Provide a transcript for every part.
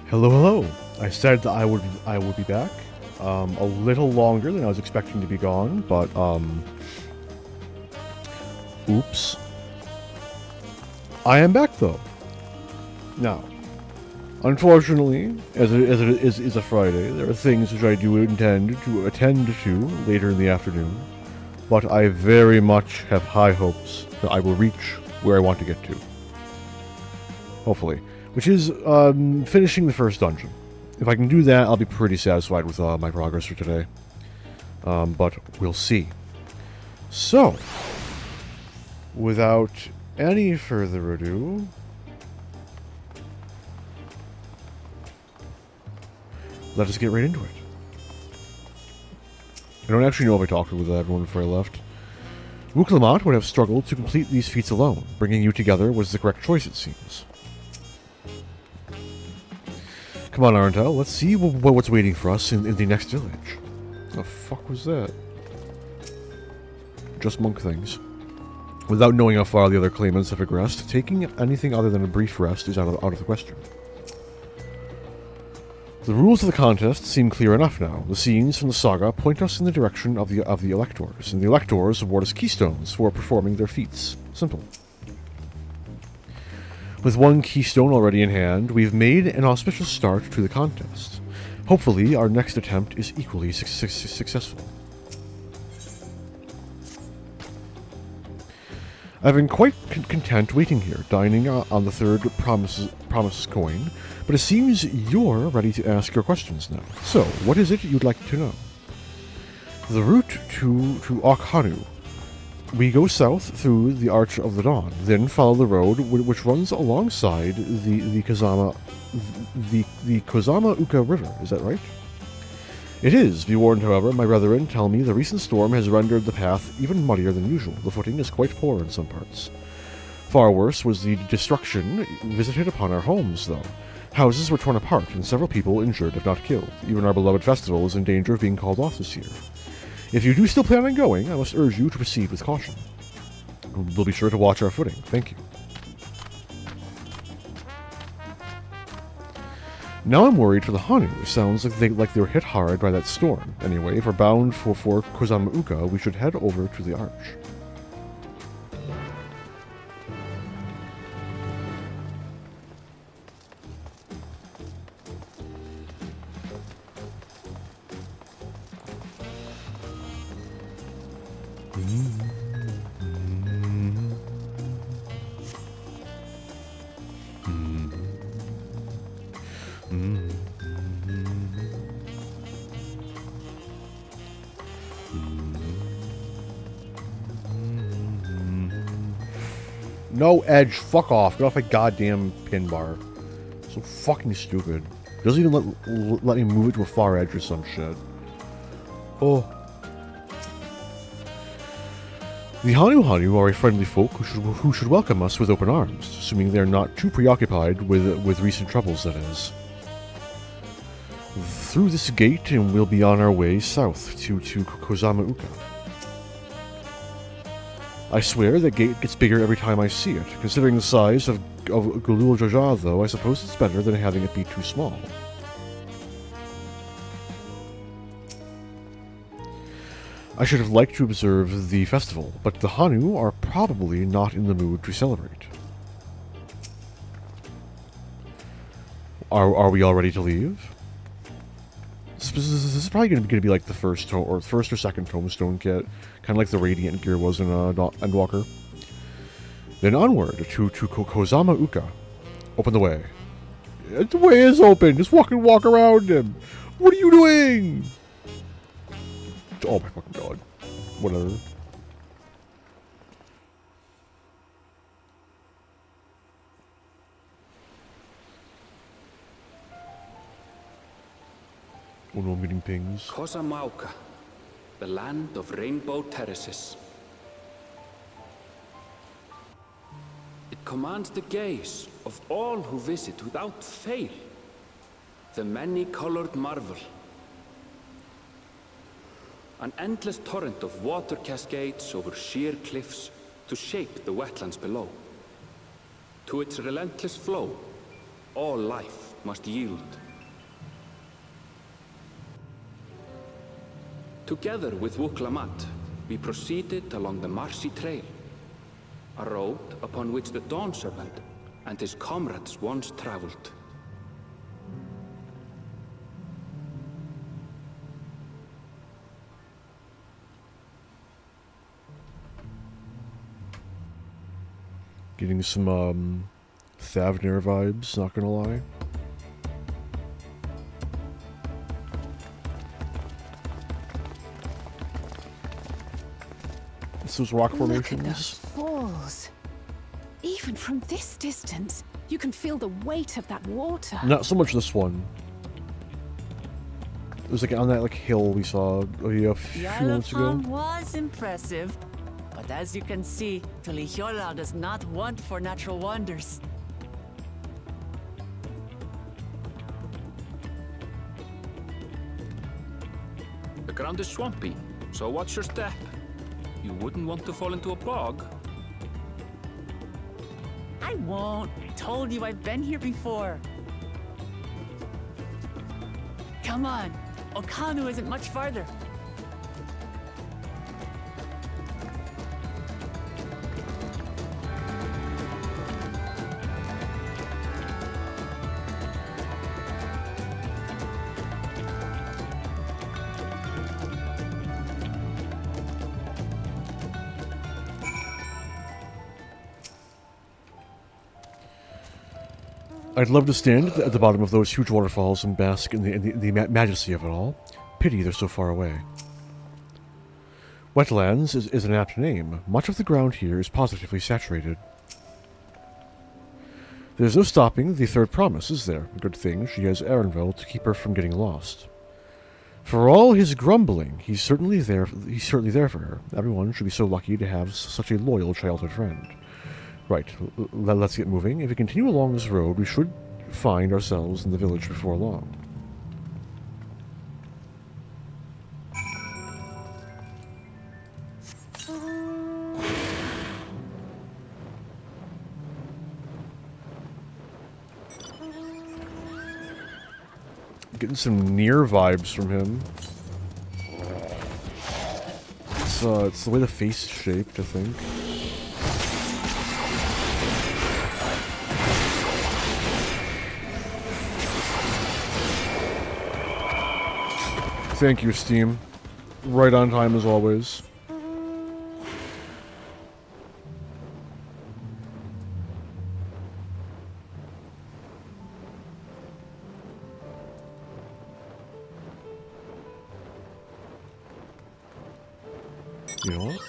Hello, hello. I said that I would be back. A little longer than I was expecting to be gone, but oops. I am back though. Now, unfortunately, as it is a Friday, there are things which I do intend to attend to later in the afternoon, but I very much have high hopes that I will reach where I want to get to. Hopefully. Which is finishing the first dungeon. If I can do that, I'll be pretty satisfied with my progress for today. But we'll see. So, without any further ado, let us get right into it. I don't actually know if I talked with everyone before I left. Wuklamot would have struggled to complete these feats alone. Bringing you together was the correct choice, it seems. Come on, Arntel, let's see what's waiting for us in the next village. The fuck was that? Just monk things. Without knowing how far the other claimants have progressed, taking anything other than a brief rest is out of the question. The rules of the contest seem clear enough now. The scenes from the saga point us in the direction of the electors, and the electors award us keystones for performing their feats. Simple. With one keystone already in hand, we've made an auspicious start to the contest. Hopefully, our next attempt is equally successful. I've been quite content waiting here, dining on the third promises coin, but it seems you're ready to ask your questions now. So, what is it you'd like to know? The route to Okhanu. We go south through the Arch of the Dawn, then follow the road which runs alongside the Kozama Uka River. Is that right? It is. Be warned, however, my brethren tell me the recent storm has rendered the path even muddier than usual. The footing is quite poor in some parts. Far worse was the destruction visited upon our homes, though. Houses were torn apart and several people injured if not killed. Even our beloved festival is in danger of being called off this year. If you do still plan on going, I must urge you to proceed with caution. We'll be sure to watch our footing. Thank you. Now I'm worried for the Hanu. It sounds like they were hit hard by that storm. Anyway, if we're bound for Kozama Uka, we should head over to the Arch. No edge, fuck off. Get off my goddamn pin bar. So fucking stupid. Doesn't even let me move it to a far edge or some shit. Oh. The Hanu are a friendly folk who should welcome us with open arms, assuming they're not too preoccupied with recent troubles, that is. Through this gate, and we'll be on our way south to Kozama Uka. I swear that gate gets bigger every time I see it. Considering the size of Gulul Jaja, though, I suppose it's better than having it be too small. I should have liked to observe the festival, but the Hanu are probably not in the mood to celebrate. Are we all ready to leave? This is probably going to be like the first or second tombstone kit, kind of like the Radiant gear was in Endwalker. Then onward to Kozama Uka. Open the way. The way is open. Just walk around him. What are you doing? Oh my fucking god. Whatever. Oh no, I'm getting pings. Kozama Uka, the land of rainbow terraces. It commands the gaze of all who visit without fail. The many-colored marvel. An endless torrent of water cascades over sheer cliffs to shape the wetlands below. To its relentless flow, all life must yield. Together with Wuklamat, we proceeded along the Marsi Trail, a road upon which the Dawn Serpent and his comrades once traveled. Getting some, Thavnir vibes, not gonna lie. It's those rock formations. Look at those falls. Even from this distance, you can feel the weight of that water. Not so much this one. It was like on that hill we saw a few months ago. Yellowfam was impressive, but as you can see, Tulihiola does not want for natural wonders. The ground is swampy, so watch your step. You wouldn't want to fall into a bog. I won't. I told you I've been here before. Come on. Okanu isn't much farther. I'd love to stand at the bottom of those huge waterfalls and bask in the majesty of it all. Pity they're so far away. Wetlands is an apt name. Much of the ground here is positively saturated. There's no stopping the third promise, is there? Good thing she has Erenville to keep her from getting lost. For all his grumbling, he's certainly there for her. Everyone should be so lucky to have such a loyal childhood friend. Right, let's get moving. If we continue along this road, we should find ourselves in the village before long. Getting some near vibes from him. It's the way the face is shaped, I think. Thank you, Steam. Right on time as always. You know what?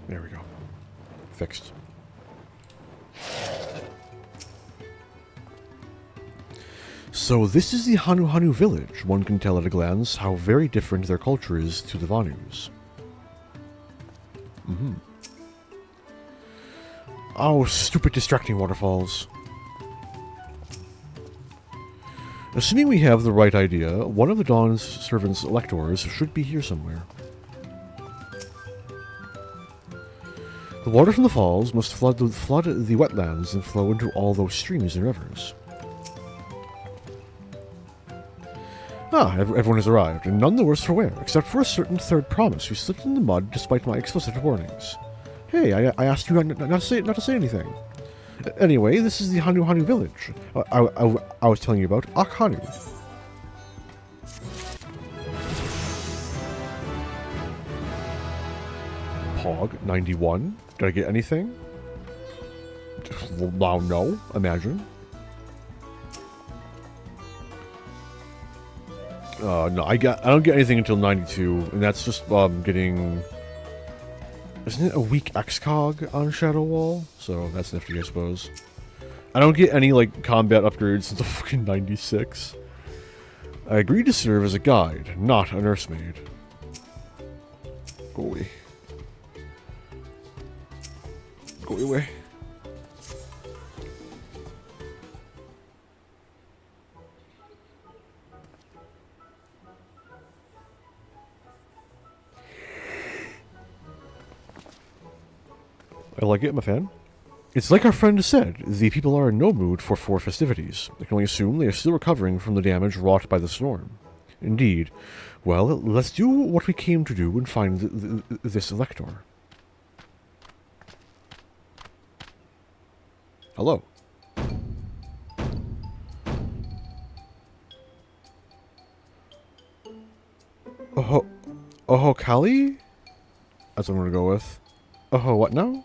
There we go. Fixed. So this is the Hanu village. One can tell at a glance how very different their culture is to the Vanus. Oh, stupid distracting waterfalls. Assuming we have the right idea, one of the Dawn's servants' electors should be here somewhere. The water from the falls must flood the wetlands and flow into all those streams and rivers. Ah, everyone has arrived, and none the worse for wear, except for a certain third promise who slipped in the mud despite my explicit warnings. Hey, I asked you not to say anything. Anyway, this is the Hanu village. I was telling you about Akhanu. Pog 91. Did I get anything? Well, no. Imagine. No, I don't get anything until 92, and that's just getting. Isn't it a weak XCOG on Shadow Wall? So that's nifty, I suppose. I don't get any combat upgrades until fucking 96. I agreed to serve as a guide, not a nursemaid. Go away. Go away. I like it, I'm a fan. It's like our friend said, the people are in no mood for festivities. I can only assume they are still recovering from the damage wrought by the storm. Indeed. Well, let's do what we came to do and find this elector. Hello. Oh, Kali? That's what I'm gonna go with. Oh, what now?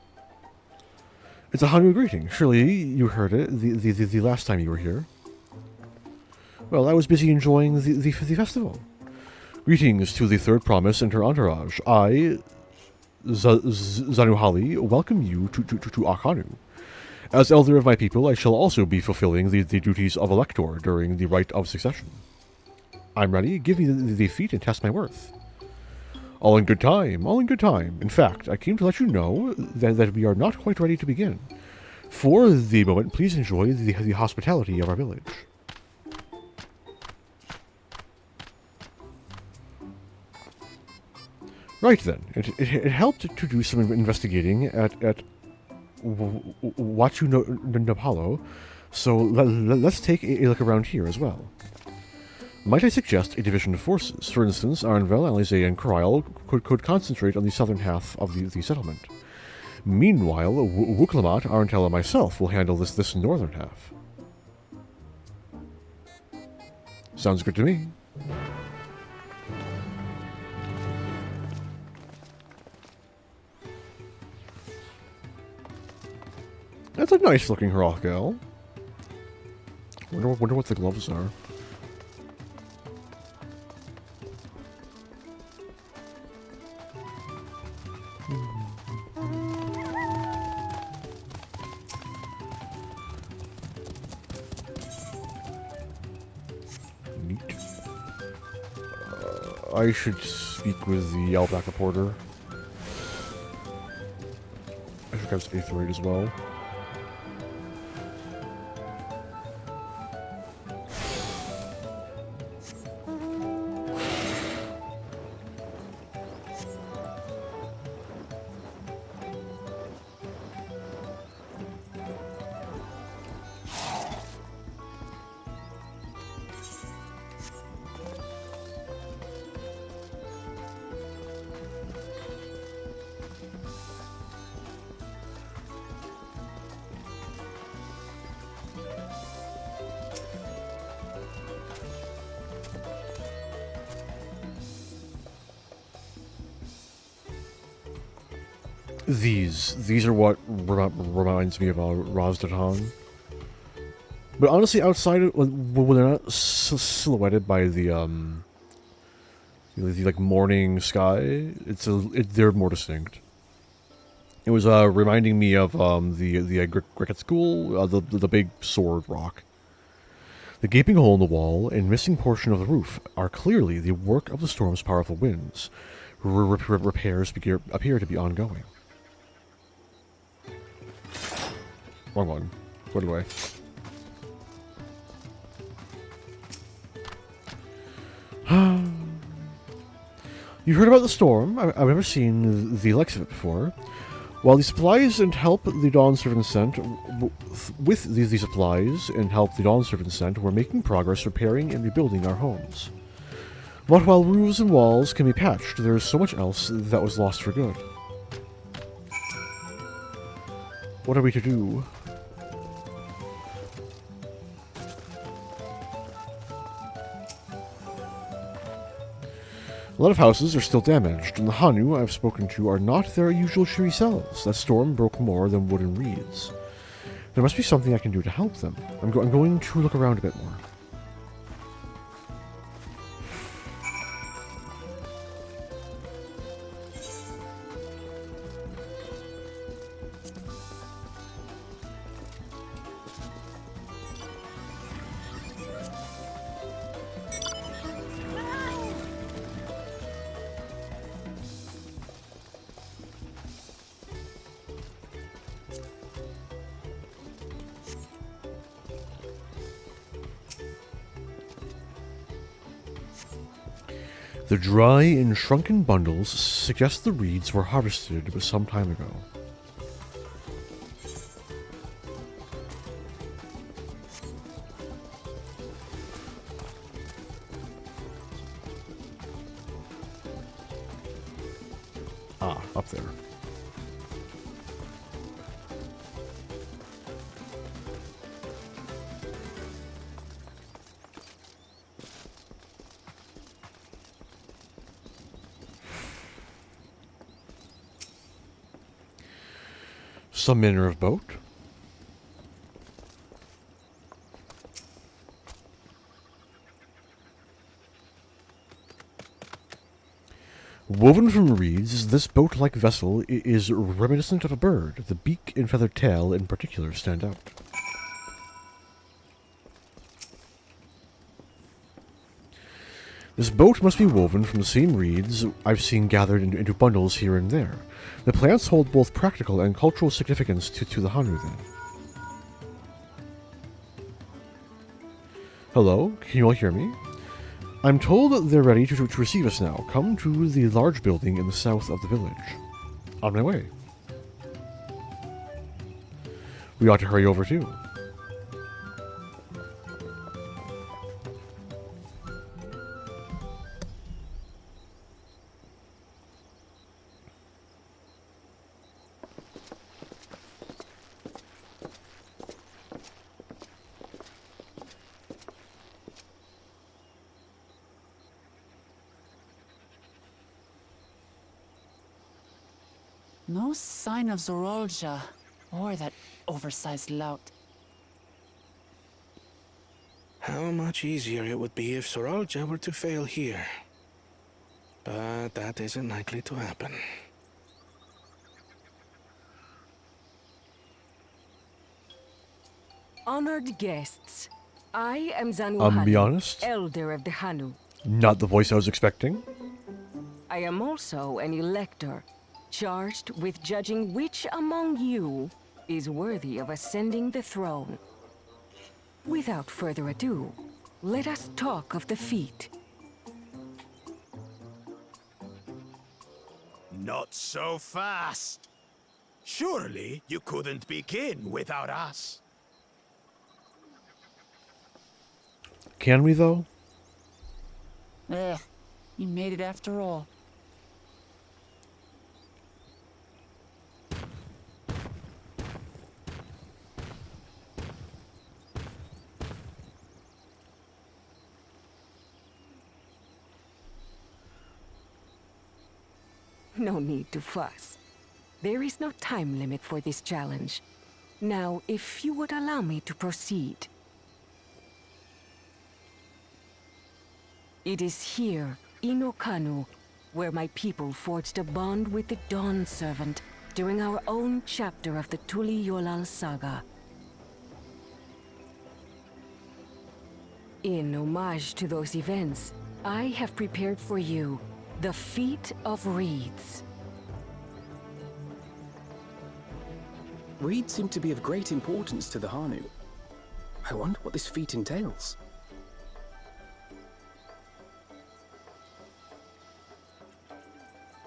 It's a Hanu greeting. Surely you heard it the last time you were here. Well, I was busy enjoying the festival. Greetings to the third promise and her entourage. I, Zanuhali, welcome you to Akhanu. As elder of my people, I shall also be fulfilling the duties of elector during the rite of succession. I'm ready. Give me the feat and test my worth. All in good time, all in good time. In fact, I came to let you know that we are not quite ready to begin. For the moment, please enjoy the hospitality of our village. Right then, it helped to do some investigating at Watu Napalo, so let's take a look around here as well. Might I suggest a division of forces? For instance, Arnvel, Alizé, and Krile could concentrate on the southern half of the settlement. Meanwhile, Wuklamat, Arntel, and myself will handle this northern half. Sounds good to me. That's a nice looking Hrothgal. Wonder what the gloves are. Neat. I should speak with the Yellowback reporter. I should have space rate as well. These are what reminds me of Razdatan. But honestly, outside of when they're not silhouetted by the like morning sky, they're more distinct. It was reminding me of the cricket school, the big sword rock. The gaping hole in the wall and missing portion of the roof are clearly the work of the storm's powerful winds. Repairs appear to be ongoing. Wrong one. Put it away. You've heard about the storm. I've never seen the likes of it before. While the supplies and help the Dawn Servant sent, with these supplies and help the Dawn Servant sent, we're making progress repairing and rebuilding our homes. But while roofs and walls can be patched, there is so much else that was lost for good. What are we to do? A lot of houses are still damaged, and the Hanu I've spoken to are not their usual cheery selves. That storm broke more than wooden reeds. There must be something I can do to help them. I'm going to look around a bit more. The dry and shrunken bundles suggest the reeds were harvested some time ago. Ah, up there. Some manner of boat. Woven from reeds, this boat-like vessel is reminiscent of a bird. The beak and feathered tail in particular stand out. This boat must be woven from the same reeds I've seen gathered into bundles here and there. The plants hold both practical and cultural significance to the Hanu, then. Hello, can you all hear me? I'm told they're ready to receive us now. Come to the large building in the south of the village. On my way. We ought to hurry over too. No sign of Zorolja, or that oversized lout. How much easier it would be if Soralja were to fail here. But that isn't likely to happen. Honored guests, I am Zanuhanu, Be honest, elder of the Hanu. not the voice I was expecting. I am also an elector, charged with judging which among you is worthy of ascending the throne. Without further ado, let us talk of the feat. Not so fast. Surely you couldn't begin without us. Can we, though? You made it after all. No need to fuss. There is no time limit for this challenge. Now, if you would allow me to proceed. It is here, in Okanu, where my people forged a bond with the Dawn Servant during our own chapter of the Tuli Yolal saga. In homage to those events, I have prepared for you the Feat of Reeds. Reeds seem to be of great importance to the Hanu. I wonder what this feat entails.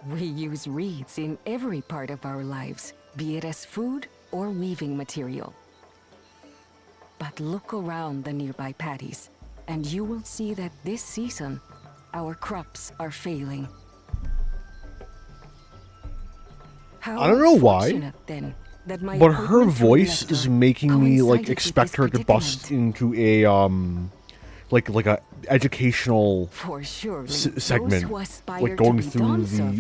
We use reeds in every part of our lives, be it as food or weaving material. But look around the nearby paddies, and you will see that this season, our crops are failing. How I don't know why, fortunate, then, that my but her appointment to voice elector is making me like coincided with expect this her to bust predicament. into a like a educational For surely, segment, those who aspire like going to be through Dawn the Servant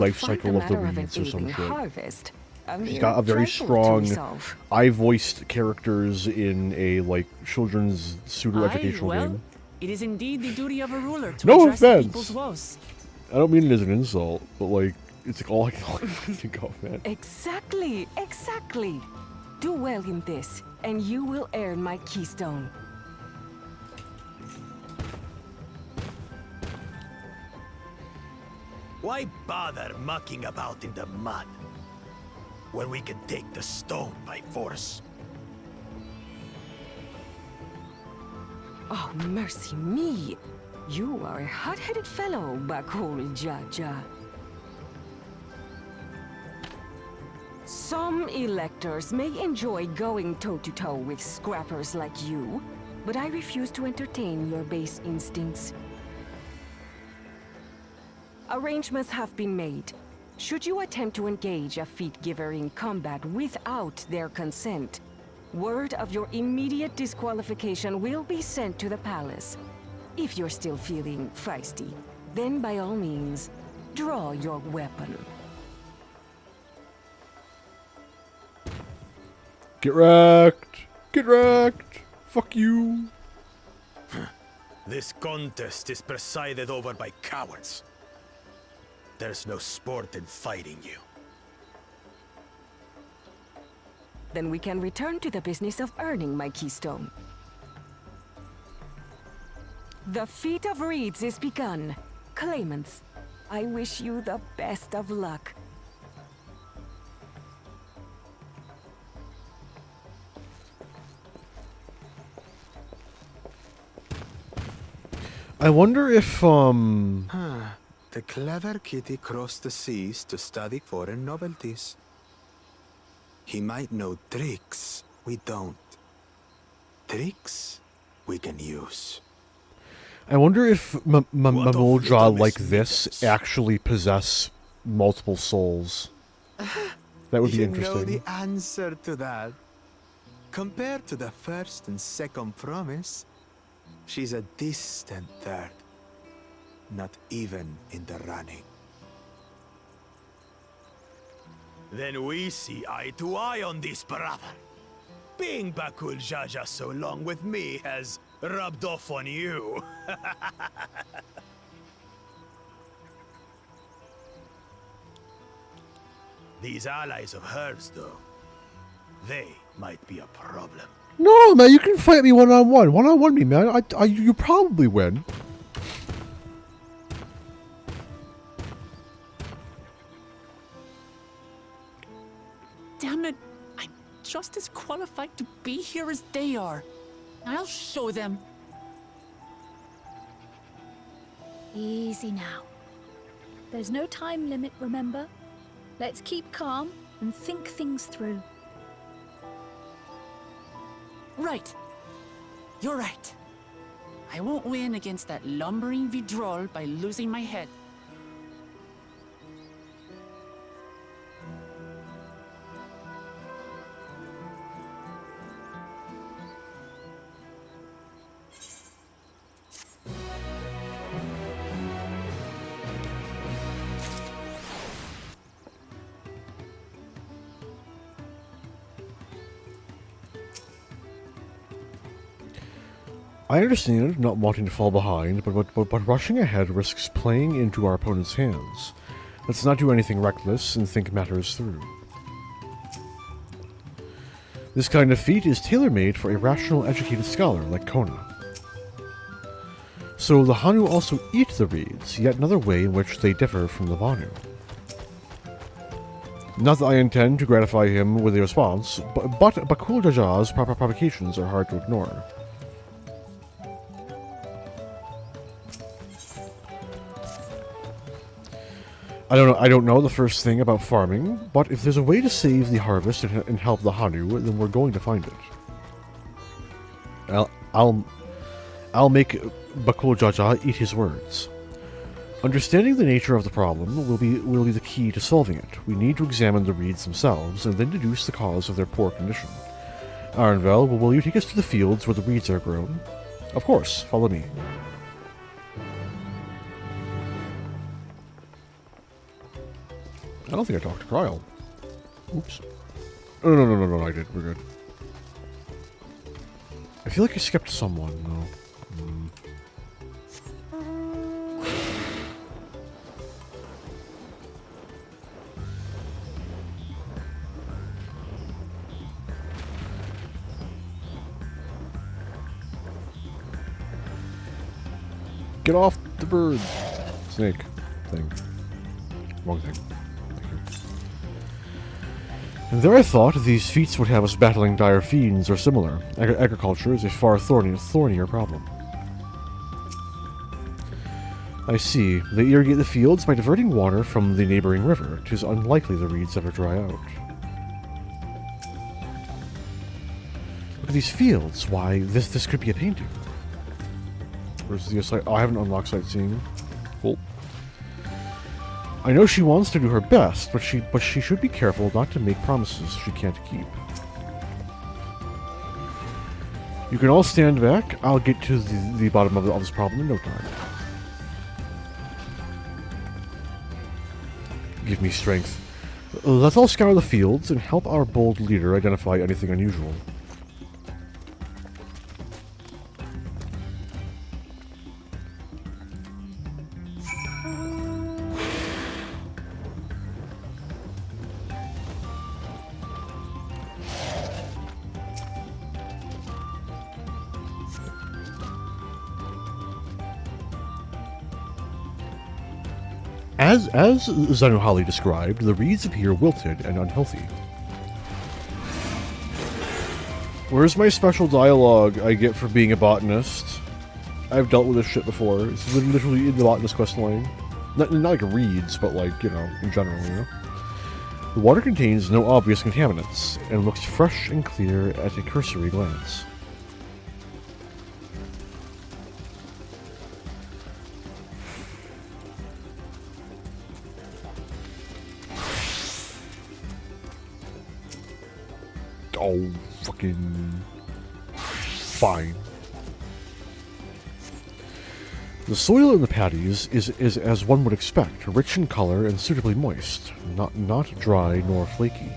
life will find cycle of the matter reeds an or some evening shit. harvest a She's mere got a very trifle to strong. resolve. I voiced characters in a like children's pseudo educational well, game. it is indeed the duty of a ruler to No address the offense. people's woes. I don't mean it as an insult, but like it's like all I can think of, man. Exactly, exactly. Do well in this, and you will earn my keystone. Why bother mucking about in the mud when we can take the stone by force? Oh, mercy me. You are a hot-headed fellow, Bakul Jaja. Some electors may enjoy going toe-to-toe with scrappers like you, but I refuse to entertain your base instincts. Arrangements have been made. Should you attempt to engage a feat giver in combat without their consent, word of your immediate disqualification will be sent to the palace. If you're still feeling feisty, then by all means, draw your weapon. Get wrecked! Get wrecked! Fuck you! This contest is presided over by cowards. There's no sport in fighting you. Then we can return to the business of earning my keystone. The feat of reeds is begun. Claimants, I wish you the best of luck. I wonder if, The clever kitty crossed the seas to study foreign novelties. He might know tricks we don't. Tricks we can use. I wonder if Mamulja like Miss this Mittens? actually possess multiple souls. That would be You know interesting. the answer to that. Compared to the first and second promise, she's a distant third. Not even in the running. Then we see eye to eye on this, brother. Being Bakul Jaja so long with me has rubbed off on you. These allies of hers, though, they might be a problem. No, man, you can fight me one-on-one. One-on-one me, man. You probably win. Damn it! I'm just as qualified to be here as they are. I'll show them. Easy now. There's no time limit, remember? Let's keep calm and think things through. Right. You're right. I won't win against that lumbering Vidrol by losing my head. I understand not wanting to fall behind, but rushing ahead risks playing into our opponent's hands. Let's not do anything reckless and think matters through. This kind of feat is tailor-made for a rational, educated scholar like Kona. So the Hanu also eat the reeds, yet another way in which they differ from the Vanu. Not that I intend to gratify him with a response, but Bakul Jaja's provocations are hard to ignore. I don't know the first thing about farming, but if there's a way to save the harvest and help the Hanu, then we're going to find it. I'll make Bakul Jaja eat his words. Understanding the nature of the problem will be the key to solving it. We need to examine the reeds themselves and then deduce the cause of their poor condition. Arnvel, will you take us to the fields where the reeds are grown? Of course, follow me. I don't think I talked to Kryle. Oops. Oh, no, I did. We're good. I feel like I skipped someone, though. Get off the bird! Snake thing. Wrong thing. And there I thought these feats would have us battling dire fiends or similar. Agriculture is a far thornier problem. I see. They irrigate the fields by diverting water from the neighboring river. 'Tis unlikely the reeds ever dry out. Look at these fields. Why, this could be a painting. Where's the sight? Oh, I haven't unlocked sightseeing. Cool. I know she wants to do her best, but she should be careful not to make promises she can't keep. You can all stand back. I'll get to the bottom of this problem in no time. Give me strength. Let's all scour the fields and help our bold leader identify anything unusual. As Zanuhali described, the reeds appear wilted and unhealthy. Where's my special dialogue I get for being a botanist? I've dealt with this shit before. It's literally in the botanist quest line. Not like reeds, but like, you know, in general, you know? The water contains no obvious contaminants, and looks fresh and clear at a cursory glance. Oh, fucking... fine. The soil in the paddies is as one would expect, rich in color and suitably moist, not dry nor flaky.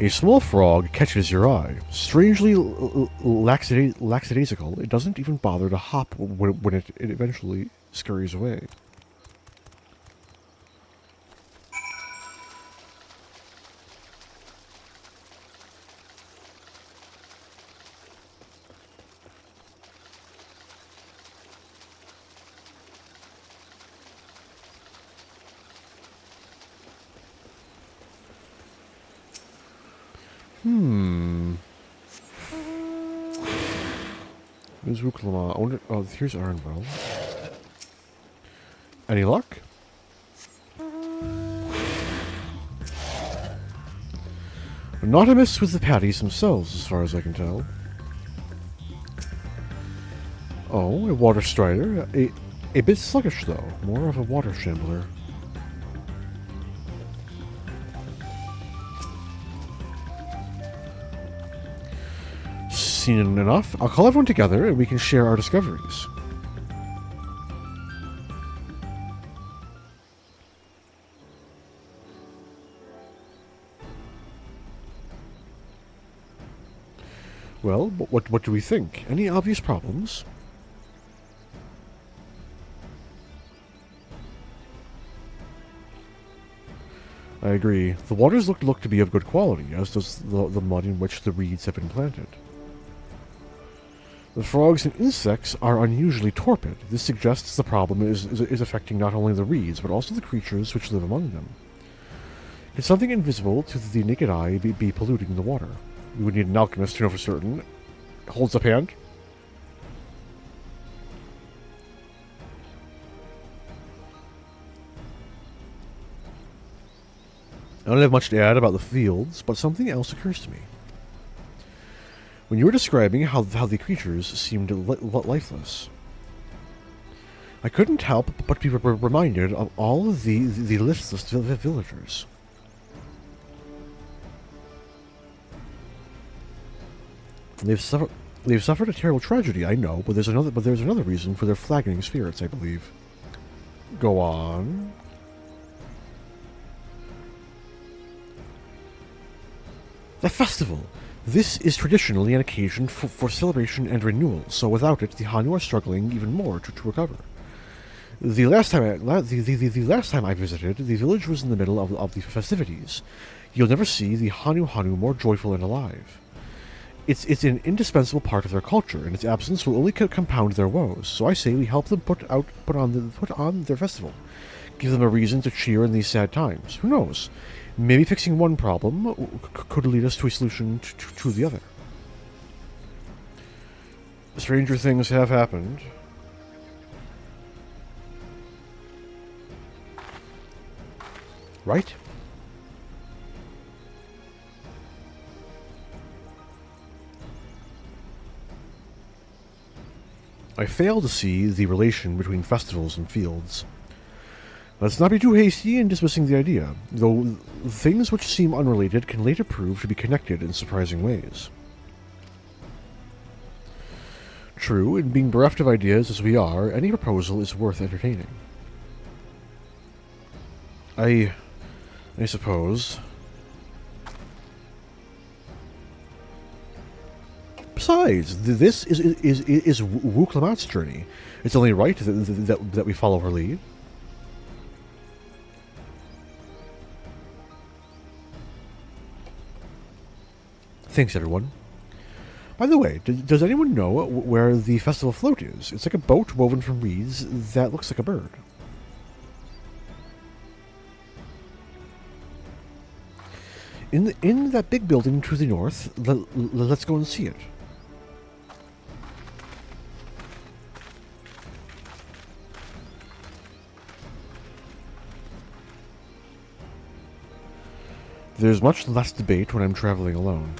A small frog catches your eye. Strangely lackadaisical, it doesn't even bother to hop when it eventually scurries away. Where's Ruklama? I wonder. Oh, here's Arnwell. Any luck? Not amiss with the paddies themselves, as far as I can tell. Oh, a water strider. A bit sluggish, though. More of a water shambler. Seen enough. I'll call everyone together and we can share our discoveries. Well, what do we think? Any obvious problems? I agree. The waters look to be of good quality, as does the mud in which the reeds have been planted. The frogs and insects are unusually torpid. This suggests the problem is affecting not only the reeds, but also the creatures which live among them. Can something invisible to the naked eye be polluting the water? We would need an alchemist to know for certain. Holds up hand. I don't have much to add about the fields, but something else occurs to me. When you were describing how the creatures seemed lifeless, I couldn't help but be reminded of all of the listless villagers. They've suffered a terrible tragedy, I know, but there's another reason for their flagging spirits, I believe. Go on. The festival! This is traditionally an occasion for celebration and renewal, so without it, the Hanu are struggling even more to recover. The last time I visited, the village was in the middle of the festivities. You'll never see the Hanu more joyful and alive. It's an indispensable part of their culture, and its absence will only compound their woes. So I say we help them put on their festival, give them a reason to cheer in these sad times. Who knows? Maybe fixing one problem could lead us to a solution to the other. Stranger things have happened. Right? I fail to see the relation between festivals and fields. Let's not be too hasty in dismissing the idea, though things which seem unrelated can later prove to be connected in surprising ways. True, in being bereft of ideas as we are, any proposal is worth entertaining. I suppose. Besides, this is Wu Clamat's journey. It's only right that we follow her lead. Thanks, everyone. By the way, does anyone know where the festival float is? It's like a boat woven from reeds that looks like a bird. In that big building to the north, let's go and see it. There's much less debate when I'm traveling alone.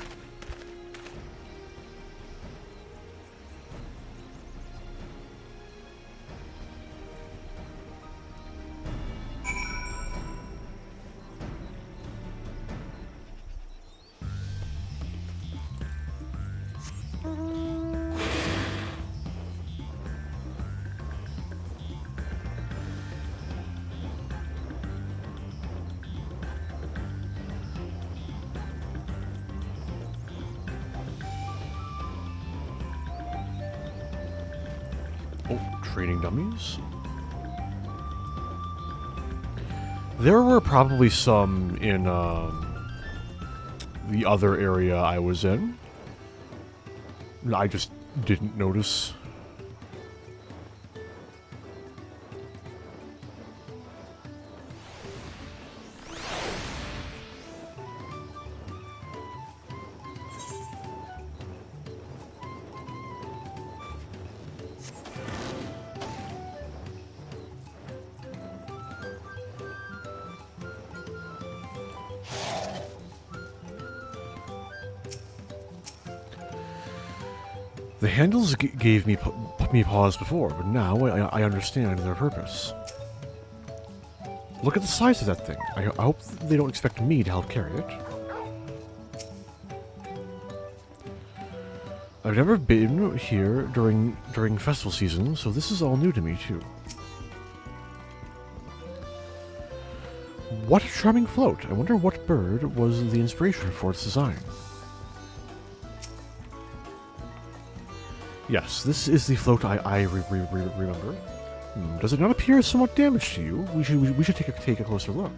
Training dummies. There were probably some in the other area I was in. I just didn't notice. The handles gave me pause before, but now I understand their purpose. Look at the size of that thing. I hope they don't expect me to help carry it. I've never been here during festival season, so this is all new to me too. What a charming float! I wonder what bird was the inspiration for its design. Yes, this is the float I remember. Does it not appear somewhat damaged to you? We should take a closer look.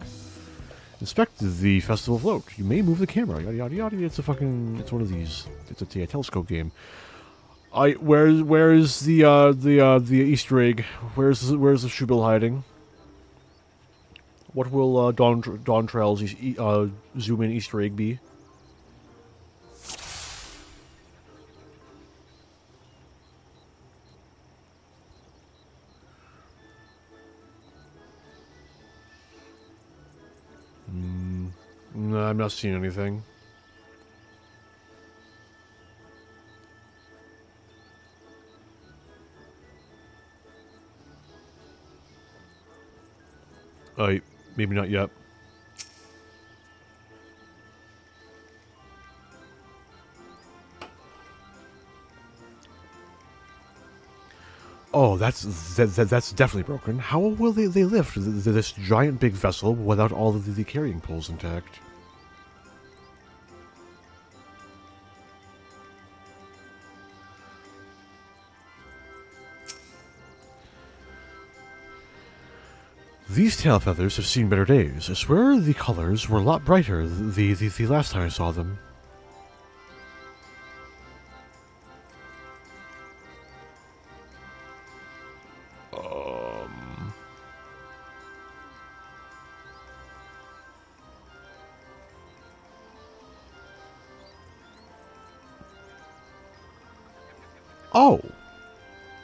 Inspect the festival float. You may move the camera. Yada yada yada. It's one of these. It's a telescope game. Where's the Easter egg? Where's the Shubil hiding? What will Dawn Trail's zoom in Easter egg be? No, I'm not seeing anything. Maybe not yet. Oh, that's definitely broken. How will they lift this giant big vessel without all of the carrying poles intact? These tail feathers have seen better days. I swear the colors were a lot brighter the last time I saw them. Oh!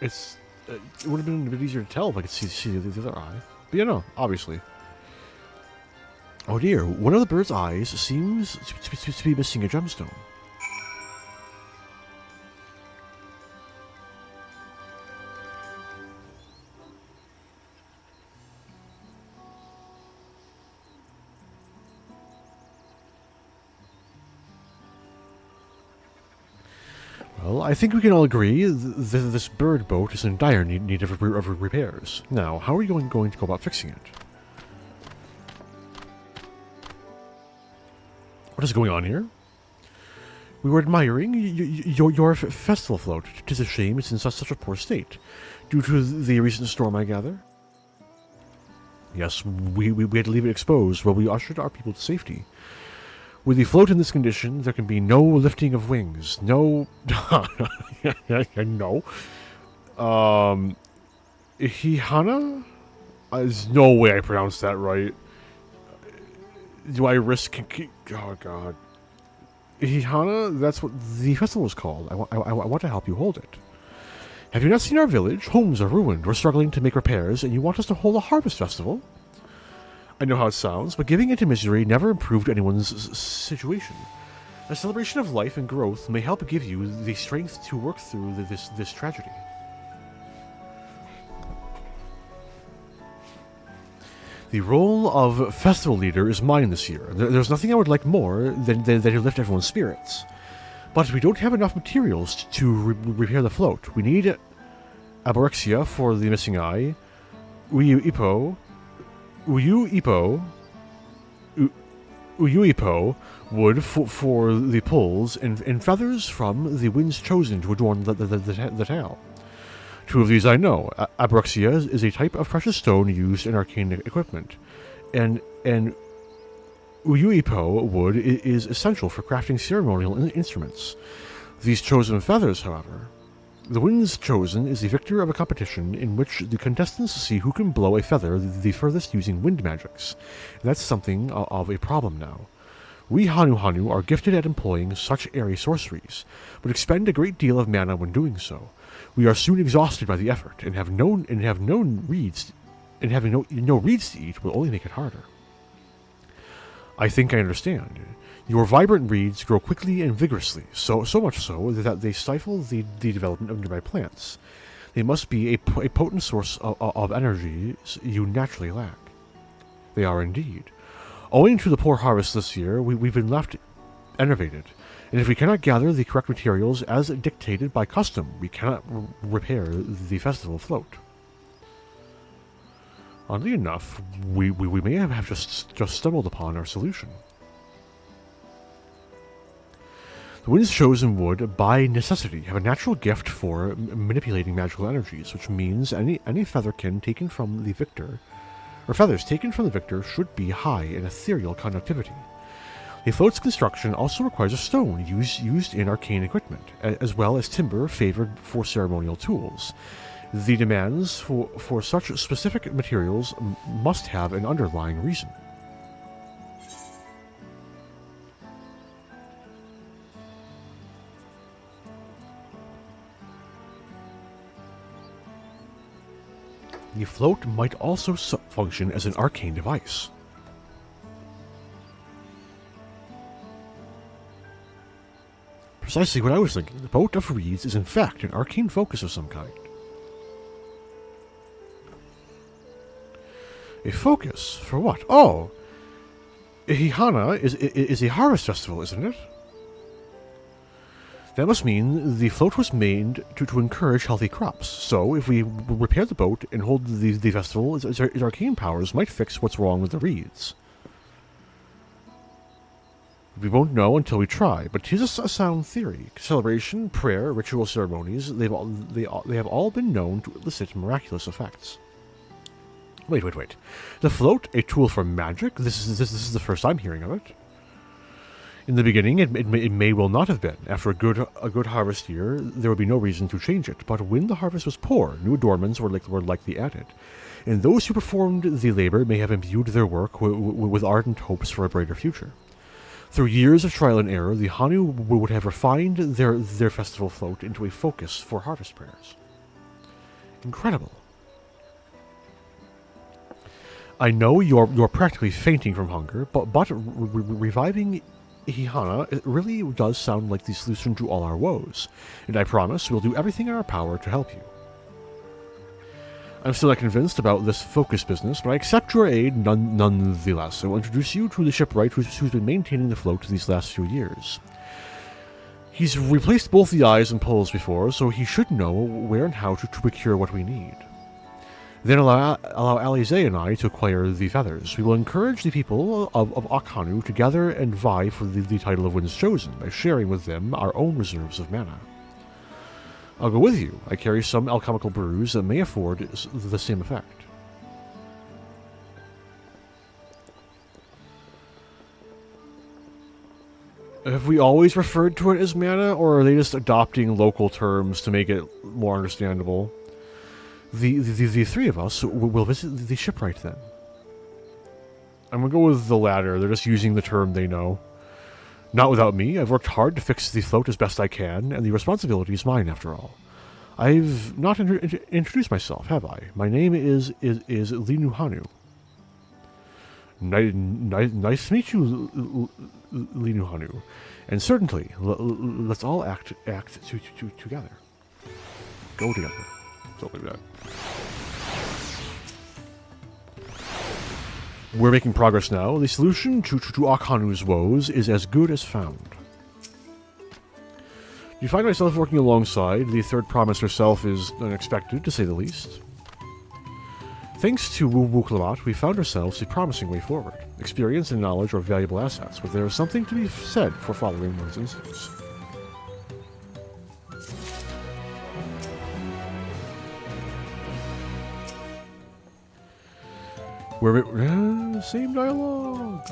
It would have been a bit easier to tell if I could see the other eye. But you know, obviously. Oh dear, one of the bird's eyes seems to be missing a gemstone. Well, I think we can all agree this bird boat is in dire need of repairs. Now, how are we going to go about fixing it? What is going on here? We were admiring your festival float. 'Tis a shame it's in such a poor state. Due to the recent storm, I gather? Yes, we had to leave it exposed while we ushered our people to safety. With the float in this condition, there can be no lifting of wings. No... no. Ihana? There's no way I pronounced that right. Do I risk... Oh, God. Ihana? That's what the festival is called. I want to help you hold it. Have you not seen our village? Homes are ruined. We're struggling to make repairs, and you want us to hold a harvest festival? I know how it sounds, but giving into misery never improved anyone's situation. A celebration of life and growth may help give you the strength to work through this tragedy. The role of festival leader is mine this year. There's nothing I would like more than to lift everyone's spirits. But we don't have enough materials to repair the float. We need aborexia for the missing eye, Uyuipo wood for the poles, and feathers from the winds chosen to adorn the tail. Two of these I know. Aborexia is a type of precious stone used in arcane equipment, and Uyuipo wood is essential for crafting ceremonial instruments. These chosen feathers, however... The winds chosen is the victor of a competition in which the contestants see who can blow a feather the furthest using wind magics. And that's something of a problem now. We Hanu are gifted at employing such airy sorceries, but expend a great deal of mana when doing so. We are soon exhausted by the effort, and having no reeds to eat will only make it harder. I think I understand. Your vibrant reeds grow quickly and vigorously, so much so that they stifle the development of nearby plants. They must be a potent source of energy you naturally lack. They are indeed. Owing to the poor harvest this year, we've been left enervated, and if we cannot gather the correct materials as dictated by custom, we cannot repair the festival float. Oddly enough, we may have just stumbled upon our solution. The winds chosen would, by necessity, have a natural gift for manipulating magical energies, which means any featherkin taken from the victor, or feathers taken from the victor, should be high in ethereal conductivity. The float's construction also requires a stone used in arcane equipment, as well as timber favored for ceremonial tools. The demands for such specific materials must have an underlying reason. The float might also function as an arcane device. Precisely what I was thinking. The boat of reeds is in fact an arcane focus of some kind. A focus? For what? Oh! Ihana is a harvest festival, isn't it? That must mean the float was made to encourage healthy crops. So, if we repair the boat and hold the festival, its arcane powers might fix what's wrong with the reeds. We won't know until we try, but it is a sound theory. Celebration, prayer, ritual ceremonies, they have all been known to elicit miraculous effects. Wait. The float, a tool for magic? This is the first I'm hearing of it. In the beginning, it may well not have been. After a good harvest year, there would be no reason to change it. But when the harvest was poor, new adornments were likely added. And those who performed the labor may have imbued their work with ardent hopes for a brighter future. Through years of trial and error, the Hanu would have refined their festival float into a focus for harvest prayers. Incredible. I know you're practically fainting from hunger, but reviving Ihana, it really does sound like the solution to all our woes, and I promise we'll do everything in our power to help you. I'm still not convinced about this focus business, but I accept your aid nonetheless. I will introduce you to the shipwright who's been maintaining the float these last few years. He's replaced both the eyes and poles before, so he should know where and how to procure what we need. Then allow Alize and I to acquire the feathers. We will encourage the people of Akhanu to gather and vie for the title of Winds Chosen by sharing with them our own reserves of mana. I'll go with you. I carry some alchemical brews that may afford the same effect. Have we always referred to it as mana, or are they just adopting local terms to make it more understandable? The three of us will visit the shipwright then. I'm gonna go with the latter. They're just using the term they know. Not without me. I've worked hard to fix the float as best I can, and the responsibility is mine after all. I've not introduced myself, have I? My name is Linuhanu. Nice to meet you, Linuhanu. And certainly, let's all act together. Go together. Something like that. We're making progress now. The solution to Akhanu's woes is as good as found. You find myself working alongside. The third promise herself is unexpected, to say the least. Thanks to Wuklamat, we found ourselves a promising way forward. Experience and knowledge are valuable assets, but there is something to be said for following one's instincts. Same dialogue.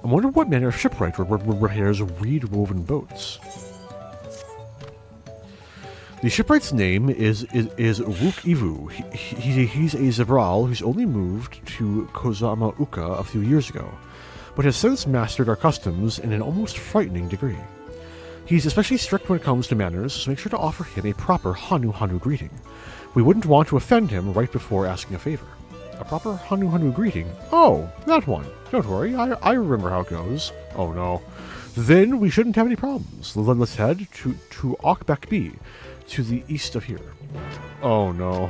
I wonder what manner of shipwright repairs reed-woven boats. The shipwright's name is Wook Ivu. He's a Zabral who's only moved to Kozama Uka a few years ago, but has since mastered our customs in an almost frightening degree. He's especially strict when it comes to manners, so make sure to offer him a proper Hanu greeting. We wouldn't want to offend him right before asking a favor. A proper Hanu greeting? Oh, that one. Don't worry, I remember how it goes. Oh no. Then we shouldn't have any problems. Let's head to Okbek B, to the east of here. Oh no.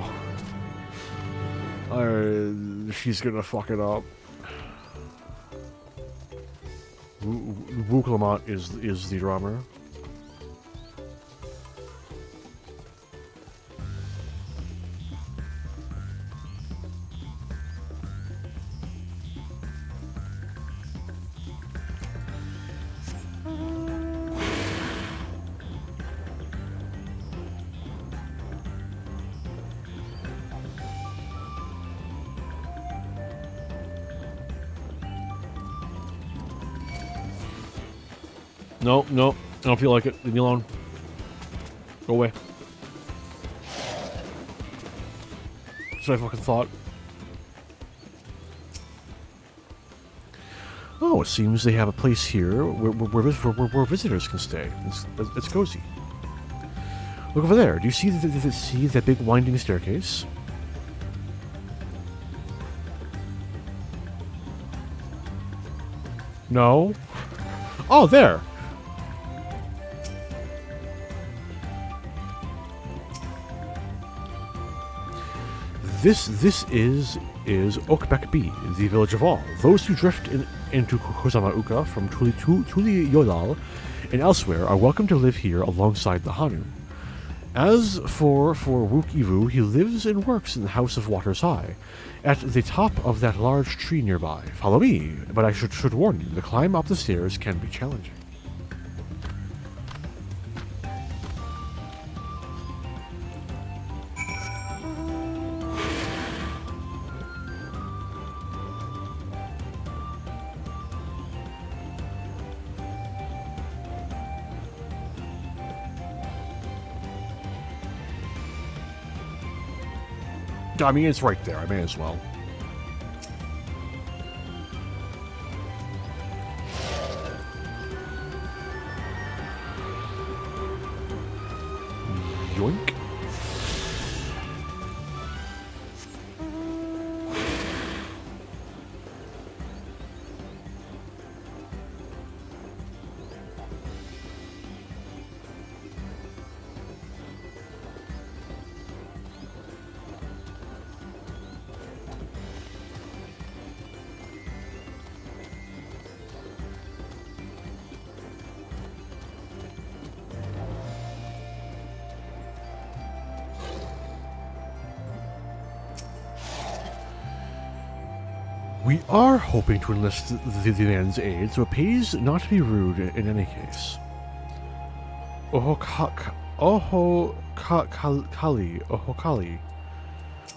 She's gonna fuck it up. Wuklamat is the drummer. No, I don't feel like it. Leave me alone. Go away. That's what I fucking thought. Oh, it seems they have a place here where visitors can stay. It's cozy. Look over there. Do you see that big winding staircase? No. Oh, there. This is Okbek B, the village of all. Those who drift into Kozama Uka from Tuli Yodal and elsewhere are welcome to live here alongside the Hanu. As for Wook Ivu, he lives and works in the House of Waters High, at the top of that large tree nearby. Follow me, but I should warn you, the climb up the stairs can be challenging. I mean, it's right there. I may as well. Yoink. We are hoping to enlist the man's aid, so it pays not to be rude in any case. Ohokali.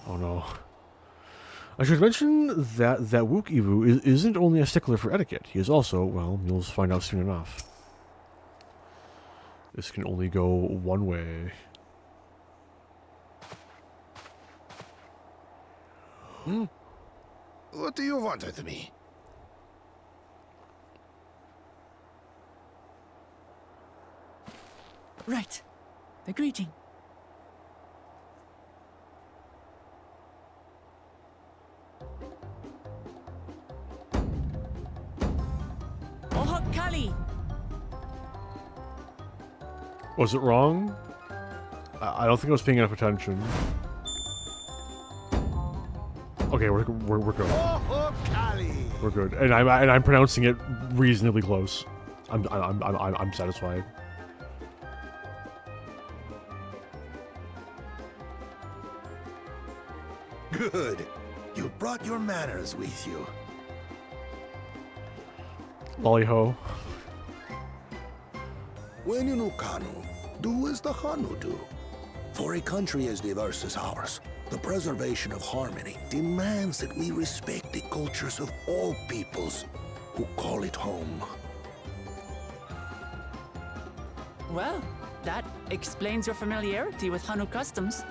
Oh no. I should mention that Wook Ivu isn't only a stickler for etiquette. He is also, well, you'll find out soon enough. This can only go one way. What do you want with me? Right. The greeting. Ohokali! Was it wrong? I don't think I was paying enough attention. Okay, we're good. We're good, and I'm pronouncing it reasonably close. I'm satisfied. Good. You brought your manners with you. Lolly-ho. When you know Kanu, do as the Hanu do. For a country as diverse as ours, the preservation of harmony demands that we respect the cultures of all peoples who call it home. Well, that explains your familiarity with Hanu customs.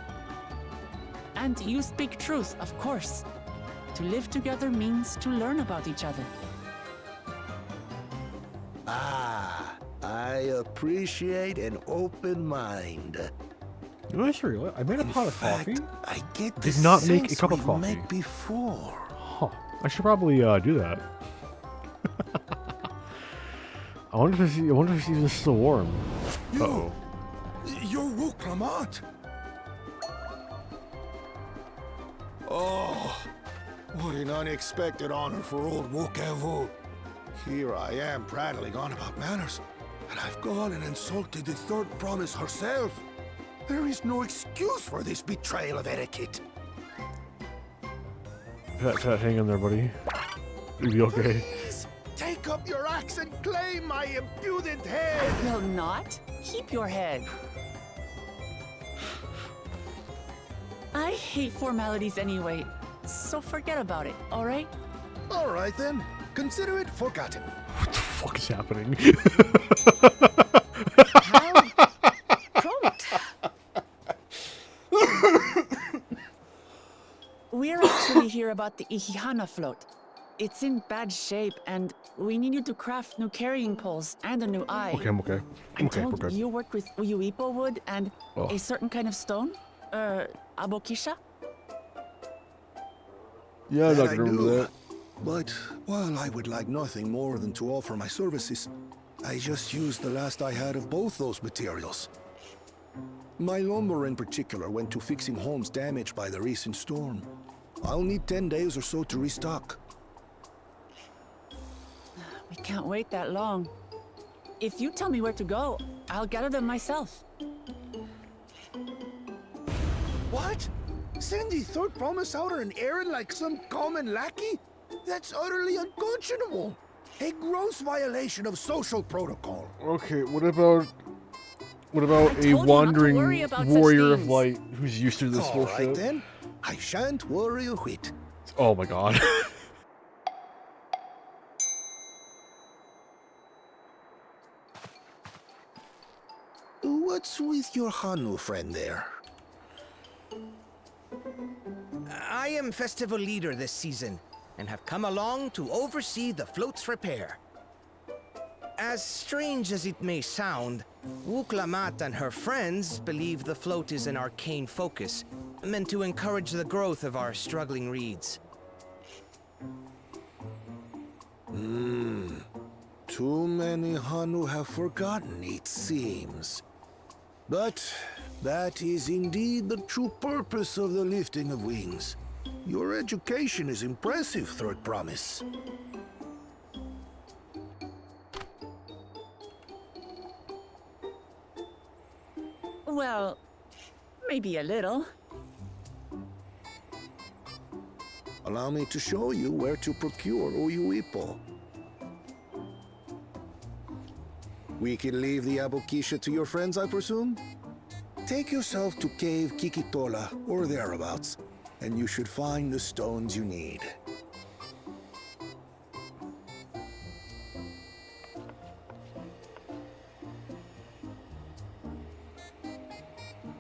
And you speak truth, of course. To live together means to learn about each other. Ah, I appreciate an open mind. You know, sure, I made a pot of coffee. I get the Did not make a sense cup of we've coffee. met before. Huh. I should probably do that. I wonder if it's still warm. Uh-oh. You're Wuklamat. Oh, what an unexpected honor for old Wukevu. Here I am prattling on about manners, and I've gone and insulted the third promise herself. There is no excuse for this betrayal of etiquette. Pat, hang in there, buddy. You'll be okay. Please, take up your axe and claim my impudent head. Will not? Keep your head. I hate formalities anyway, so forget about it, alright? All right then, consider it forgotten. What the fuck is happening? We're actually here about the Ihihana float. It's in bad shape, and we need you to craft new carrying poles and a new eye. Okay, I'm okay. I'm Okay, we're told good. you work with Uyuipo wood and a certain kind of stone? Abokisha? Yeah, I'm That not I gonna remember do. that. But while I would like nothing more than to offer my services, I just used the last I had of both those materials. My lumber in particular went to fixing homes damaged by the recent storm. I'll need 10 days or so to restock. We can't wait that long. If you tell me where to go, I'll gather them myself. What? Send the third promise out on an errand like some common lackey? That's utterly unconscionable. A gross violation of social protocol. Okay, what about a told you wandering not to worry about such warrior of things. light who's used to this All bullshit? right then. I shan't worry a whit. Oh my god. What's with your Hanu friend there? I am festival leader this season, and have come along to oversee the float's repair. As strange as it may sound, Wuklamat and her friends believe the float is an arcane focus, meant to encourage the growth of our struggling reeds. Too many Hanu have forgotten, it seems. But that is indeed the true purpose of the lifting of wings. Your education is impressive, Third Promise. Well, maybe a little. Allow me to show you where to procure Uyuipo. We can leave the Abokisha to your friends, I presume? Take yourself to Cave Kikitola, or thereabouts, and you should find the stones you need.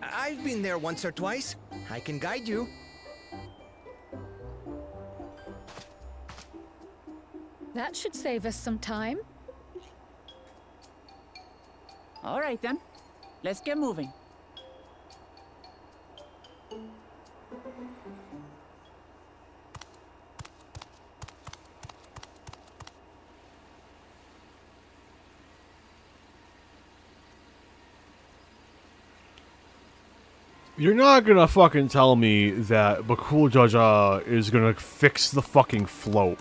I've been there once or twice. I can guide you. That should save us some time. All right then. Let's get moving. You're not gonna fucking tell me that Bakul Jaja is gonna fix the fucking float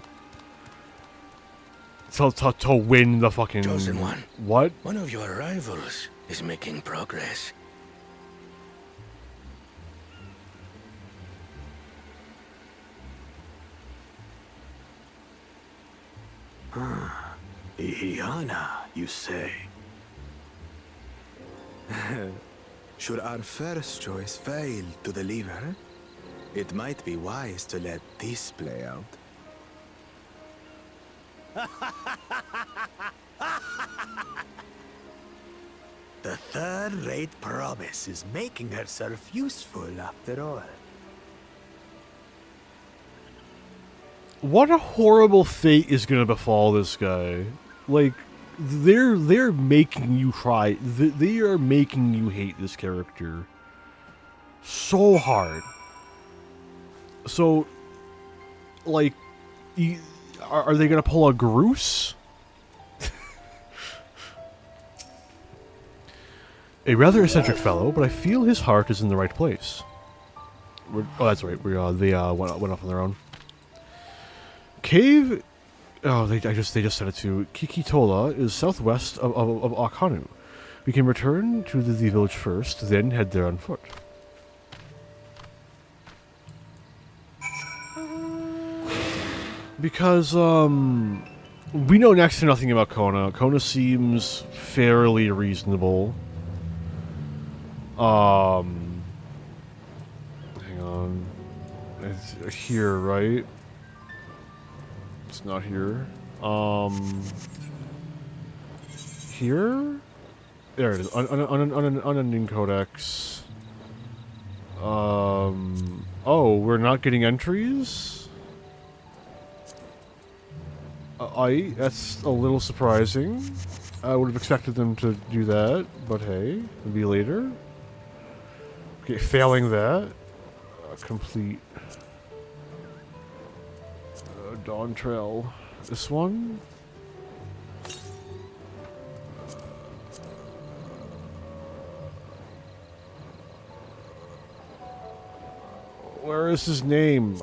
to win the fucking... Chosen One. What? One of your rivals is making progress. Ihiana, you say? Should our first choice fail to deliver, it might be wise to let this play out. The third-rate promise is making herself useful after all. What a horrible fate is gonna befall this guy. Like, they're making you try. They are making you hate this character so hard. So, like, are they gonna pull a Groose? A rather eccentric fellow, but I feel his heart is in the right place. Oh, that's right. They went off on their own. Cave. Oh, they just said it too. Kikitola is southwest of Akanu. We can return to the village first, then head there on foot. Because we know next to nothing about Kona. Kona seems fairly reasonable. Hang on. It's here, right? It's not here. Here? There it is. Unending Codex. Oh, we're not getting entries? That's a little surprising. I would have expected them to do that, but hey, maybe later. Okay, failing that. Complete. Dawn Trail. This one? Where is his name?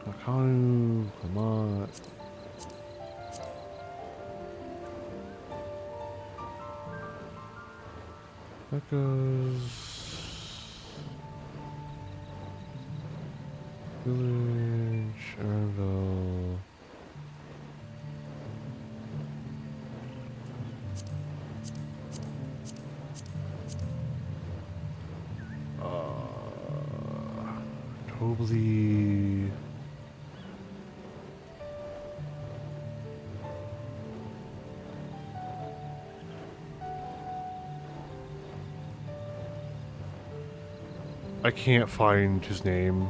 Akanu, come on. That goes... Village, Arville... Totally... I can't find his name.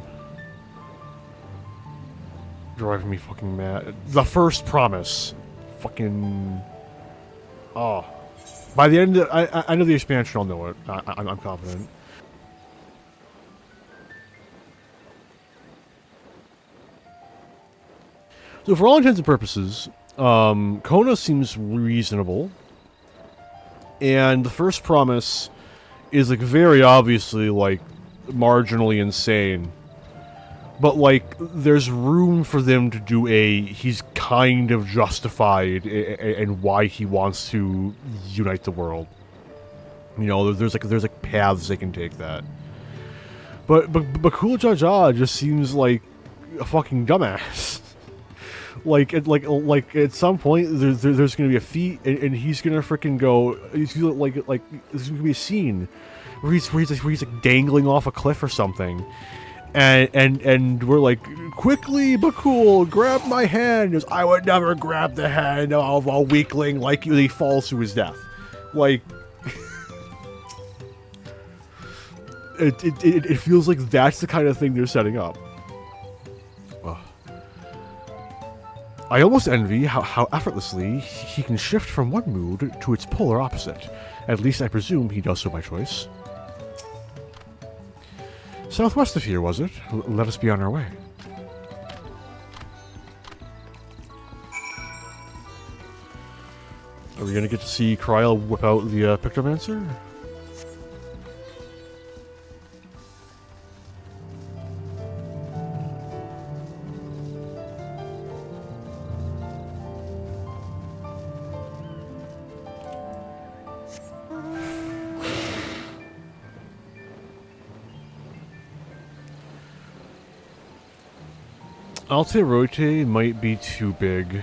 Driving me fucking mad. The first promise. Fucking... Oh. By the end of... I know the expansion, I'll know it. I'm confident. So for all intents and purposes, Kona seems reasonable. And the first promise is like very obviously like marginally insane. But, like, there's room for them to do he's kind of justified in why he wants to unite the world. You know, there's paths they can take that. But Cool Jaja just seems like a fucking dumbass. like at some point there's gonna be a feat and he's gonna freaking go. He's gonna, like there's gonna be a scene where he's like dangling off a cliff or something, and we're like, quickly, Bakul, grab my hand. He goes, I would never grab the hand of a weakling like you. He falls to his death. Like. It feels like that's the kind of thing they're setting up. Ugh. I almost envy how effortlessly he can shift from one mood to its polar opposite. At least I presume he does so by choice. Southwest of here, was it? Let us be on our way. Are we gonna get to see Kryl whip out the Pictomancer? Altarote might be too big.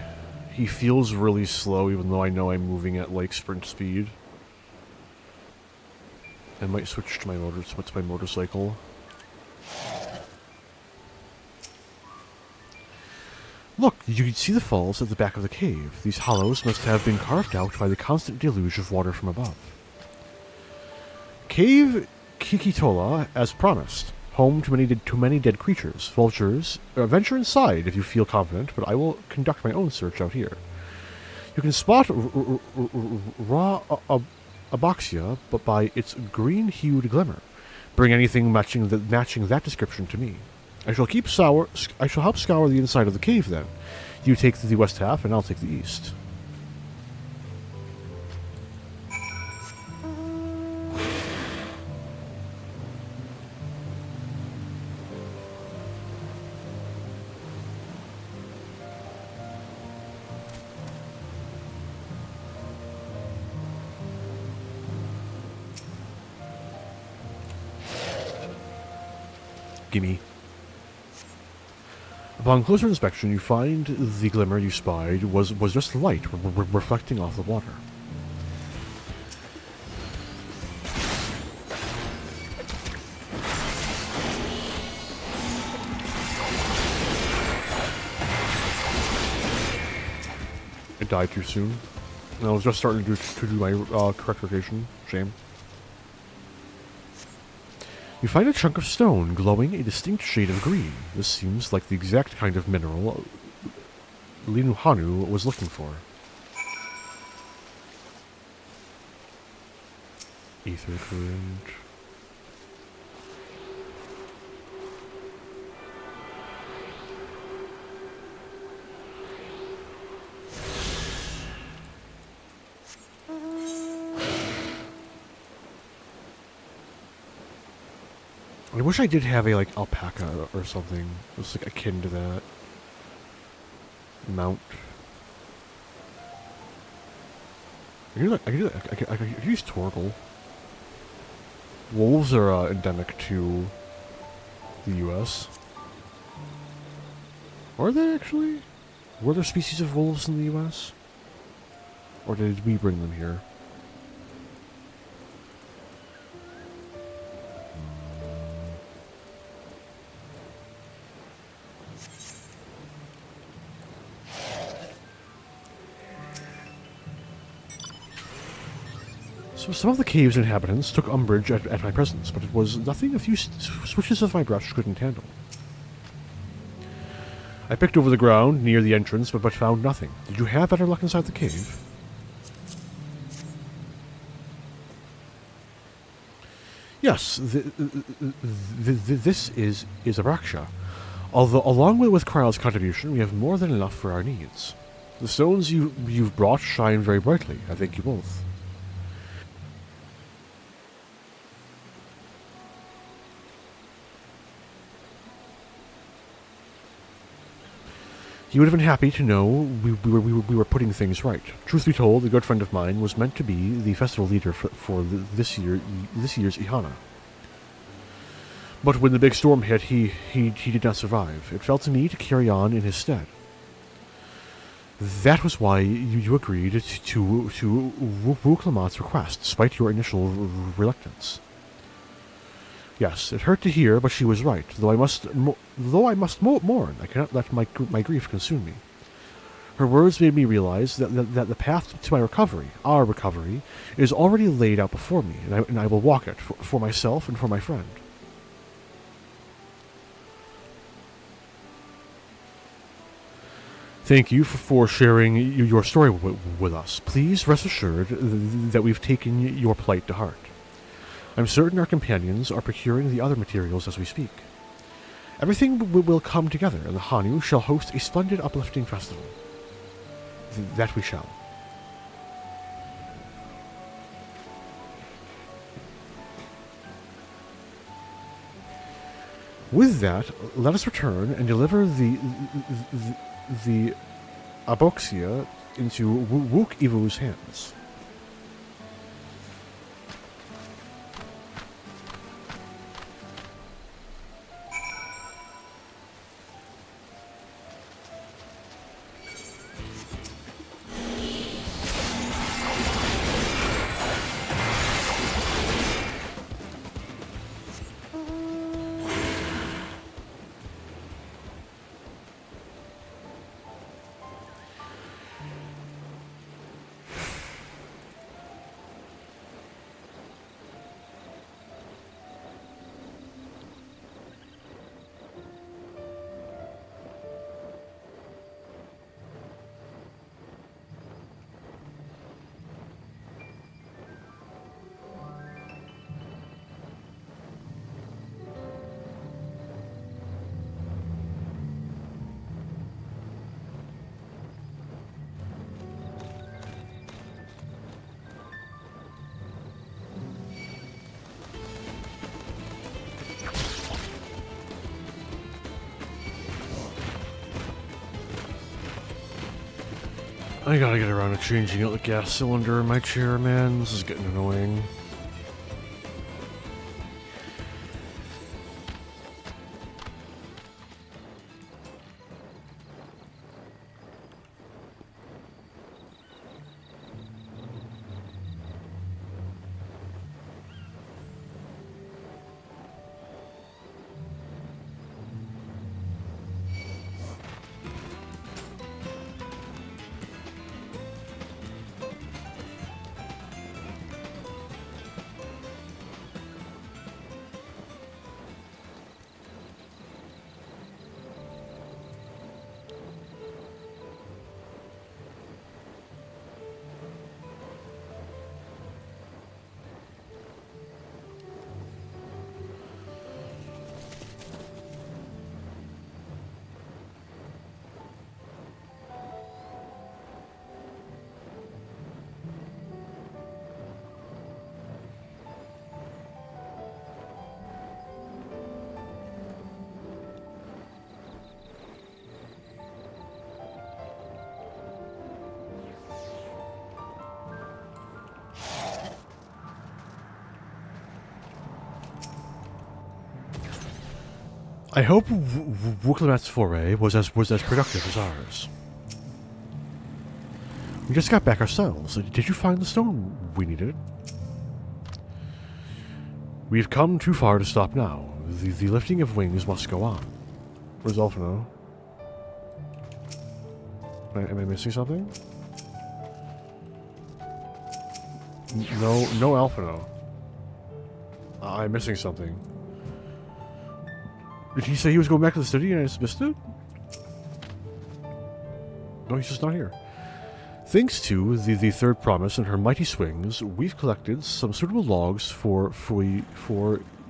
He feels really slow, even though I know I'm moving at like sprint speed. I might switch to my motorcycle. Look, you can see the falls at the back of the cave. These hollows must have been carved out by the constant deluge of water from above. Cave Kikitola, as promised. Home to many dead creatures. Vultures. Venture inside if you feel confident, but I will conduct my own search out here. You can spot raw Abaxia, but by its green-hued glimmer. Bring anything matching that description to me. I shall help scour the inside of the cave then. You take the west half, and I'll take the east. Gimme. Upon closer inspection, you find the glimmer you spied was just light reflecting off the water. I died too soon. I was just starting to do my correct rotation. Shame. You find a chunk of stone glowing a distinct shade of green. This seems like the exact kind of mineral Linuhanu was looking for. Ether current. I wish I did have a, like, alpaca or something. It's, like, akin to that. Mount. I could use Torgal. Wolves are, endemic to the US. Are they, actually? Were there species of wolves in the US? Or did we bring them here? So some of the cave's inhabitants took umbrage at my presence, but it was nothing a few switches of my brush couldn't handle. I picked over the ground near the entrance, but found nothing. Did you have better luck inside the cave? Yes, this is Abraxia. Although, along with Kryl's contribution, we have more than enough for our needs. The stones you've brought shine very brightly. I thank you both. He would have been happy to know we were putting things right. Truth be told, a good friend of mine was meant to be the festival leader for this year's Ihana. But when the big storm hit, he did not survive. It fell to me to carry on in his stead. That was why you agreed to Wuklamat's request, despite your initial reluctance. Yes, it hurt to hear, but she was right. Though I must mourn, I cannot let my grief consume me. Her words made me realize that the path to my recovery, our recovery, is already laid out before me, and I will walk it for myself and for my friend. Thank you for sharing your story with us. Please rest assured that we've taken your plight to heart. I'm certain our companions are procuring the other materials as we speak. Everything will come together, and the Hanu shall host a splendid uplifting festival. That we shall. With that, let us return and deliver the Aboxia into Wook Ivu's hands. I gotta get around to changing out the gas cylinder in my chair, man. This is getting annoying. I hope Wuklamat's foray was as productive as ours. We just got back ourselves. Did you find the stone we needed? We've come too far to stop now. The lifting of wings must go on. Where's Alphino? Am I missing something? No Alphino. I'm missing something. Did he say he was going back to the city and I just missed it? No, he's just not here. Thanks to the third promise and her mighty swings, we've collected some suitable logs for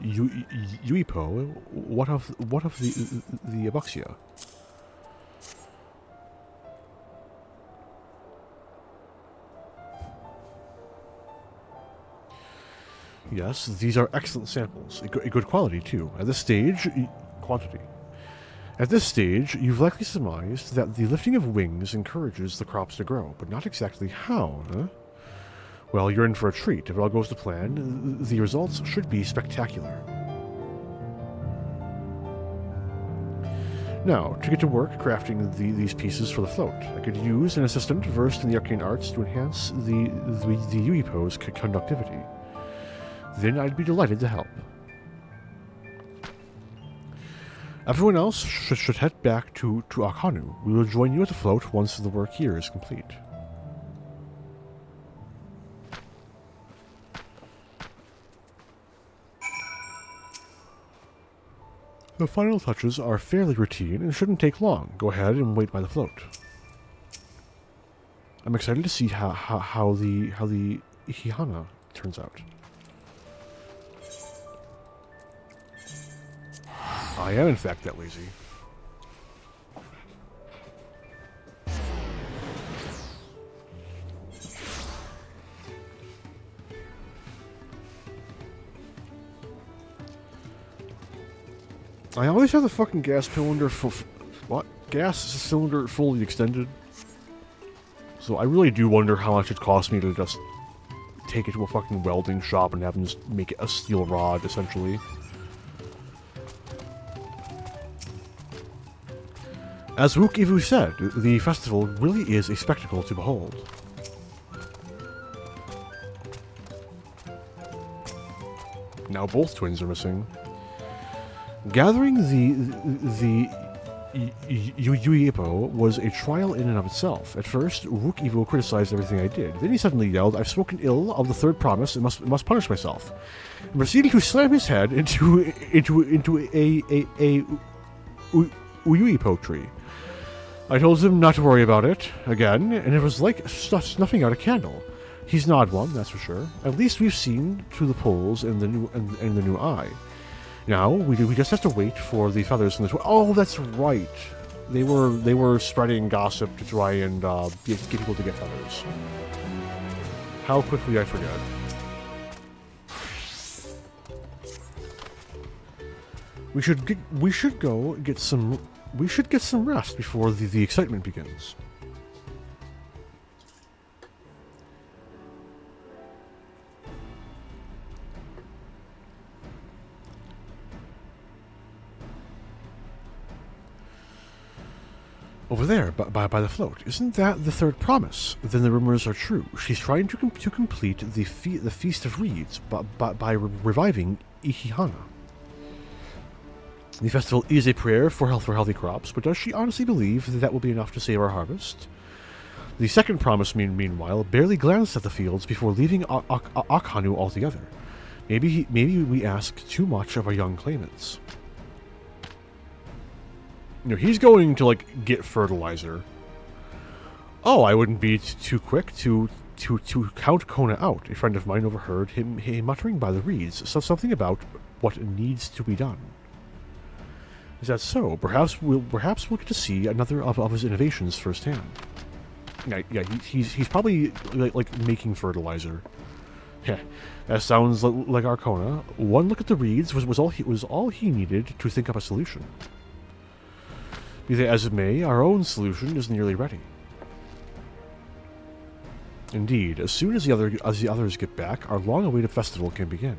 Yuipo. What of the Aboxia? Yes, these are excellent samples. A good quality, too. At this stage, quantity. At this stage, you've likely surmised that the lifting of wings encourages the crops to grow, but not exactly how, huh? Well, you're in for a treat. If it all goes to plan, the results should be spectacular. Now, to get to work crafting these pieces for the float, I could use an assistant versed in the arcane arts to enhance the Yuipo's conductivity. Then I'd be delighted to help. Everyone else should head back to Akhanu. We will join you at the float once the work here is complete. The final touches are fairly routine and shouldn't take long. Go ahead and wait by the float. I'm excited to see how the Ihihana turns out. I am in fact that lazy. I always have the fucking gas cylinder gas cylinder fully extended. So I really do wonder how much it costs me to just take it to a fucking welding shop and have them just make it a steel rod, essentially. As Wook Ivu said, the festival really is a spectacle to behold. Now both twins are missing. Gathering the Yuipo was a trial in and of itself. At first, Wook Ivu criticized everything I did. Then he suddenly yelled, "I've spoken ill of the third promise and must punish myself," and proceeded to slam his head into a Yuipo tree. I told him not to worry about it again, and it was like snuffing out a candle. He's not one, that's for sure. At least we've seen through the poles in the new eye. Now we just have to wait for the feathers from the. Oh, that's right. They were spreading gossip to try and get people to get feathers. How quickly I forget. We should get some rest before the excitement begins. Over there, by the float. Isn't that the third promise? Then the rumors are true. She's trying to complete the Feast of Reeds by reviving Ihihana. The festival is a prayer for healthy crops, but does she honestly believe that will be enough to save our harvest? The second promise, meanwhile, barely glanced at the fields before leaving Akhanu altogether. Maybe we ask too much of our young claimants. You know, he's going to, like, get fertilizer. Oh, I wouldn't be too quick to count Kona out. A friend of mine overheard him muttering by the reeds, something about what needs to be done. Is that so? Perhaps we'll get to see another of his innovations firsthand. Yeah, he's probably like making fertilizer. Yeah, that sounds like Arcona. One look at the reeds was all he needed to think up a solution. Be that as it may, our own solution is nearly ready. Indeed, as soon as the others get back, our long-awaited festival can begin.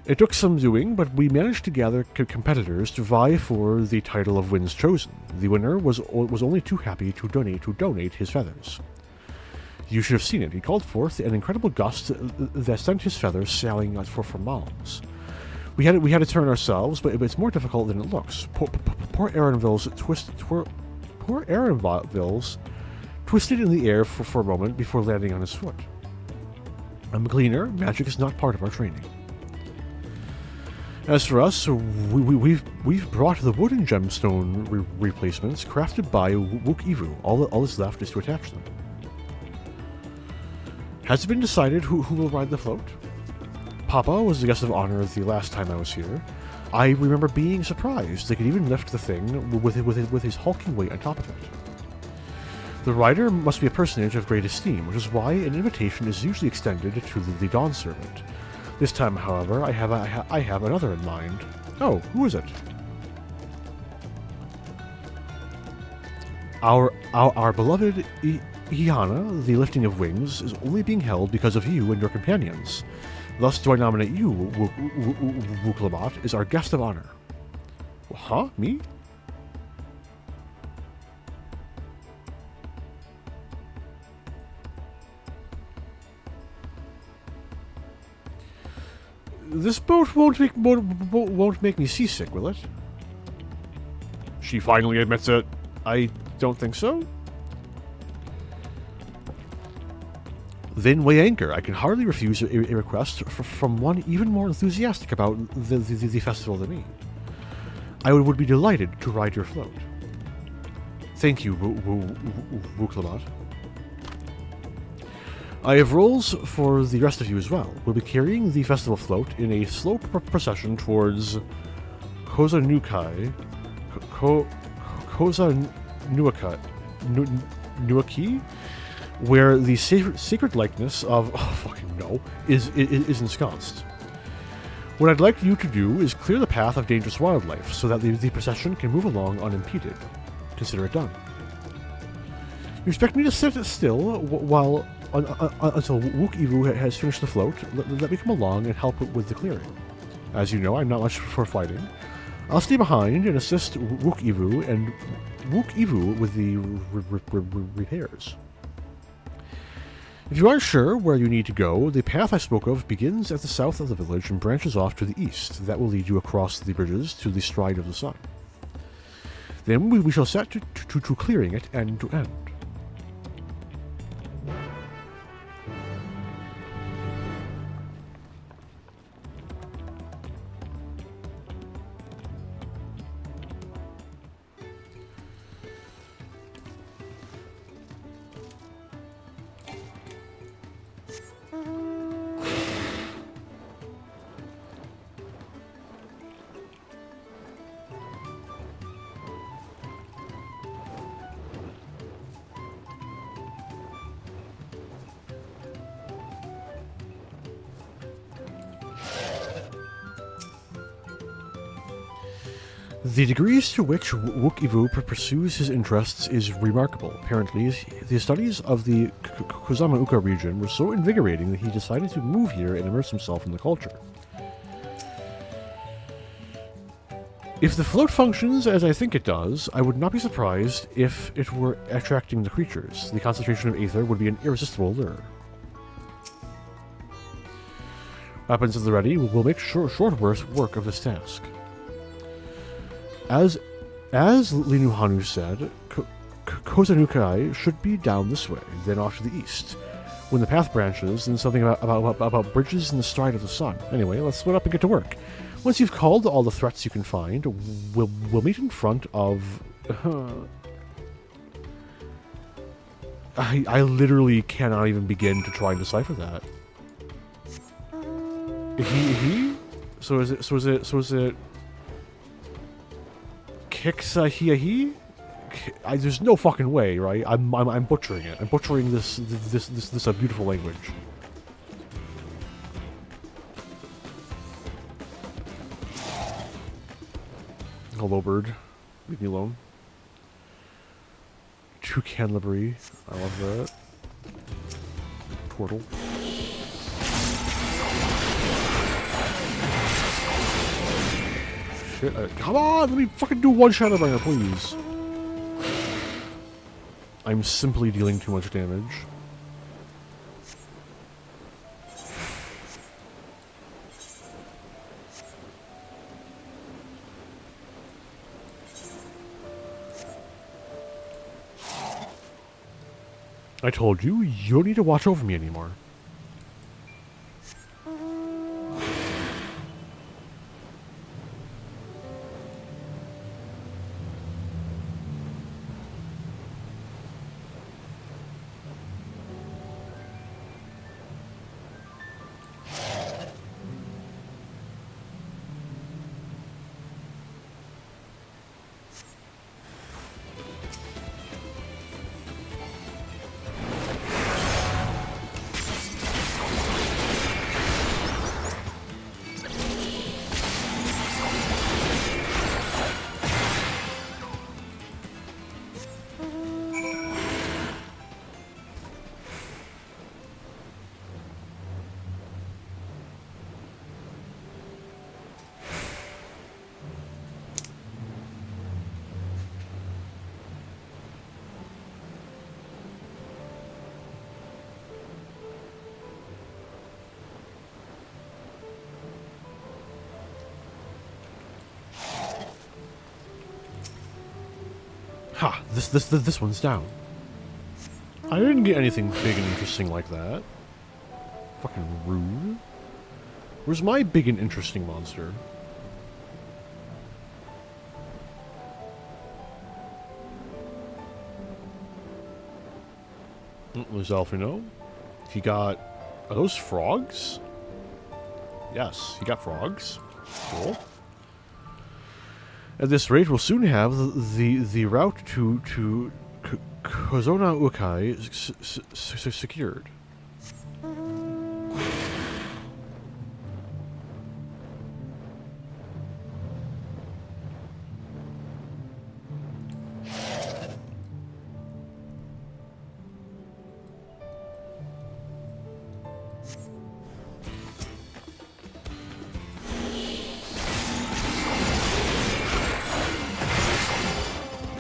It took some doing, but we managed to gather competitors to vie for the title of Winds Chosen. The winner was only too happy to donate his feathers. You should have seen it. He called forth an incredible gust that sent his feathers sailing for miles. We had to turn ourselves, but it's more difficult than it looks. Poor Aaronville's twisted in the air for a moment before landing on his foot. I'm a cleaner. Magic is not part of our training. As for us, we've brought the wooden gemstone replacements crafted by Wook Ivu. All that's left is to attach them. Has it been decided who will ride the float? Papa was the guest of honor the last time I was here. I remember being surprised they could even lift the thing with his hulking weight on top of it. The rider must be a personage of great esteem, which is why an invitation is usually extended to the Dawn Servant. This time, however, I have another in mind. Oh, who is it? Our beloved Iana, the lifting of wings, is only being held because of you and your companions. Thus do I nominate you, Wuklamat, as our guest of honor. Huh? Me? This boat won't make me seasick, will it? She finally admits it. I don't think so. Then weigh anchor. I can hardly refuse a request from one even more enthusiastic about the festival than me. I would be delighted to ride your float. Thank you, Wuklamat. I have roles for the rest of you as well. We'll be carrying the festival float in a slow procession towards Kozanukai, Nuaki, where the sacred likeness of is ensconced. What I'd like you to do is clear the path of dangerous wildlife so that the procession can move along unimpeded. Consider it done. You expect me to sit still while until Wook Ivu has finished the float? Let me come along and help with the clearing. As you know, I'm not much for fighting. I'll stay behind and assist Wook Ivu with the repairs. If you aren't sure where you need to go, the path I spoke of begins at the south of the village and branches off to the east. That will lead you across the bridges to the Stride of the Sun. Then we shall set to clearing it end to end. The degrees to which Wook Ivu pursues his interests is remarkable. Apparently, his studies of the Kozama-uka region were so invigorating that he decided to move here and immerse himself in the culture. If the float functions as I think it does, I would not be surprised if it were attracting the creatures. The concentration of aether would be an irresistible lure. Weapons at the ready will make short work of this task. As Linuhanu said, Kozanukai should be down this way, then off to the east. When the path branches, then something about bridges in the Stride of the Sun. Anyway, let's split up and get to work. Once you've called all the threats you can find, we'll meet in front of... I literally cannot even begin to try and decipher that. He? So is it... Kiksahiahi? There's no fucking way, right? I'm butchering it. I'm butchering this beautiful language. Hello, bird. Leave me alone. Toucan Labrie. I love that. Portal. Come on, let me fucking do one Shadowbringer, please. I'm simply dealing too much damage. I told you, you don't need to watch over me anymore. Ha! This one's down. I didn't get anything big and interesting like that. Fucking rude. Where's my big and interesting monster? There's Alfino. He got... Are those frogs? Yes, he got frogs. Cool. At this rate, we'll soon have the route to Kozona Ukai secured.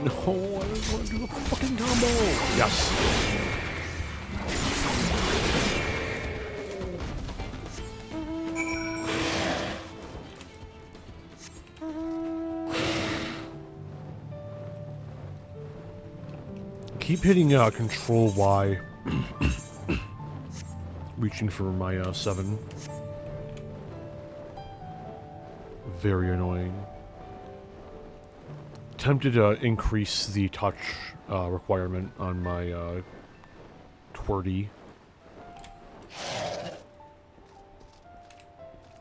No, I just want to do the fucking combo. Yes. Keep hitting Control Y. Reaching for my 7. Very annoying. Tempted to increase the touch requirement on my twerdy.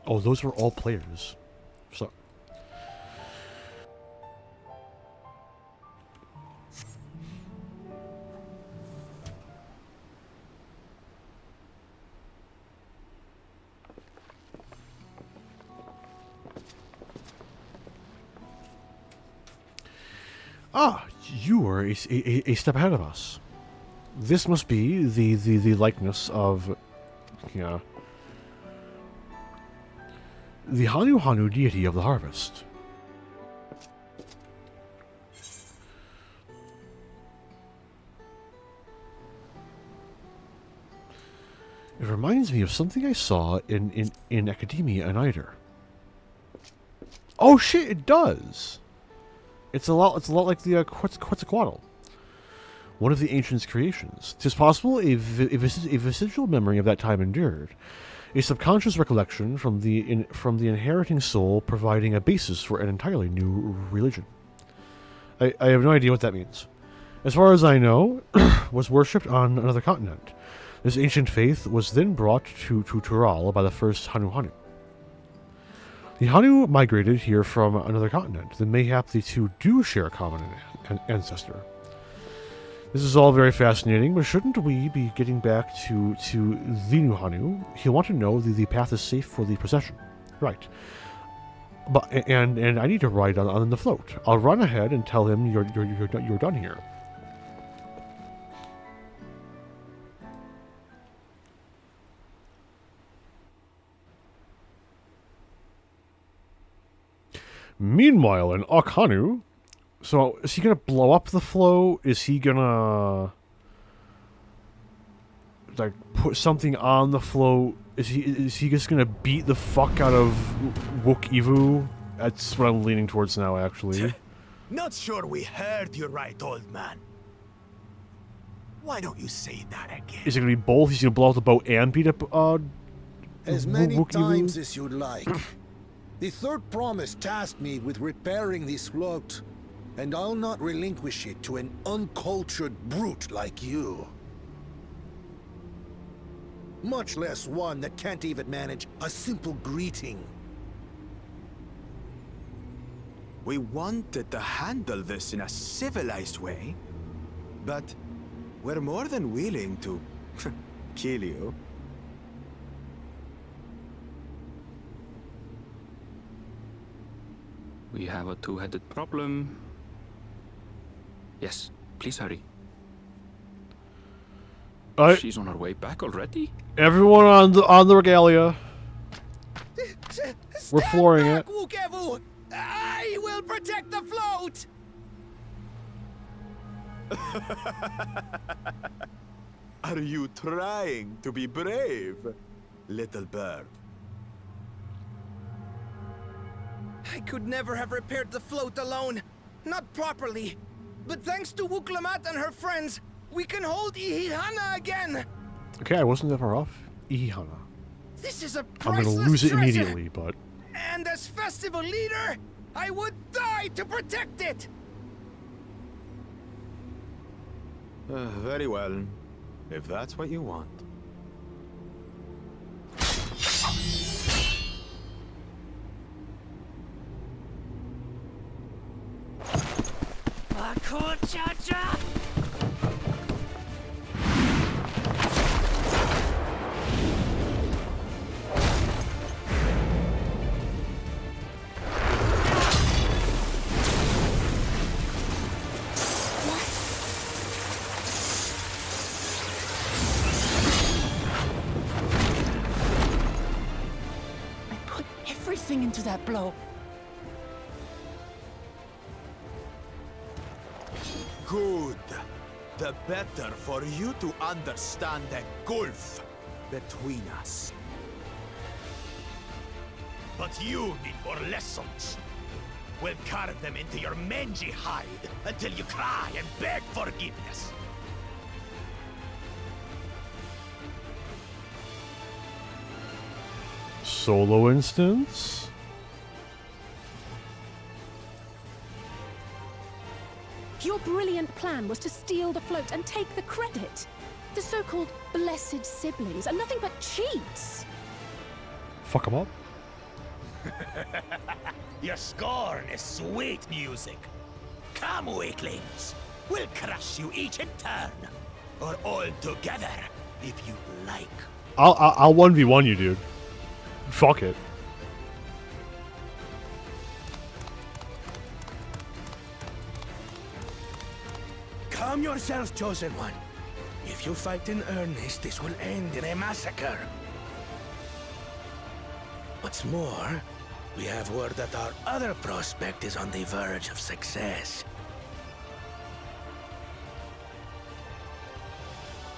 Oh, those were all players. So. Ah, you are a step ahead of us. This must be the likeness of, yeah, the Hanu deity of the harvest. It reminds me of something I saw in Academia and Eider. Oh shit! It does. It's a lot like the Quetzalcoatl, one of the ancients' creations. 'Tis possible a vestigial memory of that time endured, a subconscious recollection from the inheriting soul, providing a basis for an entirely new religion. I have no idea what that means. As far as I know, was worshipped on another continent. This ancient faith was then brought to Tural by the first Hanu. The Hanu migrated here from another continent, then mayhap the two do share a common ancestor. This is all very fascinating, but shouldn't we be getting back to the new Hanu? He'll want to know the path is safe for the procession. Right. But and I need to ride on the float. I'll run ahead and tell him you're done here. Meanwhile, in Okhanu, so is he gonna blow up the flow? Is he gonna like put something on the float? Is he just gonna beat the fuck out of Wook Ivu? That's what I'm leaning towards now, actually. Not sure we heard you right, old man. Why don't you say that again? Is it gonna be both? He's gonna blow up the boat and beat up as many Wook times Ivu? as you'd like. The third promise tasked me with repairing this float, and I'll not relinquish it to an uncultured brute like you. Much less one that can't even manage a simple greeting. We wanted to handle this in a civilized way, but we're more than willing to kill you. We have a two-headed problem. Yes, please hurry. She's on her way back already? Everyone on the regalia. We're flooring it. Wukevu! I will protect the float! Are you trying to be brave, little bird? I could never have repaired the float alone. Not properly. But thanks to Wuklamat and her friends, we can hold Ihihana again! Okay, I wasn't that far off. Ihana. This is a I'm priceless gonna lose it treasure. immediately, but... And as festival leader, I would die to protect it! Very well. If that's what you want. I put everything into that blow. Good. The better for you to understand the gulf between us. But you need more lessons. We'll carve them into your mangy hide until you cry and beg forgiveness. Solo instance? Your brilliant plan was to steal the float and take the credit. The so-called blessed siblings are nothing but cheats. Fuck them up. Your scorn is sweet music. Come, weaklings. We'll crush you each in turn. Or all together, if you like. I'll 1v1 you, dude. Fuck it. Calm yourself, Chosen One. If you fight in earnest, this will end in a massacre. What's more, we have word that our other prospect is on the verge of success.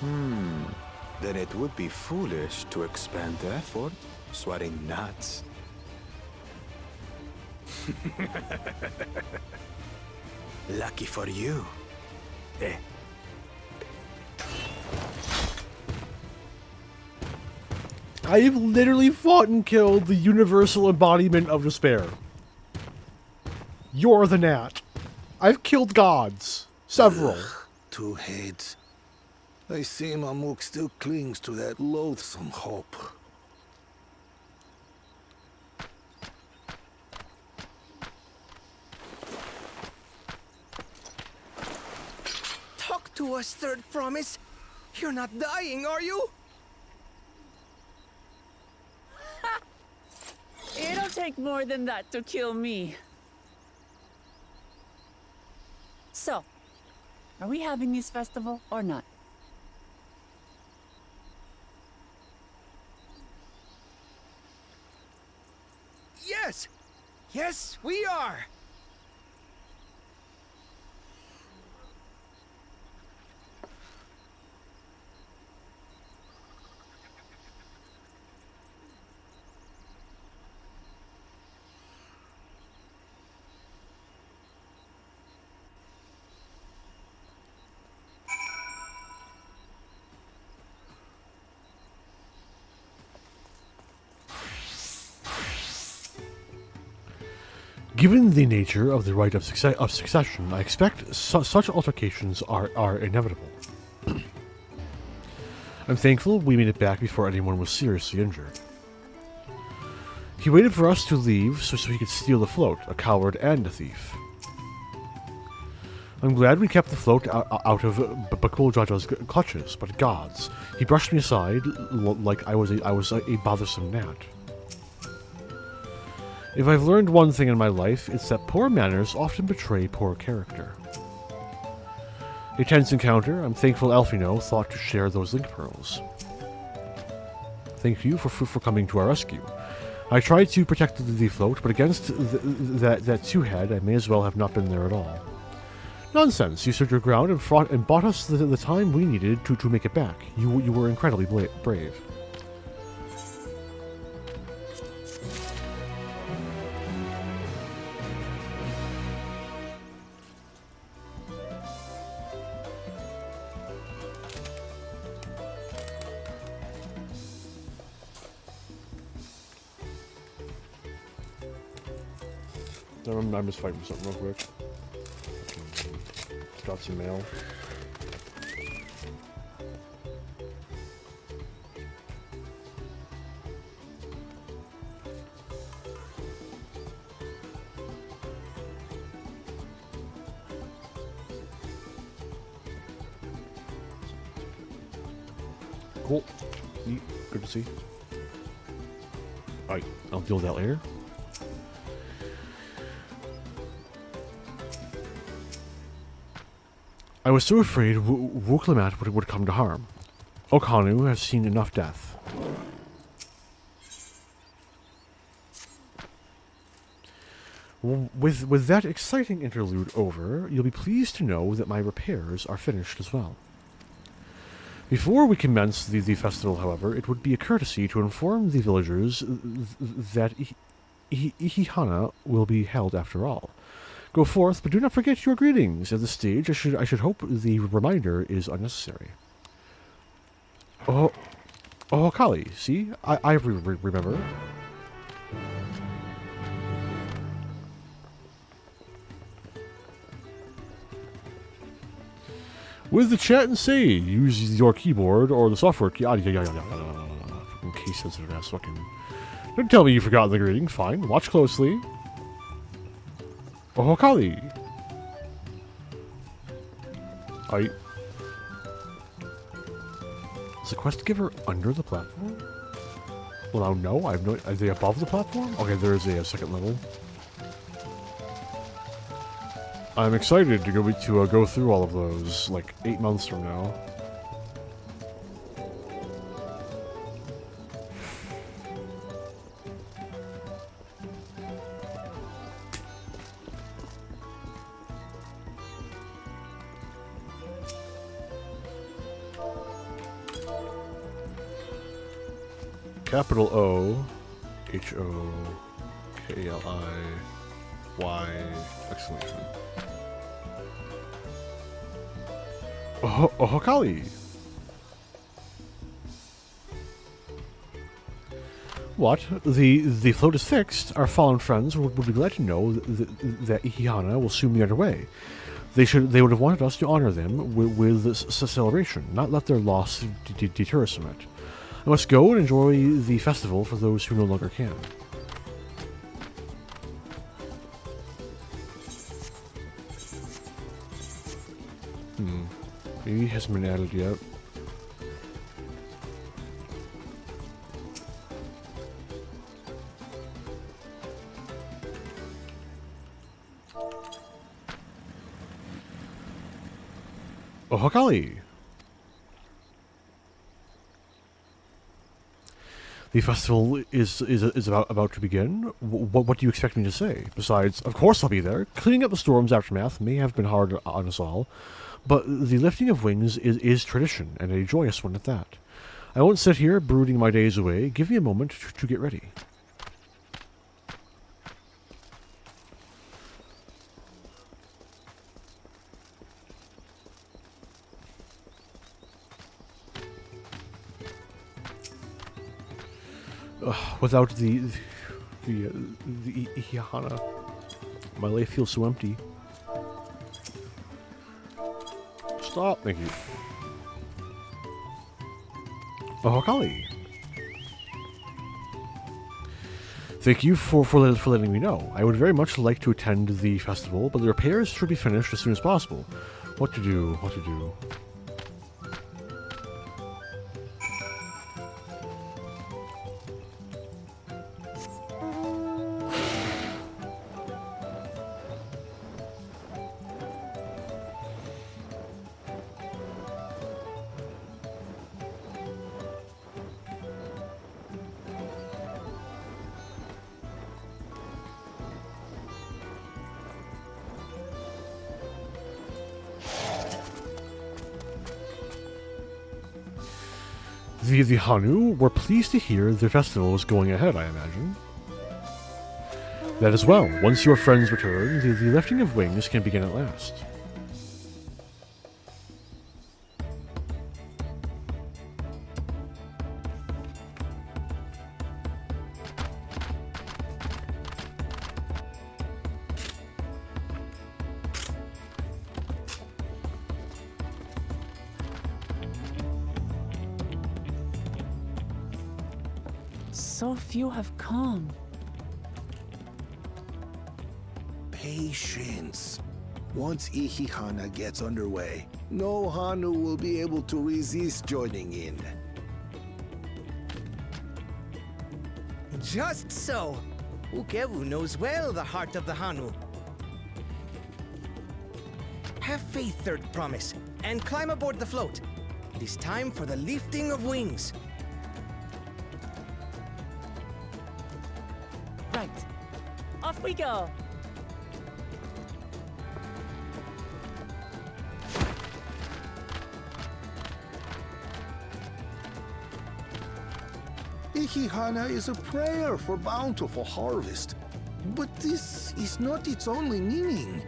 Then it would be foolish to expend effort sweating nuts. Lucky for you. Eh. I've literally fought and killed the universal embodiment of despair. You're the gnat. I've killed gods. Several. Two heads. I see Mamuk still clings to that loathsome hope. Talk to us, Third Promise. You're not dying, are you? It'll take more than that to kill me. So, are we having this festival or not? Yes! Yes, we are! Given the nature of the right of succession, I expect such altercations are inevitable. I'm thankful we made it back before anyone was seriously injured. He waited for us to leave so he could steal the float, a coward and a thief. I'm glad we kept the float out of Bakul Jaja's clutches, but gods, he brushed me aside like I was a bothersome gnat. If I've learned one thing in my life, it's that poor manners often betray poor character. A tense encounter, I'm thankful Elfino thought to share those link pearls. Thank you for coming to our rescue. I tried to protect the float, but against that two-head, I may as well have not been there at all. Nonsense, you stood your ground and bought us the time we needed to make it back. You were incredibly brave. I'm just fighting for something real quick. Got some mail. Cool. Neat. Good to see. Alright, I'll deal with that later. I was so afraid Wuklamat would come to harm. Okanu has seen enough death. With that exciting interlude over, you'll be pleased to know that my repairs are finished as well. Before we commence the festival, however, it would be a courtesy to inform the villagers that Ihihana will be held after all. Go forth, but do not forget your greetings. At this stage, I should hope the reminder is unnecessary. Oh, Kali, see? I remember. With the chat and say, use your keyboard or the software key. Fucking case sensitive ass fucking. Don't tell me you forgot the greeting. Fine. Watch closely. Oh, Kali. Is the quest giver under the platform? Well, no, I have no. Are they above the platform? Okay, there is a second level. I'm excited to go through all of those, like 8 months from now. Capital O, H-O-K-L-I-Y, exclamation. Oh, Kali! What? The float is fixed. Our fallen friends would be glad to know that Ihihana will soon be underway. They would have wanted us to honor them with this celebration, not let their loss deter us from it. I must go and enjoy the festival for those who no longer can. Maybe he hasn't been added yet. Oh, Hakali! The festival is about to begin. What do you expect me to say? Besides, of course I'll be there. Cleaning up the storm's aftermath may have been hard on us all, but the lifting of wings is tradition, and a joyous one at that. I won't sit here brooding my days away. Give me a moment to get ready. Without the Ihihana, my life feels so empty. Stop, thank you. Oh, Kali. Thank you for letting me know. I would very much like to attend the festival, but the repairs should be finished as soon as possible. What to do? The Hanu were pleased to hear the festival was going ahead, I imagine. That as well. Once your friends return, the lifting of wings can begin at last. So few have come. Patience. Once Ihihana gets underway, no Hanu will be able to resist joining in. Just so. Ukewu knows well the heart of the Hanu. Have faith, Third Promise, and climb aboard the float. It is time for the lifting of wings. Right. Off we go. Ihihana is a prayer for bountiful harvest. But this is not its only meaning.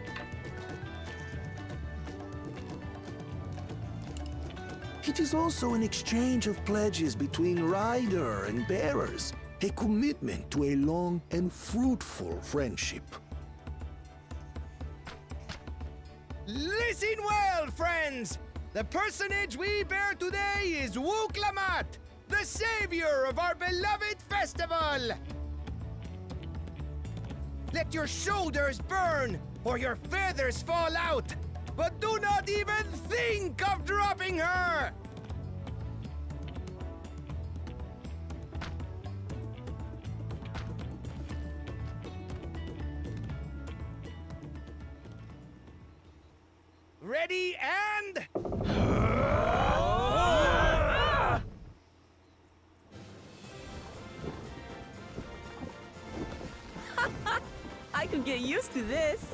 It is also an exchange of pledges between rider and bearers, a commitment to a long and fruitful friendship. Listen well, friends! The personage we bear today is Wuklamat, the savior of our beloved festival! Let your shoulders burn, or your feathers fall out, but do not even think of dropping her! Ready and... I could get used to this.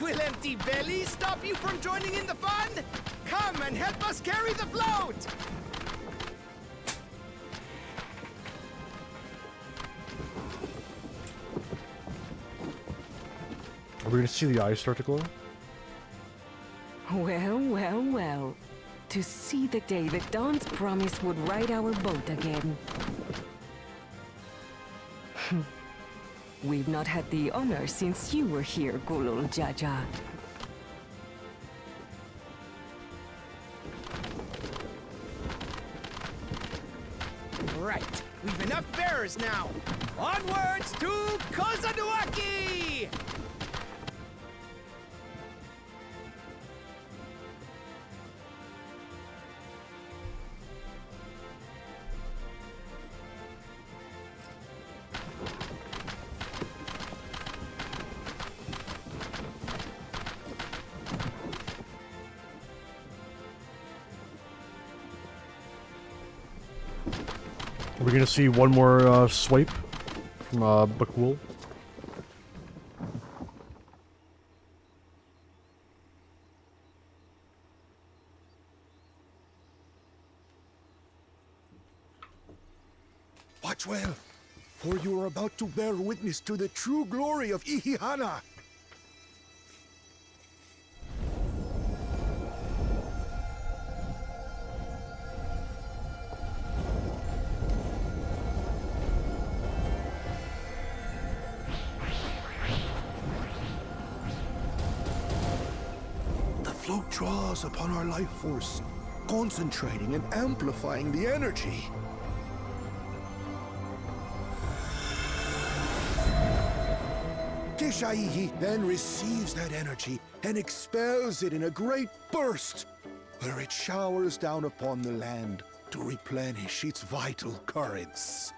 Will empty bellies stop you from joining in the fun? Come and help us carry the float! Are we gonna see the eyes start to glow? Well, well, well. To see the day that Dawn's promise would ride our boat again. We've not had the honor since you were here, Gulul Jaja. Right, we've enough bearers now. Onwards to Kozanuaki! Are we gonna see one more swipe from Bakul? Watch well, for you are about to bear witness to the true glory of Ihihana. The float draws upon our life force, concentrating and amplifying the energy. Kishaihi then receives that energy and expels it in a great burst, where it showers down upon the land to replenish its vital currents.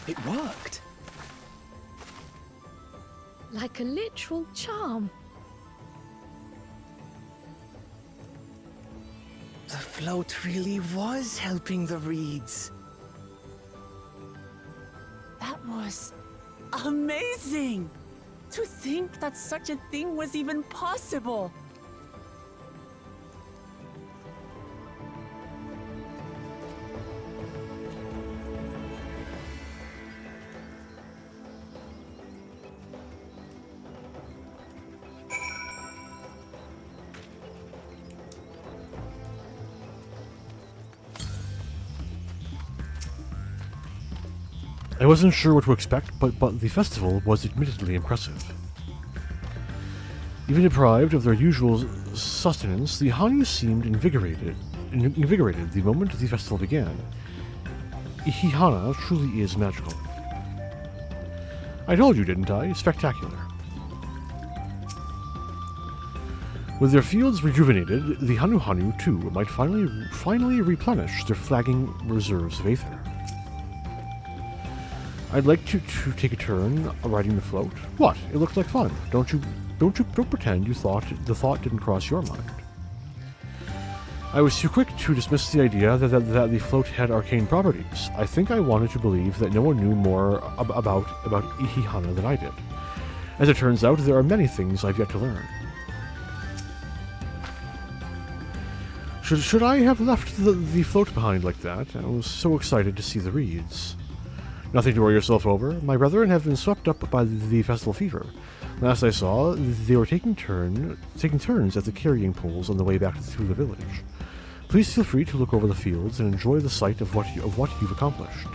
It worked. Like a literal charm. The float really was helping the reeds. That was amazing! To think that such a thing was even possible! I wasn't sure what to expect, but the festival was admittedly impressive. Even deprived of their usual sustenance, the Hanu seemed invigorated the moment the festival began. Ihihana truly is magical. I told you, didn't I? Spectacular. With their fields rejuvenated, the Hanu too might finally replenish their flagging reserves of aether. I'd like to take a turn riding the float. What? It looked like fun. Don't pretend the thought didn't cross your mind. I was too quick to dismiss the idea that the float had arcane properties. I think I wanted to believe that no one knew more about Ihihana than I did. As it turns out, there are many things I've yet to learn. Should I have left the float behind like that? I was so excited to see the reeds. Nothing to worry yourself over. My brethren have been swept up by the festival fever. Last I saw, they were taking turns at the carrying poles on the way back through the village. Please feel free to look over the fields and enjoy the sight of what you've accomplished.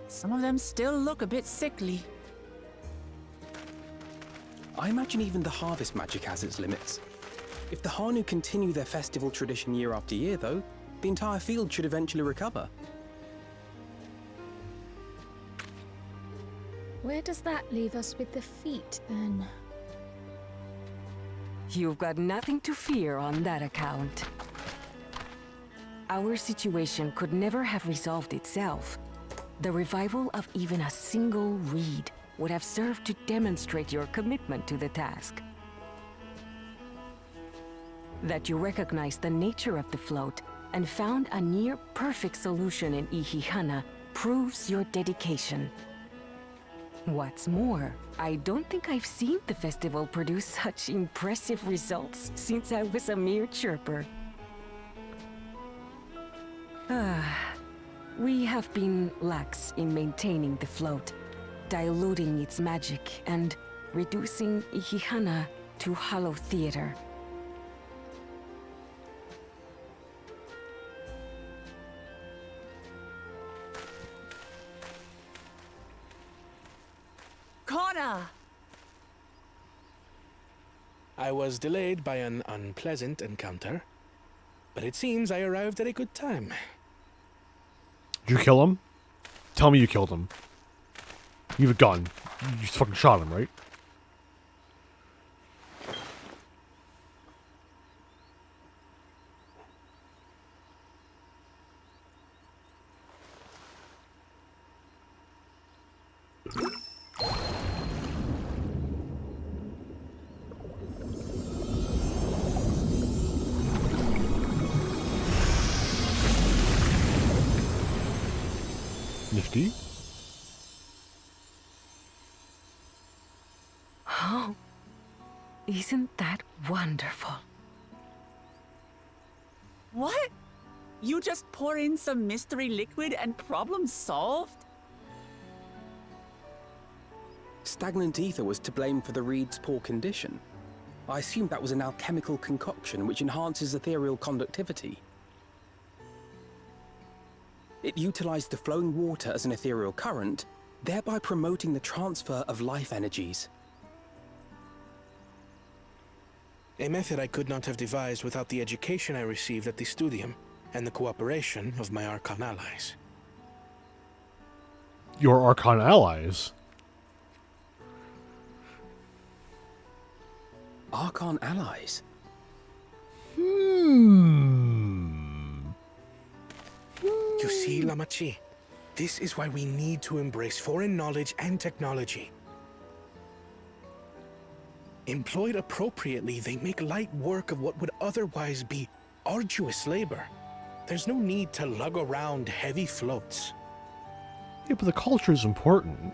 Some of them still look a bit sickly. I imagine even the harvest magic has its limits. If the Hanu continue their festival tradition year after year, though, the entire field should eventually recover. Where does that leave us with the feet, then? You've got nothing to fear on that account. Our situation could never have resolved itself. The revival of even a single reed would have served to demonstrate your commitment to the task. That you recognize the nature of the float and found a near-perfect solution in Ihihana proves your dedication. What's more, I don't think I've seen the festival produce such impressive results since I was a mere chirper. We have been lax in maintaining the float, diluting its magic and reducing Ihihana to hollow theater. Connor! I was delayed by an unpleasant encounter, but it seems I arrived at a good time. Did you kill him? Tell me you killed him. You have a gun. You just fucking shot him, right? Nifty. Oh, isn't that wonderful? What? You just pour in some mystery liquid and problem solved? Stagnant ether was to blame for the reed's poor condition. I assumed that was an alchemical concoction which enhances ethereal conductivity. It utilized the flowing water as an ethereal current, thereby promoting the transfer of life energies. A method I could not have devised without the education I received at the studium and the cooperation of my Archon allies. Your Archon allies? Archon allies? You see, Lamachi, this is why we need to embrace foreign knowledge and technology. Employed appropriately, they make light work of what would otherwise be arduous labor. There's no need to lug around heavy floats. Yeah, but the culture is important.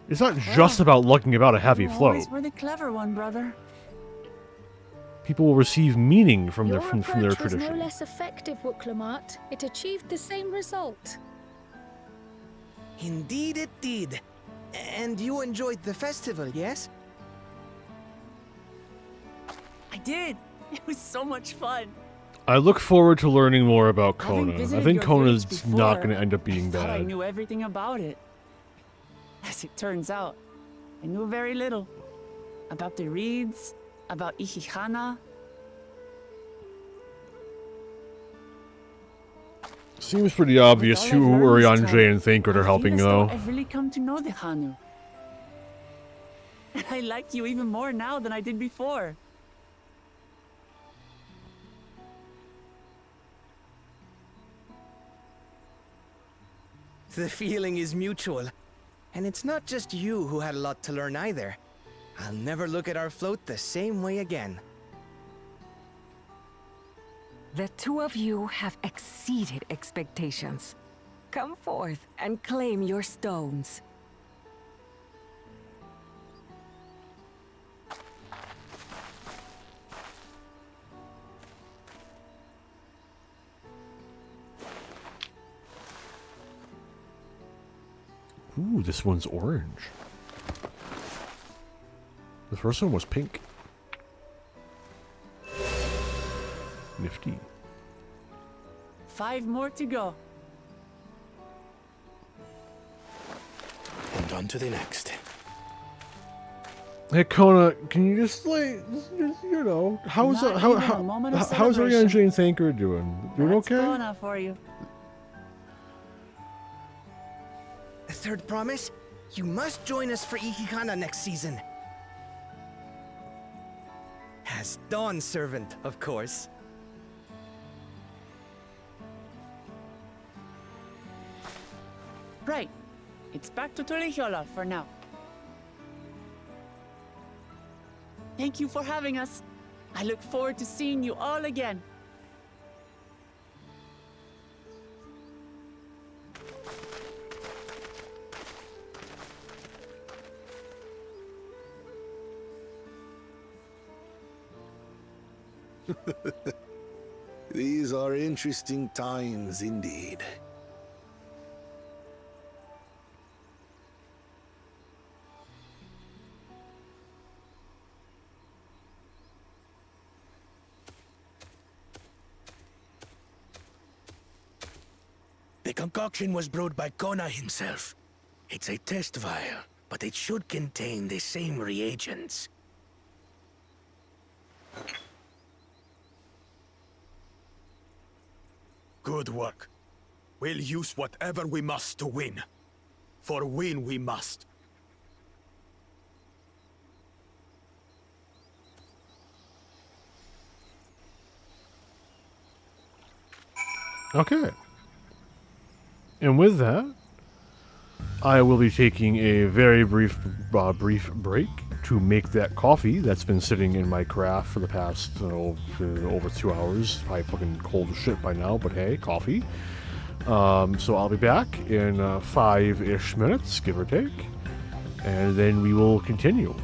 It's not just about lugging about a heavy You float. always were the clever one, brother. People will receive meaning from Your their from their approach was tradition. no less effective, Wuklamat. It achieved the same result. Indeed it did. And you enjoyed the festival, yes? I did. It was so much fun. I look forward to learning more about Having Kona. I visited think your Kona's village not before, going to end up being I thought I bad. knew everything about it. As it turns out, I knew very little. About the reeds, about Ihihana. Seems pretty obvious With all who I've learned Urian this J time, and Thankard are I helping, feel as though though. I've really come to know the Hanu. And I like you even more now than I did before. The feeling is mutual. And it's not just you who had a lot to learn either. I'll never look at our float the same way again. The two of you have exceeded expectations. Come forth and claim your stones. Ooh, this one's orange. The first one was pink. Nifty. 5 more to go. And on to the next. Hey Kona, can you just you know, how's Not even a moment of how's Urian celebration. J and Thankard doing? Doing That's okay? Kona for you. Third promise? You must join us for Ihihana next season. As Dawn Servant, of course. Right. It's back to Tulihiola for now. Thank you for having us. I look forward to seeing you all again. These are interesting times indeed. The concoction was brewed by Kona himself. It's a test vial, but it should contain the same reagents. Good work. We'll use whatever we must to win. For win we must. Okay. And with that, I will be taking a very brief break to make that coffee that's been sitting in my carafe for the past over 2 hours. Probably fucking cold as shit by now, but hey, coffee. So I'll be back in 5-ish minutes, give or take, and then we will continue.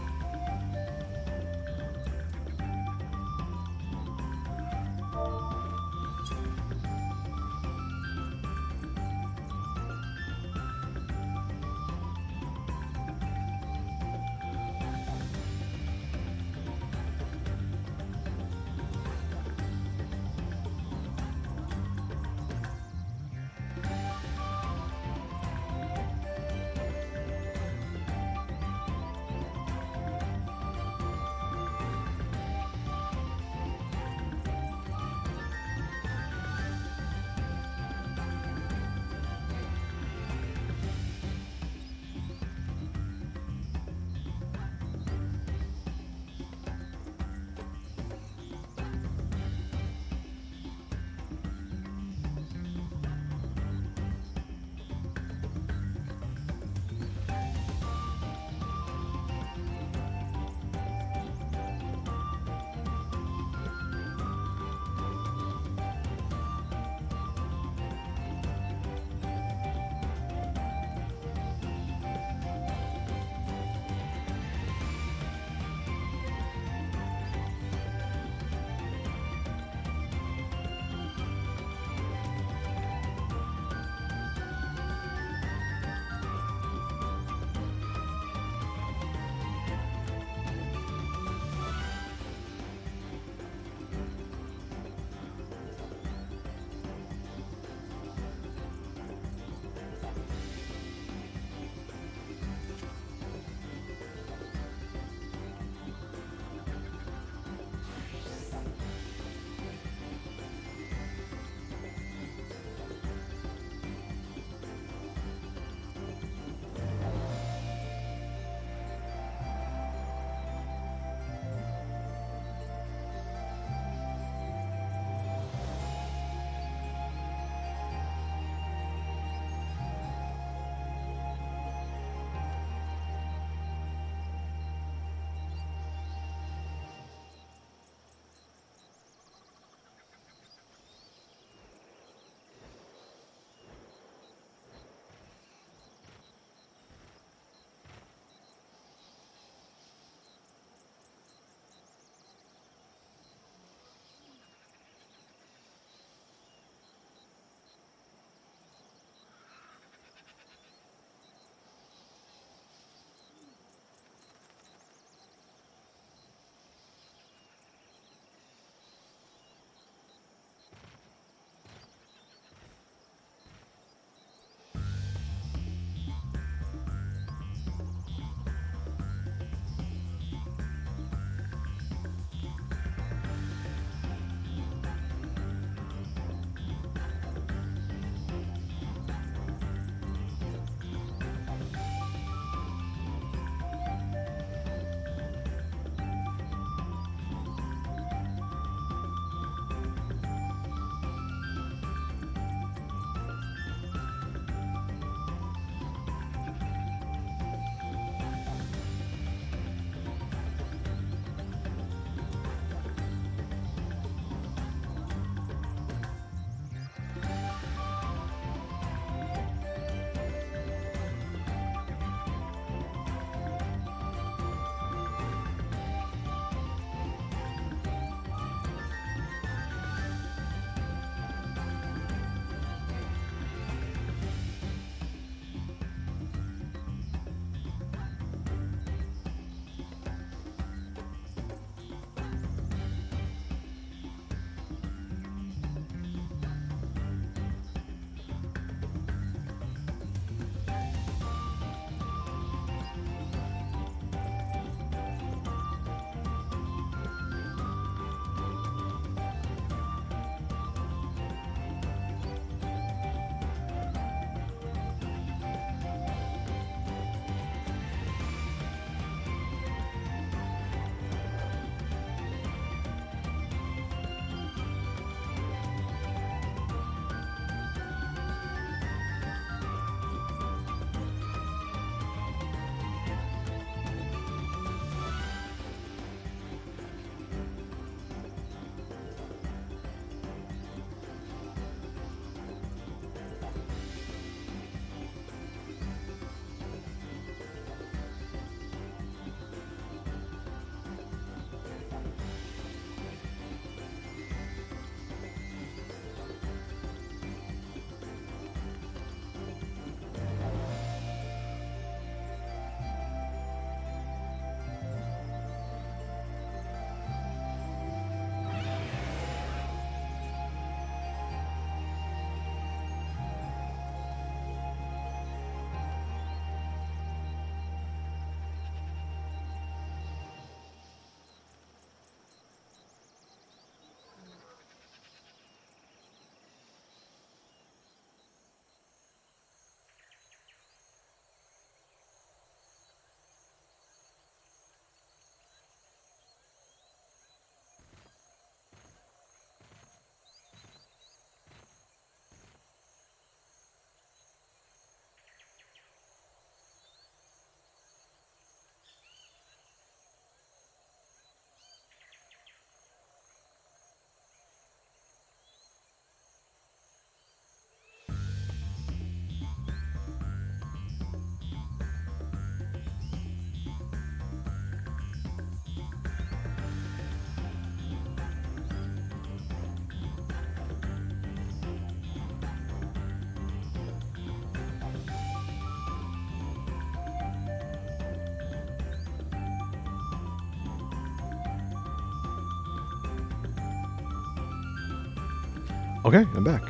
Okay, I'm back.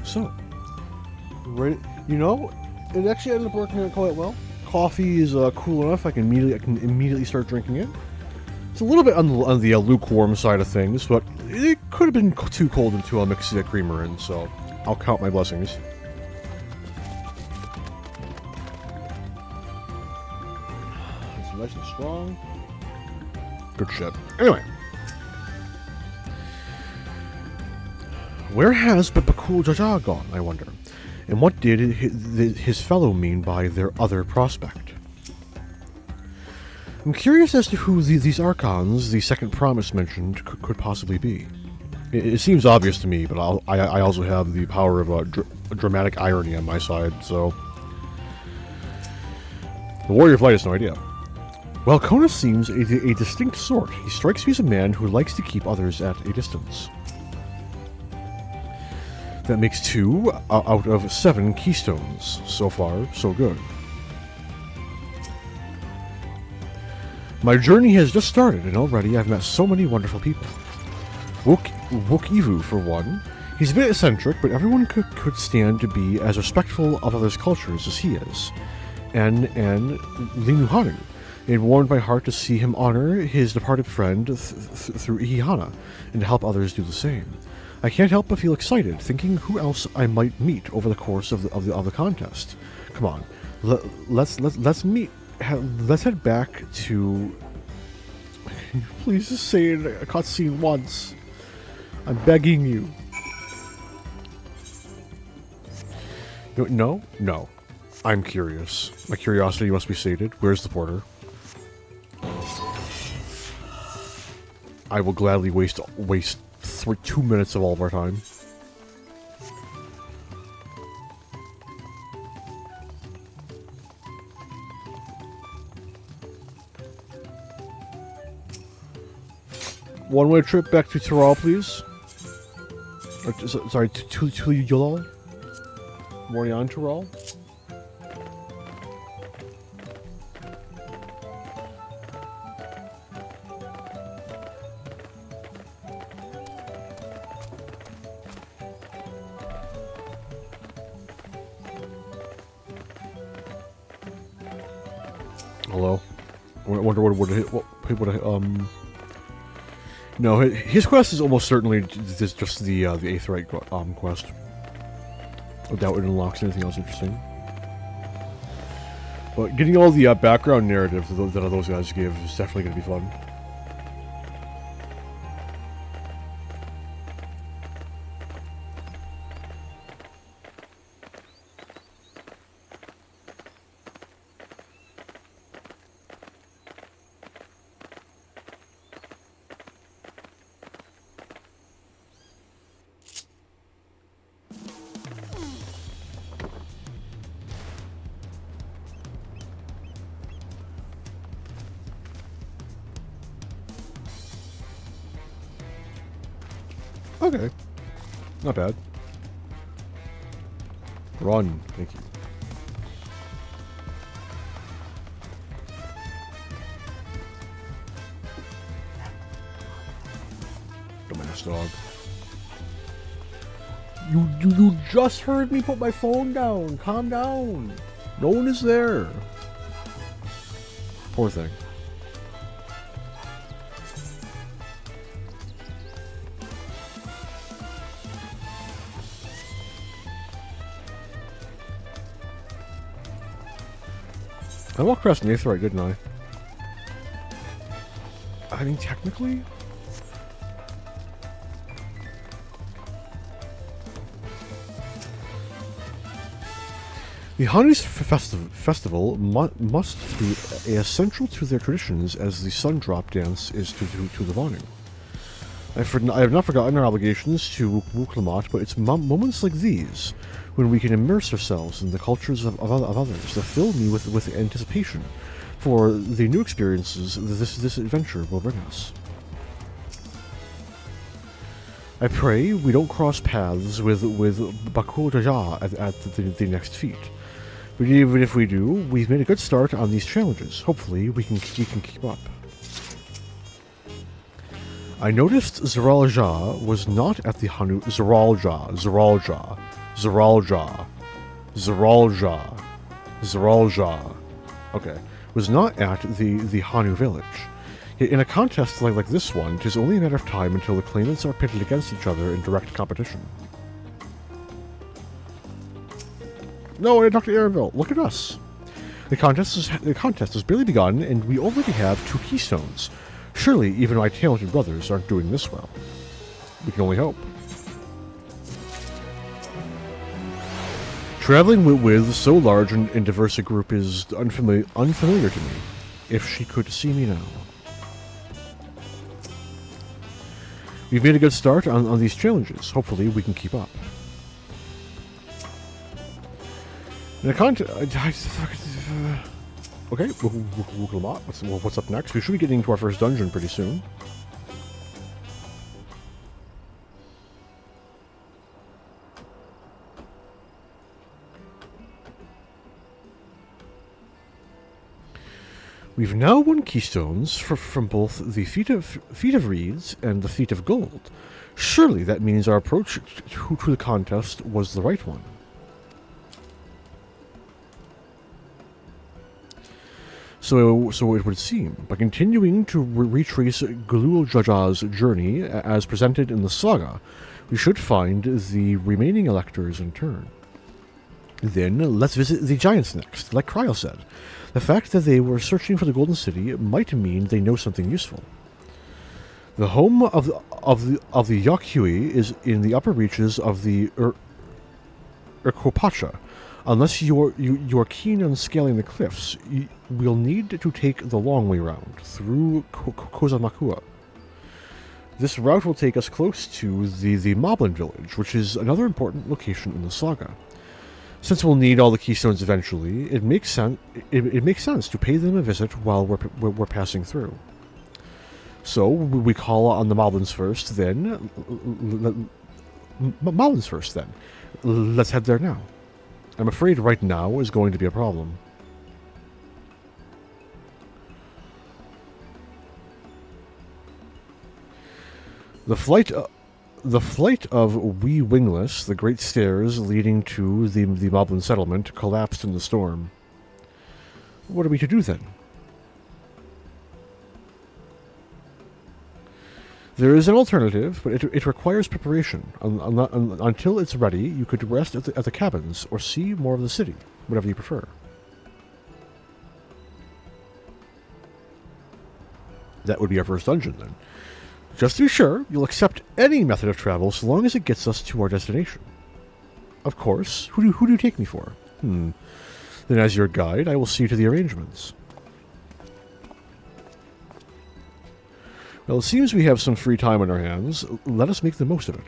So, right, you know, it actually ended up working out quite well. Coffee is cool enough. I can immediately start drinking it. It's a little bit on the lukewarm side of things, but it could have been too cold to mix the creamer in. So, I'll count my blessings. It's nice and strong. Good shit. Anyway. Where has Bakul Jaja gone, I wonder? And what did his fellow mean by their other prospect? I'm curious as to who these Archons, the second promise mentioned, could possibly be. It seems obvious to me, but I also have the power of dramatic irony on my side, so... The Warrior of Light has no idea. Well, Kona seems a distinct sort. He strikes me as a man who likes to keep others at a distance. That makes 2 out of 7 keystones. So far, so good. My journey has just started, and already I've met so many wonderful people. Wook Ivu, for one. He's a bit eccentric, but everyone could stand to be as respectful of others' cultures as he is. And Linuhanu. It warmed my heart to see him honor his departed friend through Ihana, and to help others do the same. I can't help but feel excited, thinking who else I might meet over the course of the contest. Come on, let's meet. Let's head back to. Please just say it a cutscene once. I'm begging you. No. I'm curious. My curiosity must be sated. Where's the porter? I will gladly waste 2 minutes of all of our time. One-way trip back to Tyrol, please. Sorry, to Yulal. Morion Tyrol. Hello. I wonder what No, his quest is almost certainly just the Aetheryte quest. I doubt it unlocks anything else interesting. But getting all the background narrative that those guys give is definitely going to be fun. Okay. Not bad. Run. Thank you. Dumbass dog. You just heard me put my phone down. Calm down. No one is there. Poor thing. I walked across an Aetheryte, didn't I? I mean, technically? The Hanu's festival must be as central to their traditions as the sun drop dance is to the Vanu. I have not forgotten our obligations to Wuklamat, but it's moments like these when we can immerse ourselves in the cultures of others that fill me with anticipation for the new experiences this adventure will bring us. I pray we don't cross paths with Bakul Jaja at the next feat. But even if we do, we've made a good start on these challenges. Hopefully, we can keep up. I noticed Zeralja was not at the Hanu... Zeralja. Okay. Was not at the Hanu village. Yet in a contest like this one, it is only a matter of time until the claimants are pitted against each other in direct competition. No, Dr. Arenville, look at us. The contest has barely begun, and we already have 2 keystones. Surely even my talented brothers aren't doing this well. We can only hope. Traveling with so large and diverse a group is unfamiliar to me. If she could see me now. We've made a good start on these challenges. Hopefully we can keep up. In a okay, what's up next? We should be getting to our first dungeon pretty soon. We've now won keystones from both the Feet of Reeds and the Feet of Gold. Surely that means our approach to the contest was the right one. So it would seem. By continuing to retrace Galul Jaja's journey as presented in the saga, we should find the remaining electors in turn. Then, let's visit the giants next. Like Cryo said, the fact that they were searching for the Golden City might mean they know something useful. The home of the Yakui is in the upper reaches of the Urkopacha. Unless you're keen on scaling the cliffs, we'll need to take the long way round, through Kozamakua. This route will take us close to the Moblin village, which is another important location in the saga. Since we'll need all the keystones eventually, it makes sense to pay them a visit while we're passing through. So we call on the Moblins first, then let's head there now. I'm afraid right now is going to be a problem. The flight of Wee Wingless, the great stairs leading to the Moblin settlement, collapsed in the storm. What are we to do then? There is an alternative, but it requires preparation. Until it's ready, you could rest at the cabins, or see more of the city, whatever you prefer. That would be our first dungeon, then. Just to be sure, you'll accept any method of travel so long as it gets us to our destination. Of course. Who do you take me for? Then as your guide, I will see to the arrangements. Well, it seems we have some free time on our hands. Let us make the most of it.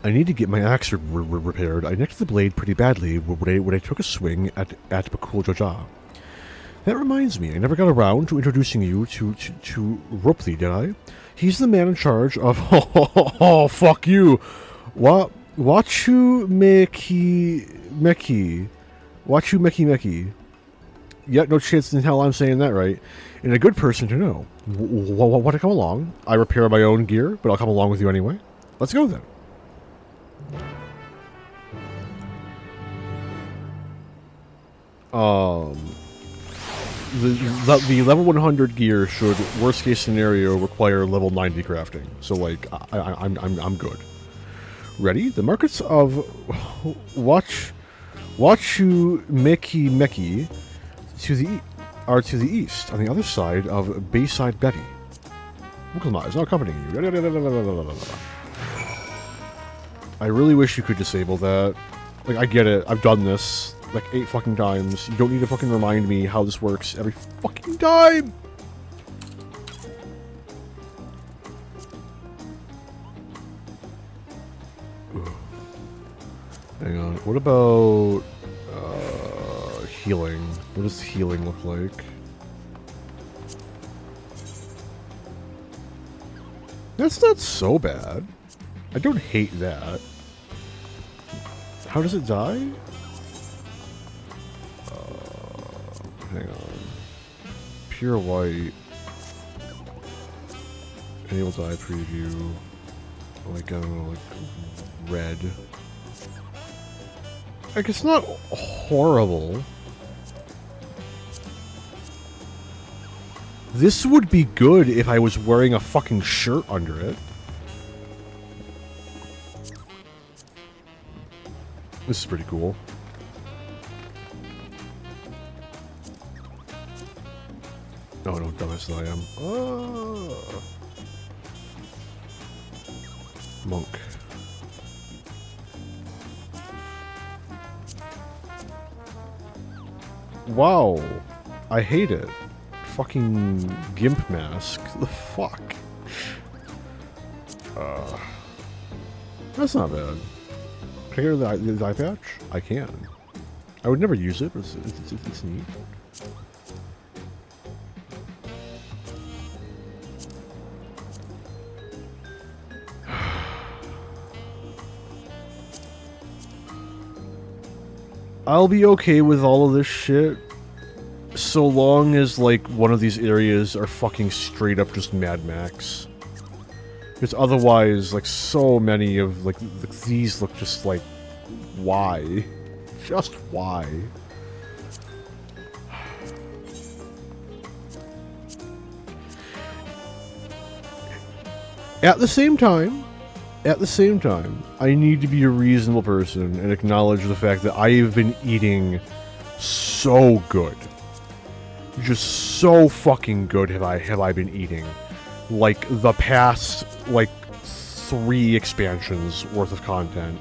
I need to get my axe repaired. I nicked the blade pretty badly when I took a swing at Bakul Jaja. That reminds me, I never got around to introducing you to Ropley, did I? He's the man in charge of... Oh, fuck you! Wachu Meki. Yeah, no chance in hell I'm saying that right. And a good person to know. Want to come along? I repair my own gear, but I'll come along with you anyway. Let's go then. The level 100 gear should, worst case scenario, require level 90 crafting. So like, I'm good. Ready? The markets of Wachu Meki are to the east, on the other side of Bayside Betty. Wukulma is now accompanying you. I really wish you could disable that. Like, I get it. I've done this like 8 fucking times. You don't need to fucking remind me how this works every fucking time! Ugh. Hang on. What about healing? What does healing look like? That's not so bad. I don't hate that. How does it die? Hang on. Pure white. Enable die preview. Like, I don't know, like red. Like, it's not horrible. This would be good if I was wearing a fucking shirt under it. This is pretty cool. Oh no, dumbass that I am. Oh. Monk. Wow. I hate it. Fucking gimp mask. The fuck? That's not bad. Can I get the eye patch? I can. I would never use it, but it's neat. I'll be okay with all of this shit so long as, like, one of these areas are fucking straight up just Mad Max. Because otherwise, like, so many of, like, these look just like, why? Just why? At the same time, I need to be a reasonable person and acknowledge the fact that I have been eating so good. Just so fucking good have I been eating. Like, the past, like, 3 expansions worth of content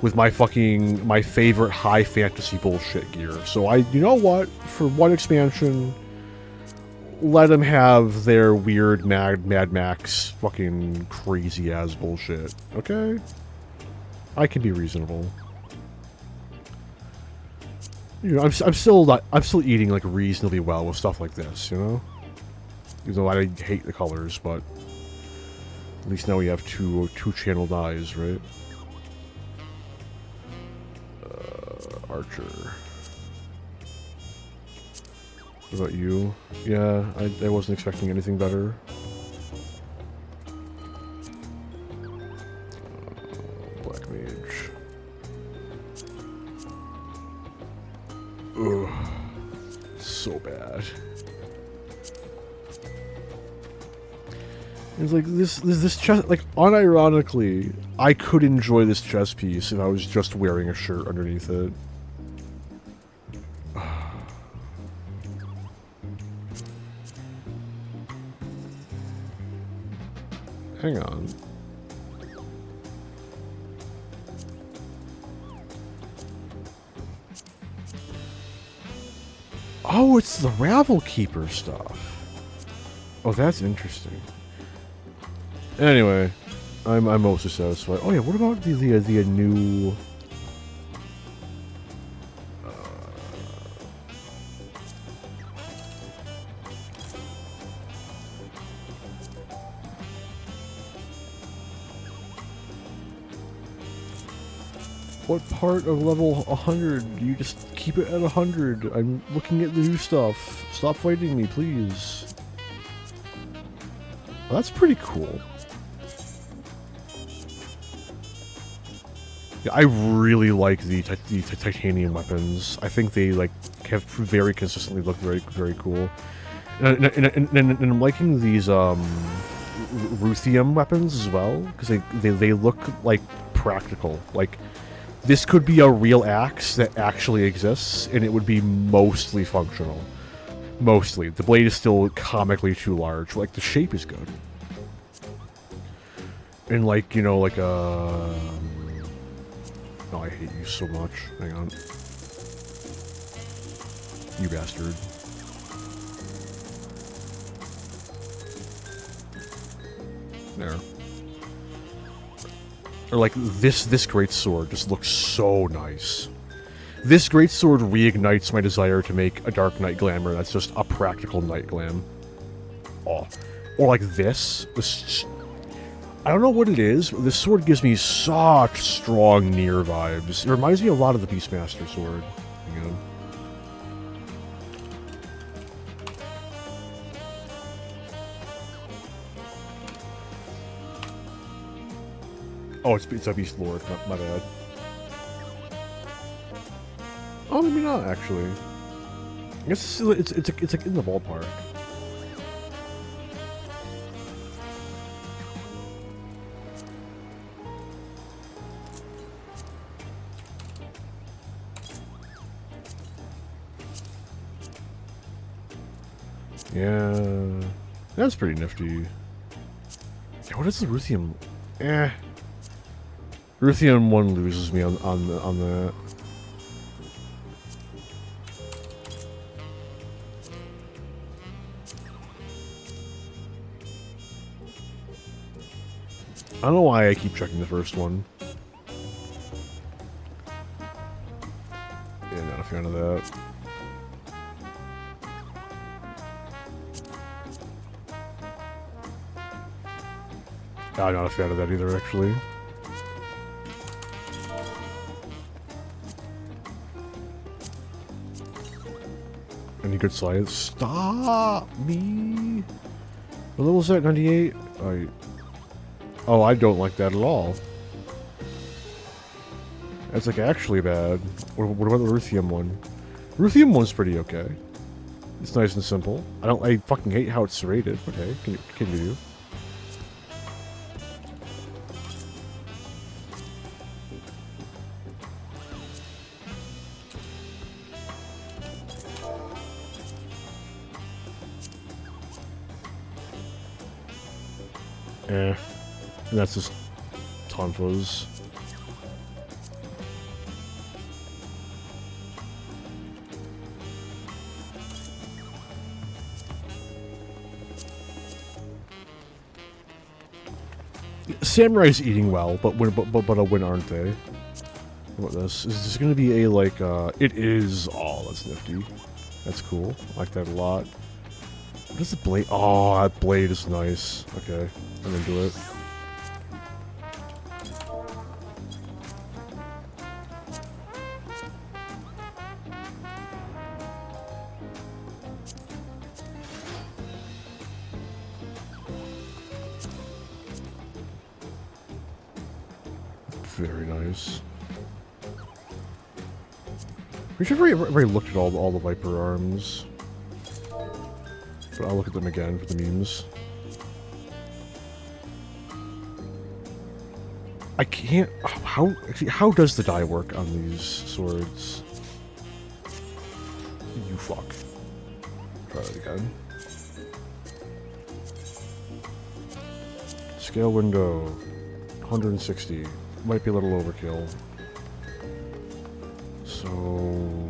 with my favorite high fantasy bullshit gear. So you know what? For one expansion, let them have their weird Mad Max fucking crazy ass bullshit. Okay? I can be reasonable. You know, I'm still eating like reasonably well with stuff like this, you know? Even though I hate the colors, but at least now we have two channel dyes, right? Archer. What about you? Yeah, I wasn't expecting anything better. Black Mage. Ugh. So bad. It's like this chest, like, unironically, I could enjoy this chest piece if I was just wearing a shirt underneath it. Hang on. Oh, it's the Ravel Keeper stuff. Oh, that's interesting. Anyway, I'm mostly satisfied. Oh yeah, what about the new? What part of level 100 do you just keep it at 100? I'm looking at the new stuff. Stop fighting me, please. Well, that's pretty cool. Yeah, I really like the titanium weapons. I think they like have very consistently looked very cool. And I'm liking these Ruthium weapons as well because they look like practical. Like, this could be a real axe that actually exists, and it would be mostly functional. Mostly. The blade is still comically too large, but, like, the shape is good. And, like, you know, like, oh, I hate you so much. Hang on. You bastard. There. Or like this greatsword just looks so nice. This greatsword reignites my desire to make a Dark Knight glamour that's just a practical night glam. Oh. Or like this. I don't know what it is, but this sword gives me such strong Nier vibes. It reminds me a lot of the Beastmaster sword. You know? Oh, it's a Beast Lord, my bad. Oh, maybe not, actually. I guess it's like in the ballpark. Yeah, that's pretty nifty. Yeah, what is the Ruthium? Ruthium 1 loses me on that. I don't know why I keep checking the first one. Yeah, not a fan of that. I'm not a fan of that either, actually. Any good slides? Stop me! What level is that? 98? Oh, I don't like that at all. That's like actually bad. What about the Ruthium one? Ruthium one's pretty okay. It's nice and simple. I fucking hate how it's serrated. Okay, continue. And that's just Tonfas. Samurai's eating well, but a win, aren't they? What about this? Is this gonna be a like it is that's nifty. That's cool. I like that a lot. What is the blade? Oh, that blade is nice. Okay, I'm into it. Very nice. We should have already looked at all the Viper arms. But I'll look at them again for the memes. I can't... How does the die work on these swords? You fuck. Try that again. Scale window. 160. Might be a little overkill. So...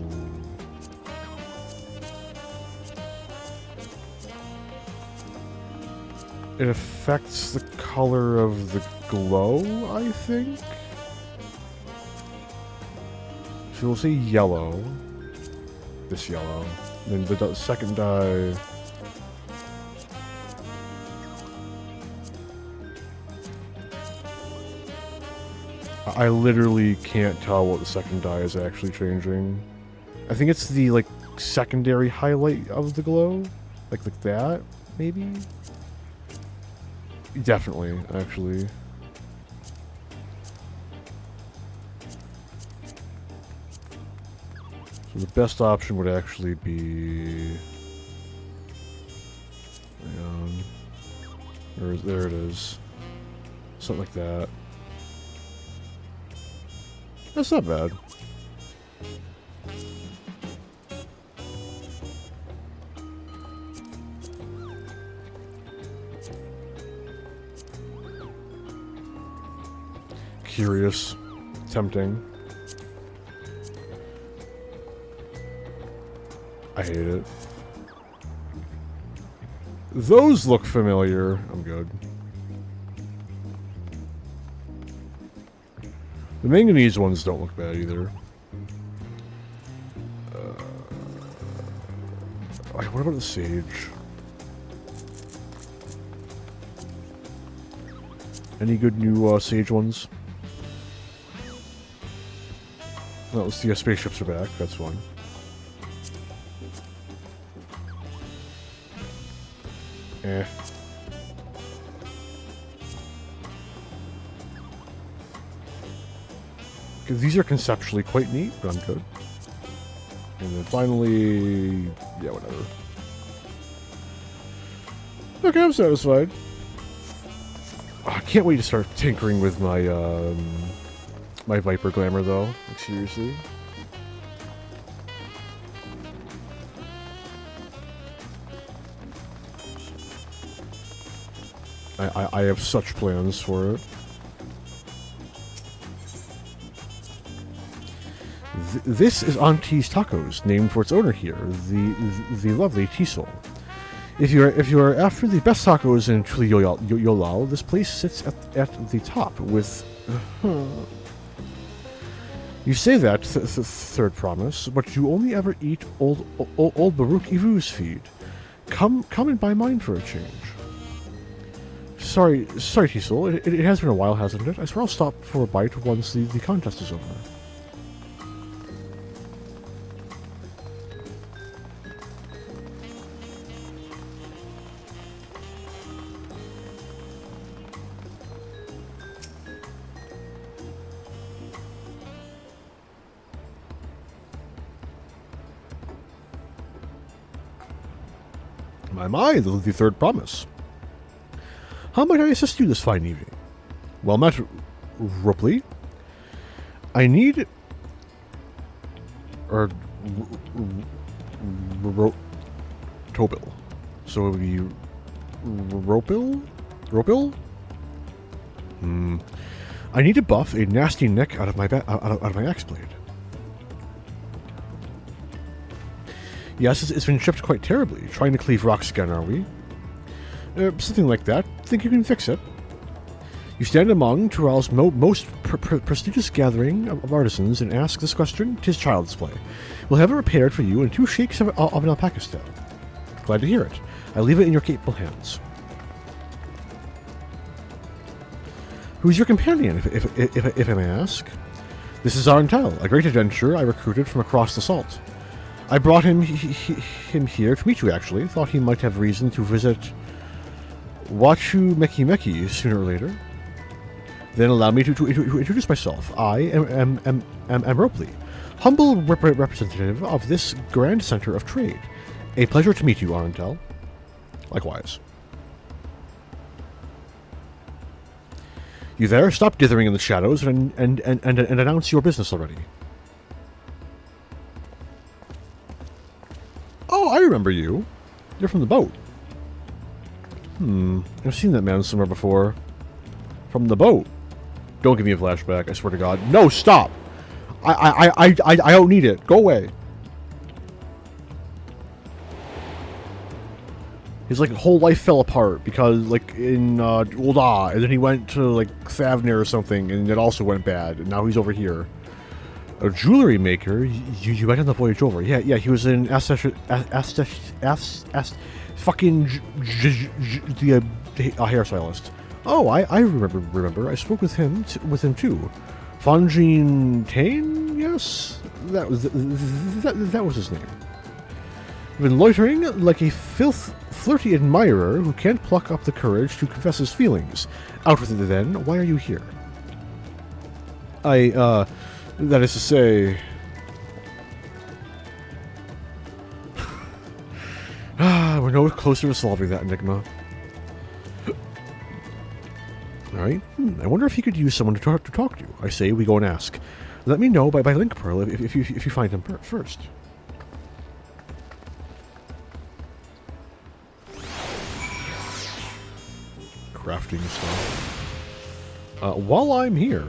It affects the color of the glow, I think? So we'll say yellow. This yellow. Then the second dye... I literally can't tell what the second dye is actually changing. I think it's the, like, secondary highlight of the glow. Like that, maybe? Definitely, actually. So the best option would actually be... There it is. Something like that. That's not bad. Curious. Tempting. I hate it. Those look familiar. I'm good. The manganese ones don't look bad either. What about the sage? Any good new Sage ones? Well, let's see. Spaceships are back. That's one. Eh. These are conceptually quite neat, but I'm good. And then finally, yeah, whatever. Okay, I'm satisfied. Oh, I can't wait to start tinkering with my my Viper Glamour, though. Like, seriously. I have such plans for it. This is Auntie's Tacos, named for its owner here, the lovely Tisol. If you're after the best tacos in Yolao, this place sits at the top with. You say that third promise, but you only ever eat old Baruch Ivu's feed. Come and buy mine for a change. Sorry, Tisol. It has been a while, hasn't it? I swear I'll stop for a bite once the contest is over. My, the third promise. How might I assist you this fine evening? Well met, Rupley. I need... Tobil. So it would be... Ropil? I need to buff a nasty neck out of my axe blade. Yes, it's been chipped quite terribly. Trying to cleave rocks again, are we? Something like that. Think you can fix it? You stand among Tural's most prestigious gathering of artisans and ask this question? 'Tis child's play. We'll have it repaired for you in 2 shakes of an alpaca stem. Glad to hear it. I leave it in your capable hands. Who's your companion, if I may ask? This is Arntel, a great adventurer I recruited from across the salt. I brought him here to meet you, actually. Thought he might have reason to visit Wachu Meki sooner or later. Then allow me to introduce myself. I am Ropley, humble representative of this grand center of trade. A pleasure to meet you, Arntel. Likewise. You there? Stop dithering in the shadows and announce your business already. Oh, I remember you. You're from the boat. I've seen that man somewhere before. From the boat. Don't give me a flashback, I swear to God. No, stop! I don't need it. Go away. His like whole life fell apart because like in Ul'dah, and then he went to like Thavnir or something, and it also went bad, and now he's over here. A jewelry maker? You went on the voyage over. Yeah, he was in fucking the hairstylist. Oh, I remember. I spoke with him too. Fanjin Tain? Yes, that was his name. You've been loitering like a flirty admirer who can't pluck up the courage to confess his feelings. Out with it then. Why are you here? That is to say... we're no closer to solving that enigma. Alright, I wonder if he could use someone to talk to. I say we go and ask. Let me know by link pearl if you find him first. Crafting stuff. While I'm here...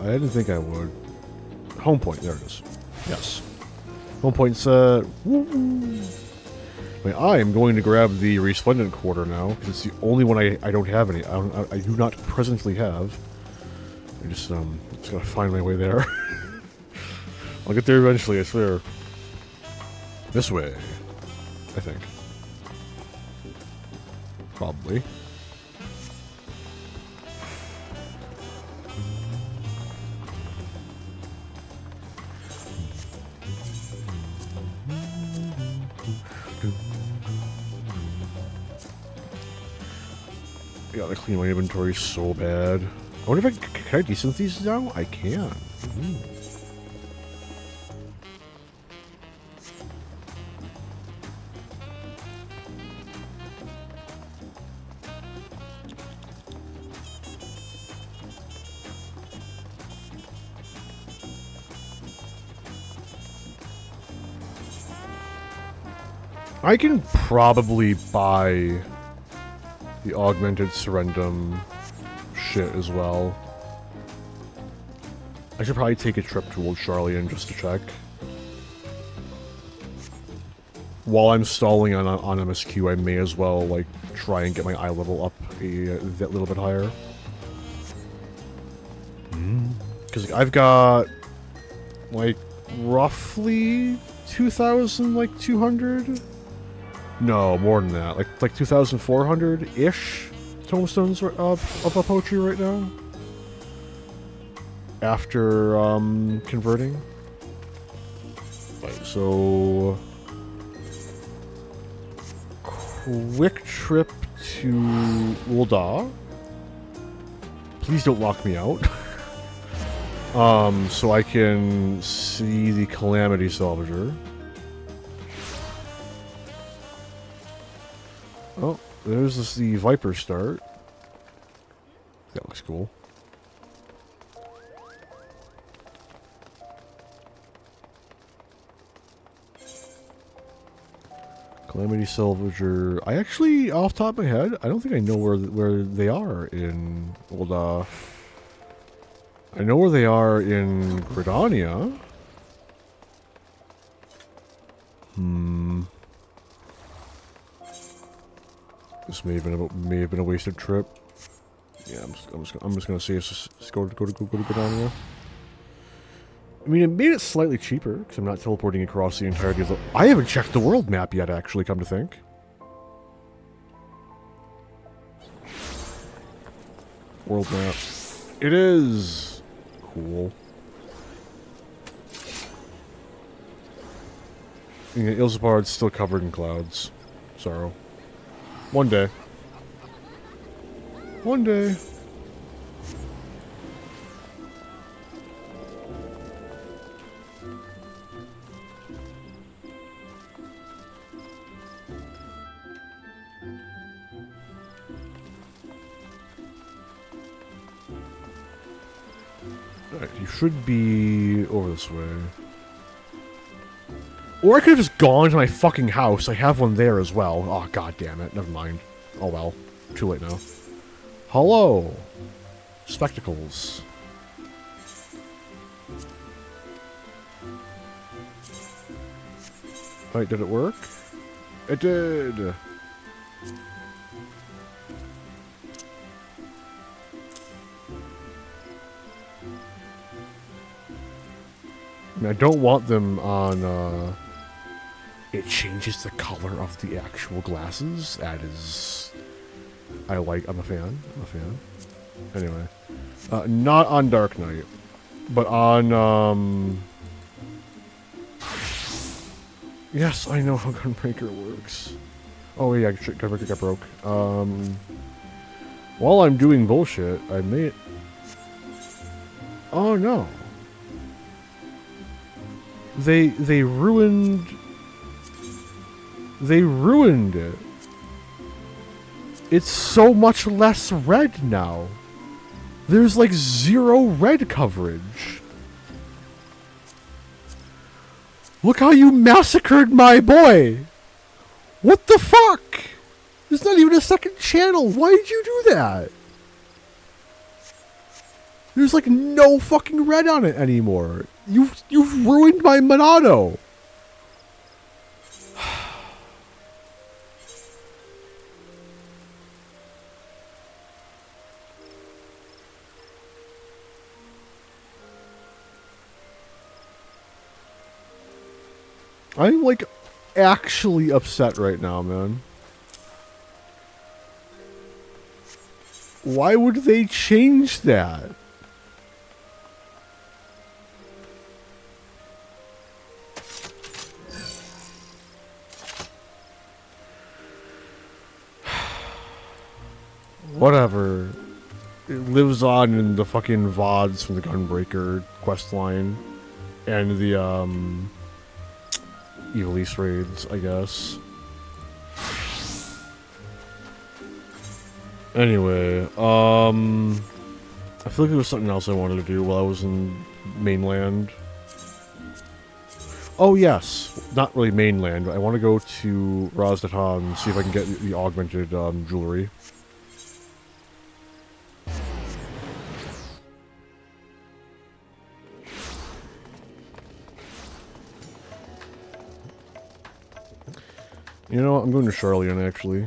I didn't think I would. Home point, there it is. Yes. Home point's, woo-woo. I am going to grab the Resplendent Quarter now, because it's the only one I don't have any. I do not presently have. I just gotta find my way there. I'll get there eventually, I swear. This way, I think. Probably. Gotta clean my inventory so bad. I wonder if can I desynth these now? I can. I can probably buy the augmented Serendum shit as well. I should probably take a trip to Old Charlian just to check. While I'm stalling on MSQ, I may as well, like, try and get my eye level up that little bit higher. Because I've got, like, roughly 2,200? No, more than that. Like 2,400-ish tomestones of poetry right now. After converting. Right, so quick trip to Ul'dah. Please don't lock me out. So I can see the Calamity Salvager. Oh, there's the Viper start. That looks cool. Calamity Salvager. I actually, off the top of my head, I don't think I know where they are in Ul'dah. I know where they are in Gridania. This may have been a wasted trip. Yeah, I'm just gonna say just go to Gridania. I mean, it made it slightly cheaper because I'm not teleporting across the entirety of the. I haven't checked the world map yet, actually. Come to think. World map. It is cool. Yeah, Ilzapard's still covered in clouds. Sorrow. One day. One day. Alright, you should be over this way. Or I could have just gone to my fucking house. I have one there as well. Oh, god damn it. Never mind. Oh well. Too late now. Hello. Spectacles. Alright, did it work? It did! I mean, I don't want them on, It changes the color of the actual glasses. That is... I'm a fan. Anyway. Not on Dark Knight. But on, Yes, I know how Gunbreaker works. Oh yeah, Gunbreaker got broke. While I'm doing bullshit, I may... Oh no. They ruined... They ruined it. It's so much less red now. There's like 0 red coverage. Look how you massacred my boy! What the fuck? There's not even a second channel. Why did you do that? There's like no fucking red on it anymore. You've ruined my Monado. I'm like actually upset right now, man. Why would they change that? Whatever. It lives on in the fucking VODs from the Gunbreaker questline and the Evil East raids, I guess. Anyway, I feel like there was something else I wanted to do while I was in mainland. Oh yes, not really mainland. I want to go to Razdatan and see if I can get the augmented jewelry. You know what? I'm going to Charlian, actually.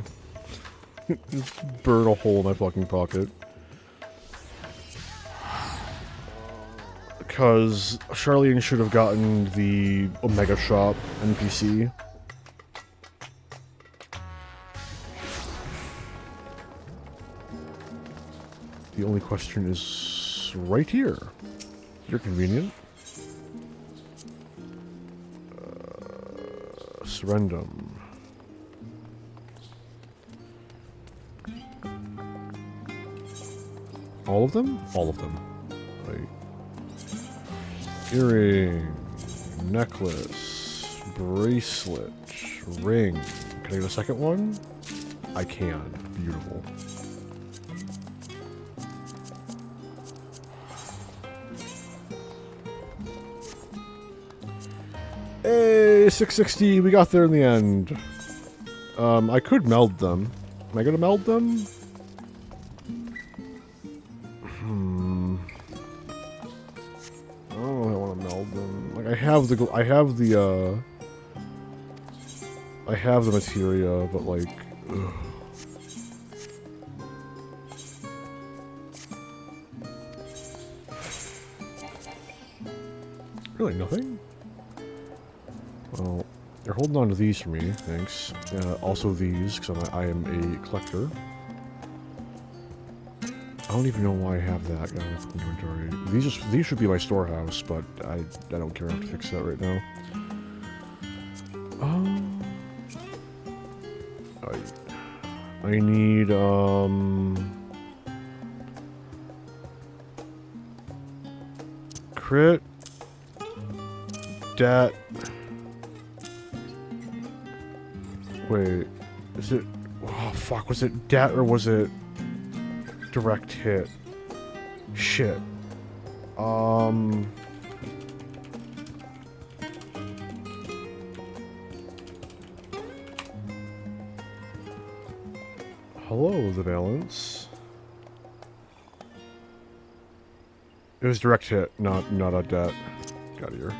Just burn a hole in my fucking pocket. Because Charlian should have gotten the Omega Shop NPC. The only question is right here. You're convenient. Surrendum. All of them? All of them. Right. Earring, necklace, bracelet, ring. Can I get a second one? I can. Beautiful. Hey, 660, we got there in the end. I could meld them. Am I gonna meld them? I don't know if I want to meld them. Like, I have the materia, but like, ugh. Really nothing? Well, they're holding on to these for me, thanks. Also these, because I am a collector. I don't even know why I have that with inventory. These should be my storehouse, but I don't care enough to fix that right now. I need crit, dat. Wait, is it? Oh fuck! Was it dat or was it direct hit? Shit. Hello, the balance. It was direct hit, not a dat. Got here.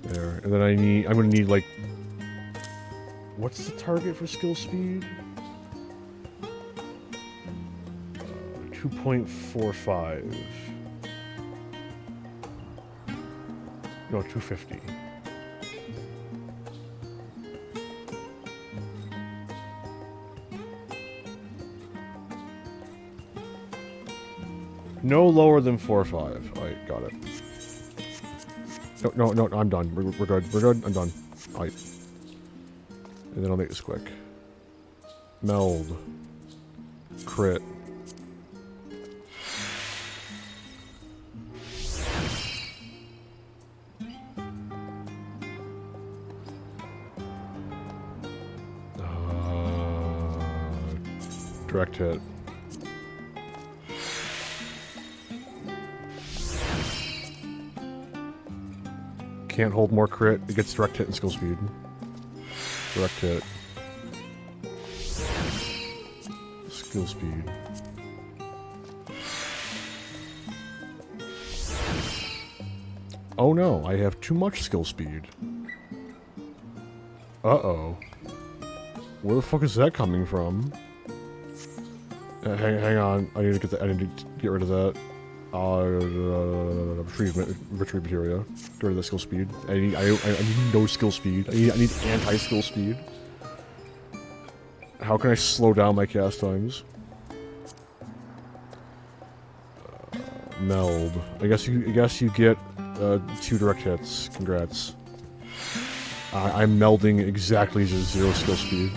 There, and then I'm gonna need like. What's the target for skill speed? 2.45. No, 250. No lower than 4.5. Alright, got it. No, I'm done. We're good. We're good. I'm done. Alright. And then I'll make this quick. Meld. Crit. Direct hit. Can't hold more crit. It gets direct hit and skill speed. Direct hit. Skill speed. Oh no, I have too much skill speed. Uh-oh. Where the fuck is that coming from? Hang on, I need to get rid of that. Retrieve materia. Get rid of the skill speed. I need no skill speed. I need anti-skill speed. How can I slow down my cast times? Meld. I guess you get 2 direct hits. Congrats. I'm melding exactly to 0 skill speed.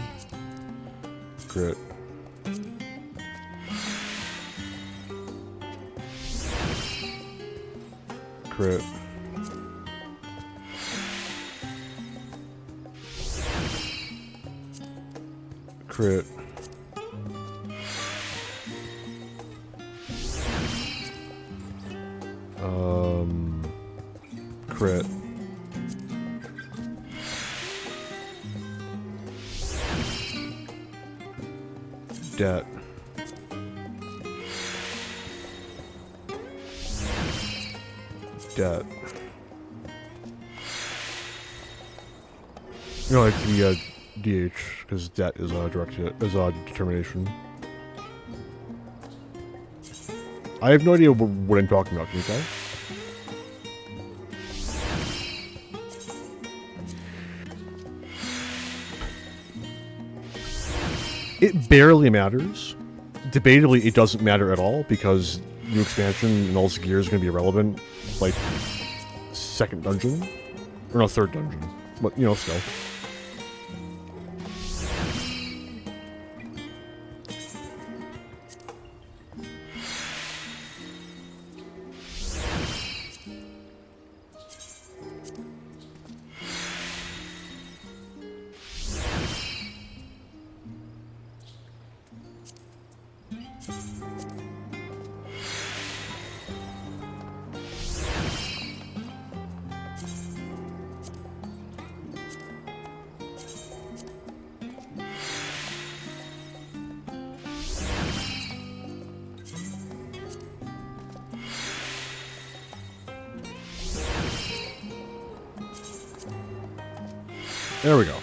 Crit. Crit. Crit. Crit. Debt. Debt. No, it's the DH, because debt is direct hit, is determination. I have no idea what I'm talking about, can you tell? It barely matters. Debatably, it doesn't matter at all, because new expansion and all this gear is going to be irrelevant, like, 2nd dungeon? Or no, 3rd dungeon. But, you know, still. There we go.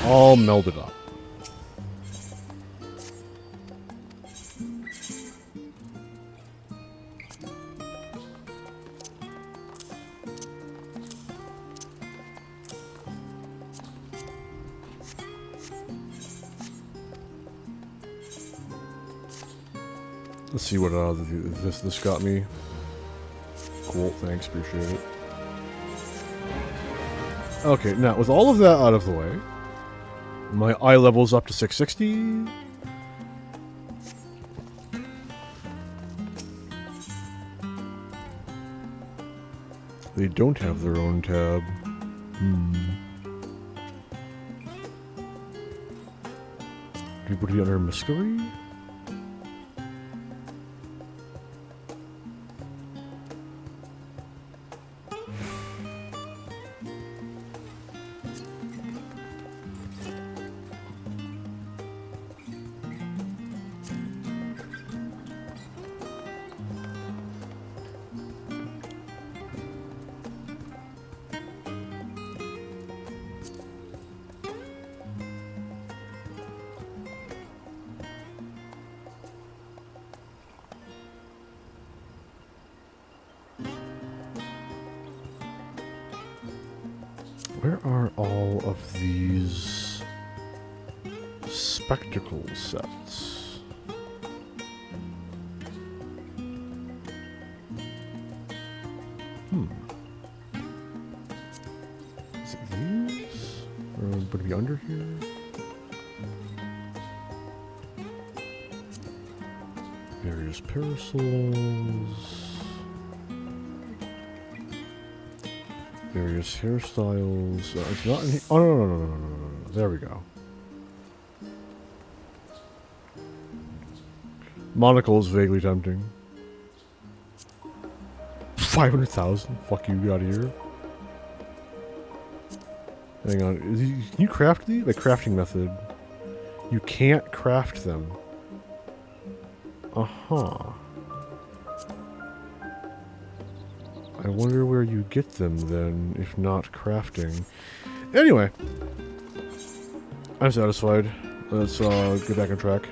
All melded up. Let's see what this got me. Cool, thanks, appreciate it. Okay, now with all of that out of the way, my eye level's up to 660. They don't have their own tab. Do we put it under Mystery? Where are all of these spectacle sets? Is it these? Or would it be under here? Various parasols. Various hairstyles. It's not in here. Oh, no. There we go. Monocle is vaguely tempting. 500,000? Fuck you, get out of here. Hang on. Can you craft these? Like, crafting method. You can't craft them. I wonder where you get them then, if not crafting. Anyway, I'm satisfied. Let's get back on track.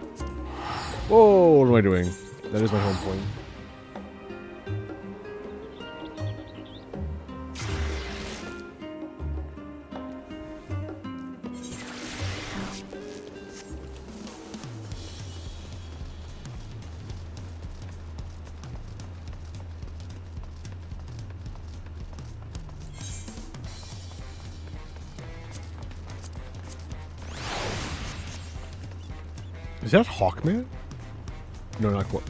Whoa, what am I doing? That is my home point. Is that Hawkman? No, not quite.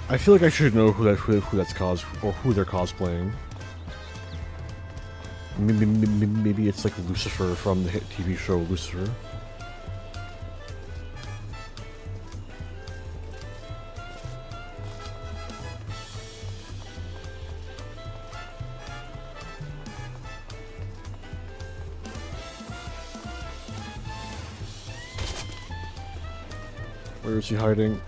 I feel like I should know who that's who they're cosplaying. Maybe it's like Lucifer from the hit TV show Lucifer. Where is he hiding?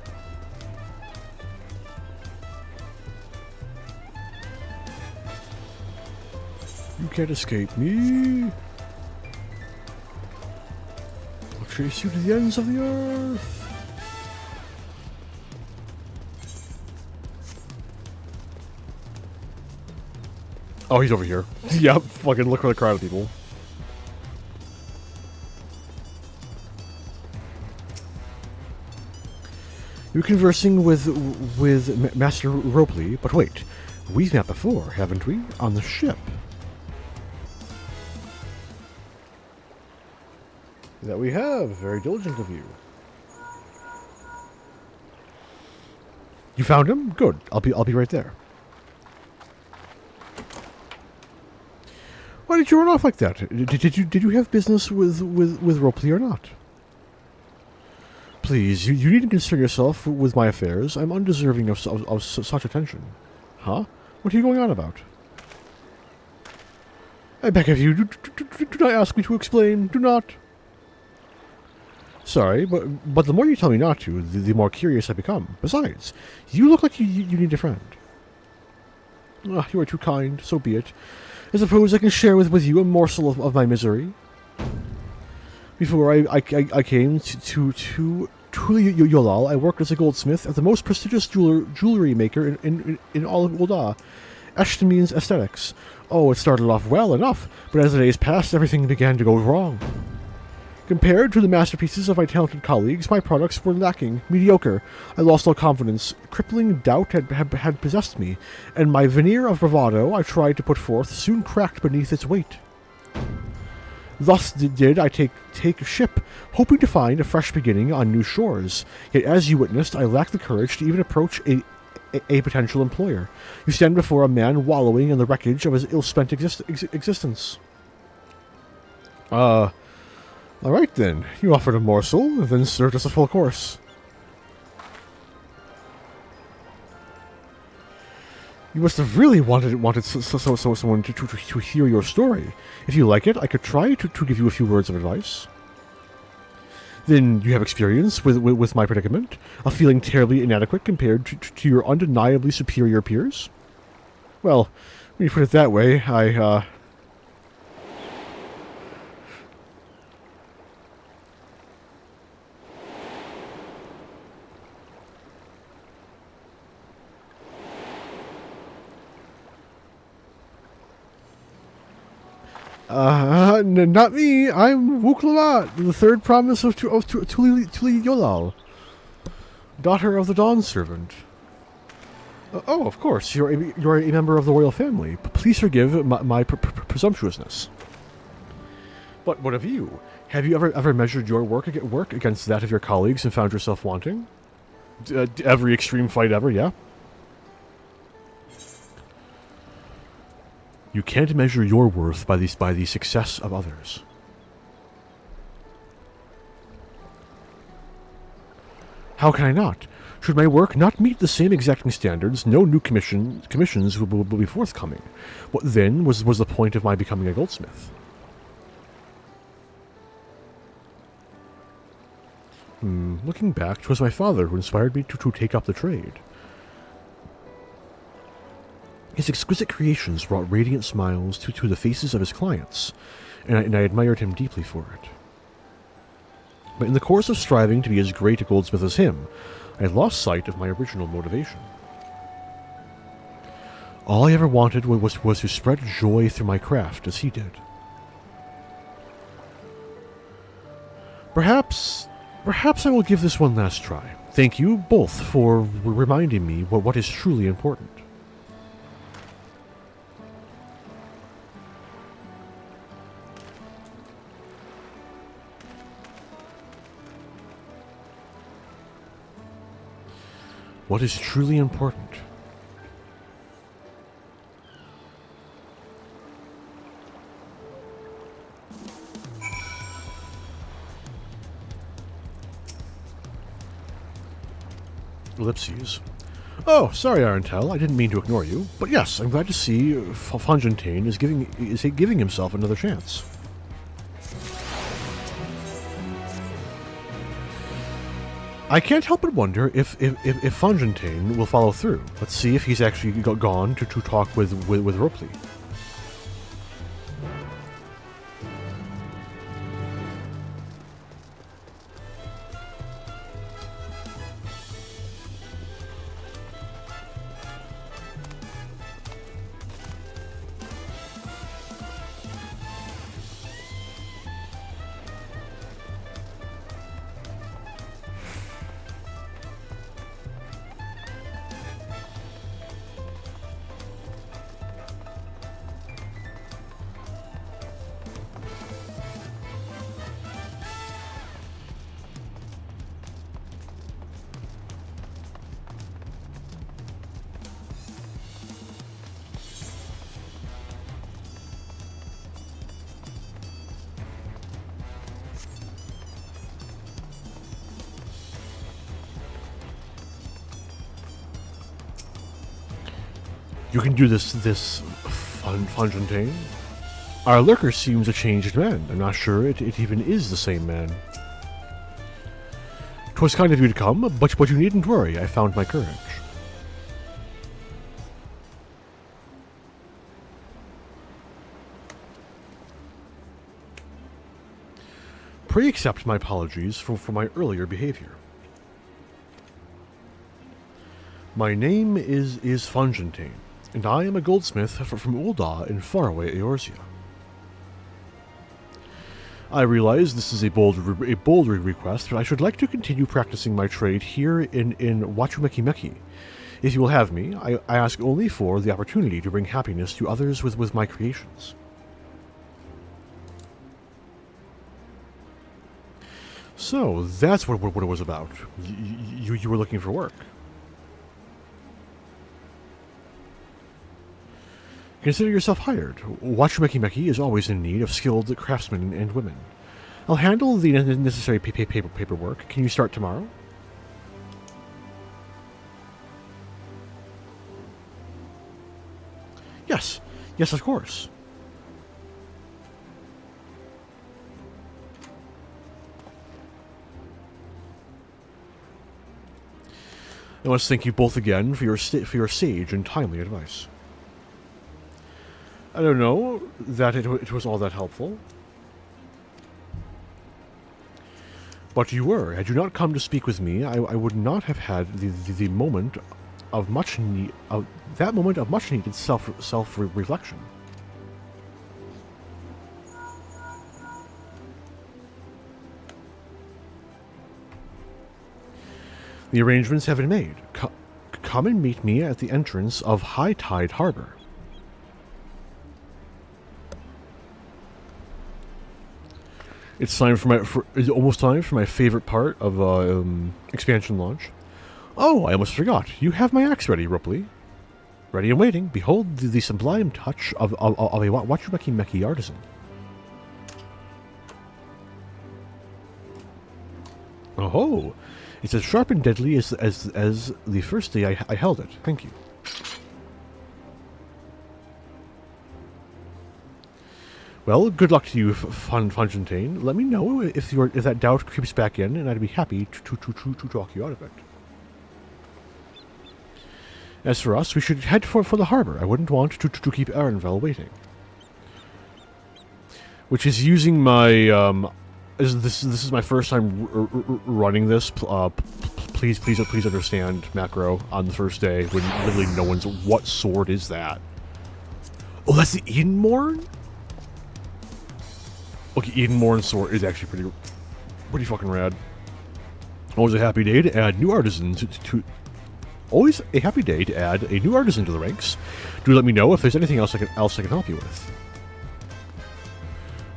You can't escape me. I'll chase you to the ends of the earth. Oh, he's over here. Yep, fucking look for the crowd of people. You're conversing with Master Ropley, but wait, we've met before, haven't we? On the ship. That we have. Very diligent of you. You found him? Good. I'll be right there. Why did you run off like that? Did you have business with Ropley or not? Please, you needn't concern yourself with my affairs. I'm undeserving of such attention. Huh? What are you going on about? I beg of you, do not ask me to explain. Do not. Sorry, but the more you tell me not to, the more curious I become. Besides, you look like you need a friend. Ah, you are too kind. So be it. I suppose I can share with you a morsel of my misery. Before I came to Yolal, I worked as a goldsmith at the most prestigious jewelry maker in all of Ul'dah, Eshtamin's Aesthetics. Oh, it started off well enough, but as the days passed, everything began to go wrong. Compared to the masterpieces of my talented colleagues, my products were lacking, mediocre. I lost all confidence. Crippling doubt had possessed me, and my veneer of bravado I tried to put forth soon cracked beneath its weight. Thus did I take ship, hoping to find a fresh beginning on new shores. Yet as you witnessed, I lacked the courage to even approach a potential employer. You stand before a man wallowing in the wreckage of his ill-spent existence. Alright then. You offered a morsel, and then served us a full course. You must have really wanted someone to hear your story. If you like it, I could try to give you a few words of advice. Then you have experience with my predicament, of feeling terribly inadequate compared to your undeniably superior peers? Well, when you put it that way, not me. I'm Wuklamat, the third promise of Tuli Yolal, daughter of the Dawn Servant. Oh, of course, you're a member of the royal family. Please forgive my presumptuousness. But what of you? Have you ever measured your work against that of your colleagues and found yourself wanting? Every extreme fight ever, yeah? You can't measure your worth by the success of others. How can I not? Should my work not meet the same exacting standards, no new commissions will be forthcoming. What then was the point of my becoming a goldsmith? Looking back, 'twas my father who inspired me to take up the trade. His exquisite creations brought radiant smiles to the faces of his clients, and I admired him deeply for it. But in the course of striving to be as great a goldsmith as him, I had lost sight of my original motivation. All I ever wanted was to spread joy through my craft as he did. Perhaps I will give this one last try. Thank you both for reminding me what is truly important. What is truly important? Ellipses. Oh, sorry, Arentel. I didn't mean to ignore you. But yes, I'm glad to see Fontaine is giving himself another chance. I can't help but wonder if Fontaine will follow through. Let's see if he's actually gone to talk with Ropley. You can do this, Fontaine? Our lurker seems a changed man. I'm not sure it even is the same man. 'Twas kind of you to come, but you needn't worry. I found my courage. Pray accept my apologies for my earlier behavior. My name is Fontaine, and I am a goldsmith from Ul'dah in faraway Eorzea. I realize this is a bold request, but I should like to continue practicing my trade here in Wachumeki. If you will have me, I ask only for the opportunity to bring happiness to others with my creations. So, that's what it was about. You were looking for work. Consider yourself hired. Wachumeki is always in need of skilled craftsmen and women. I'll handle the necessary paperwork. Can you start tomorrow? Yes, of course. I must thank you both again for your sage and timely advice. I don't know that it was all that helpful. But you were. Had you not come to speak with me, I would not have had the moment of much need, that moment of much needed self-reflection. The arrangements have been made. Come and meet me at the entrance of High Tide Harbor. It's time it's almost time for my favorite part of expansion launch. Oh, I almost forgot. You have my axe ready, Ropley. Ready and waiting. Behold the sublime touch of a Wachumeki artisan. Oh, it's as sharp and deadly as the first day I held it. Thank you. Well, good luck to you, Fontaine. Let me know if that doubt creeps back in, and I'd be happy to talk you out of it. As for us, we should head for the harbor. I wouldn't want to keep Arenvel waiting. Which is using my, this is my first time running this. Please understand, Macro, on the first day, when literally no one's... What sword is that? Oh, that's the Edenmorn? Okay, Edenmorn sword is actually pretty fucking rad. Always a happy day to add new artisans Always a happy day to add a new artisan to the ranks. Do let me know if there's anything else I can help you with.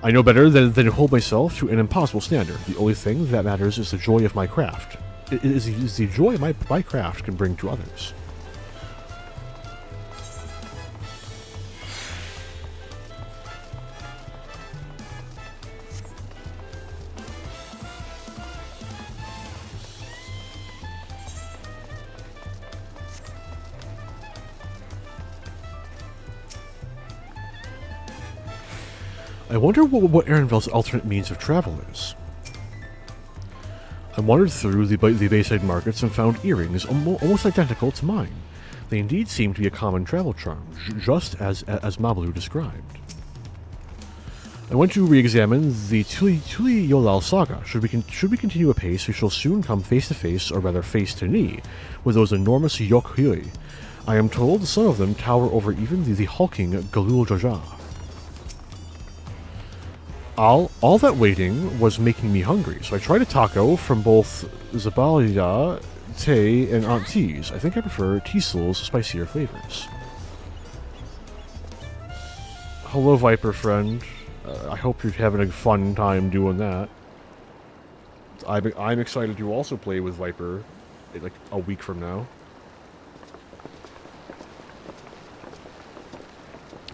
I know better than to hold myself to an impossible standard. The only thing that matters is the joy of my craft. It is the joy my craft can bring to others. I wonder what Arenvel's alternate means of travel is. I wandered through the Bayside markets and found earrings almost identical to mine. They indeed seem to be a common travel charm, just as Mabalu described. I went to re-examine the Tuli Yolal saga. Should we continue apace, we shall soon come face to face, or rather face to knee, with those enormous Yokhyui. I am told some of them tower over even the hulking Galul Jaja. All that waiting was making me hungry, so I tried a taco from both Zabalia, Tay, and Aunt T's. I think I prefer Teasel's spicier flavors. Hello, Viper friend. I hope you're having a fun time doing that. I'm excited to also play with Viper, like, a week from now.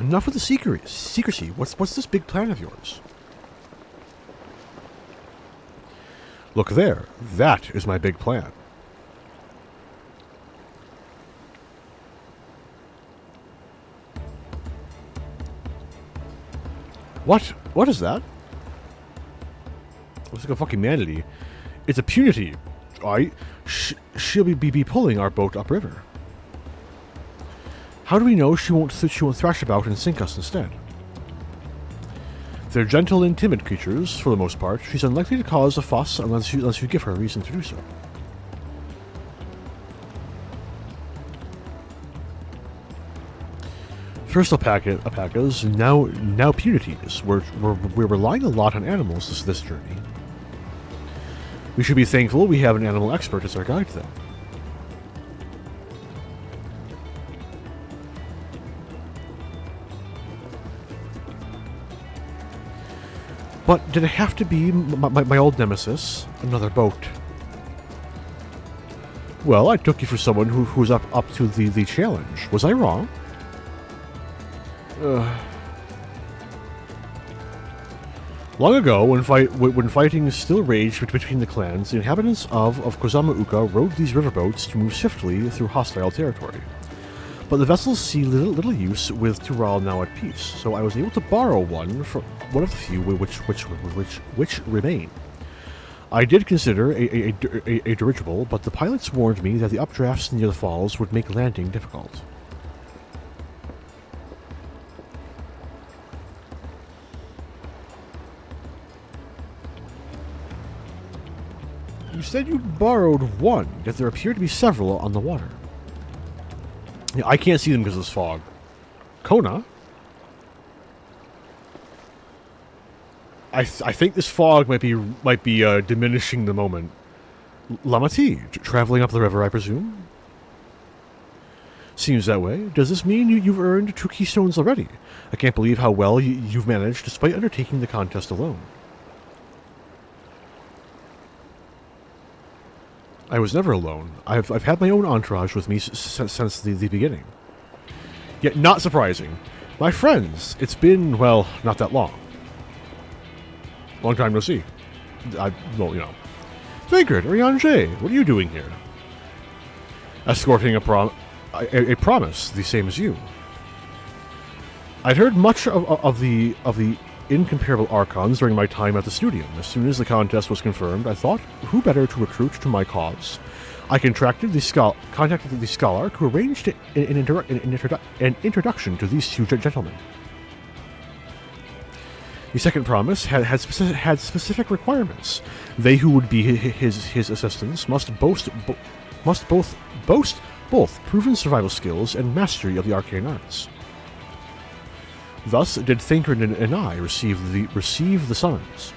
Enough with the secrecy. What's this big plan of yours? Look there. That is my big plan. What? What is that? Looks like a fucking manatee. It's a punity. She'll be pulling our boat upriver. How do we know she won't thrash about and sink us instead? They're gentle and timid creatures, for the most part. She's unlikely to cause a fuss unless you give her a reason to do so. First alpacas, now punities. We're relying a lot on animals this journey. We should be thankful we have an animal expert as our guide, though. But did it have to be my old nemesis, another boat? Well, I took you for someone who's up to the challenge. Was I wrong? Long ago, when fighting still raged between the clans, the inhabitants of Kozama Uka rode these riverboats to move swiftly through hostile territory. But the vessels see little use with Tural now at peace, so I was able to borrow one from one of the few which remain. I did consider a dirigible, but the pilots warned me that the updrafts near the falls would make landing difficult. You said you borrowed one, yet there appear to be several on the water. Yeah, I can't see them because of this fog. Kona? I think this fog might be diminishing the moment. Lamati, traveling up the river, I presume? Seems that way. Does this mean you've earned 2 keystones already? I can't believe how well you've managed despite undertaking the contest alone. I was never alone. I've had my own entourage with me since the beginning. Yet not surprising. My friends, it's been, well, not that long. Long time no see. Well, you know. Vigrid, Riange, what are you doing here? Escorting a promise, the same as you. I'd heard much of the incomparable Archons during my time at the Studium. As soon as the contest was confirmed, I thought, who better to recruit to my cause? I contacted the scholar who arranged an introduction to these two gentlemen. The second promise had specific requirements. They who would be his assistants must both proven survival skills and mastery of the arcane arts. Thus did Thancred and I receive the summons.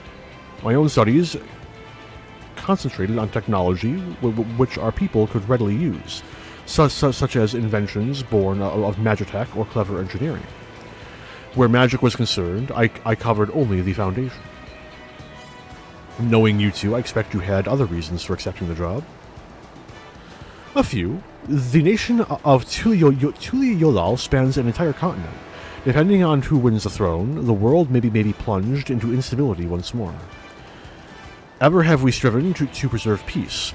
My own studies concentrated on technology which our people could readily use, such as inventions born of magitech or clever engineering. Where magic was concerned, I covered only the foundation. Knowing you two, I expect you had other reasons for accepting the job. A few. The nation of Tuliolal spans an entire continent. Depending on who wins the throne, the world may be plunged into instability once more. Ever have we striven to preserve peace?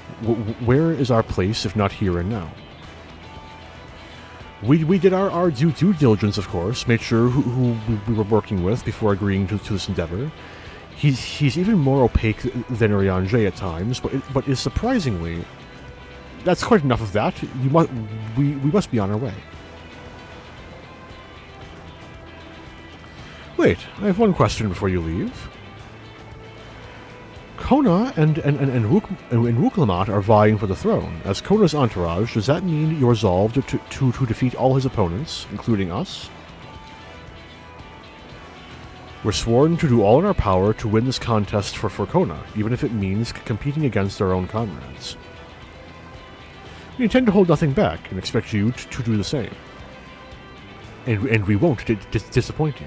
Where is our place if not here and now? We did our due diligence, of course, made sure who we were working with before agreeing to this endeavor. He's even more opaque than Oriange at times, but is surprisingly... That's quite enough of that. We must be on our way. Wait, I have one question before you leave. Kona and Wuklamat are vying for the throne. As Kona's entourage, does that mean you're resolved to defeat all his opponents, including us? We're sworn to do all in our power to win this contest for Kona, even if it means competing against our own comrades. We intend to hold nothing back and expect you to do the same. And we won't disappoint you.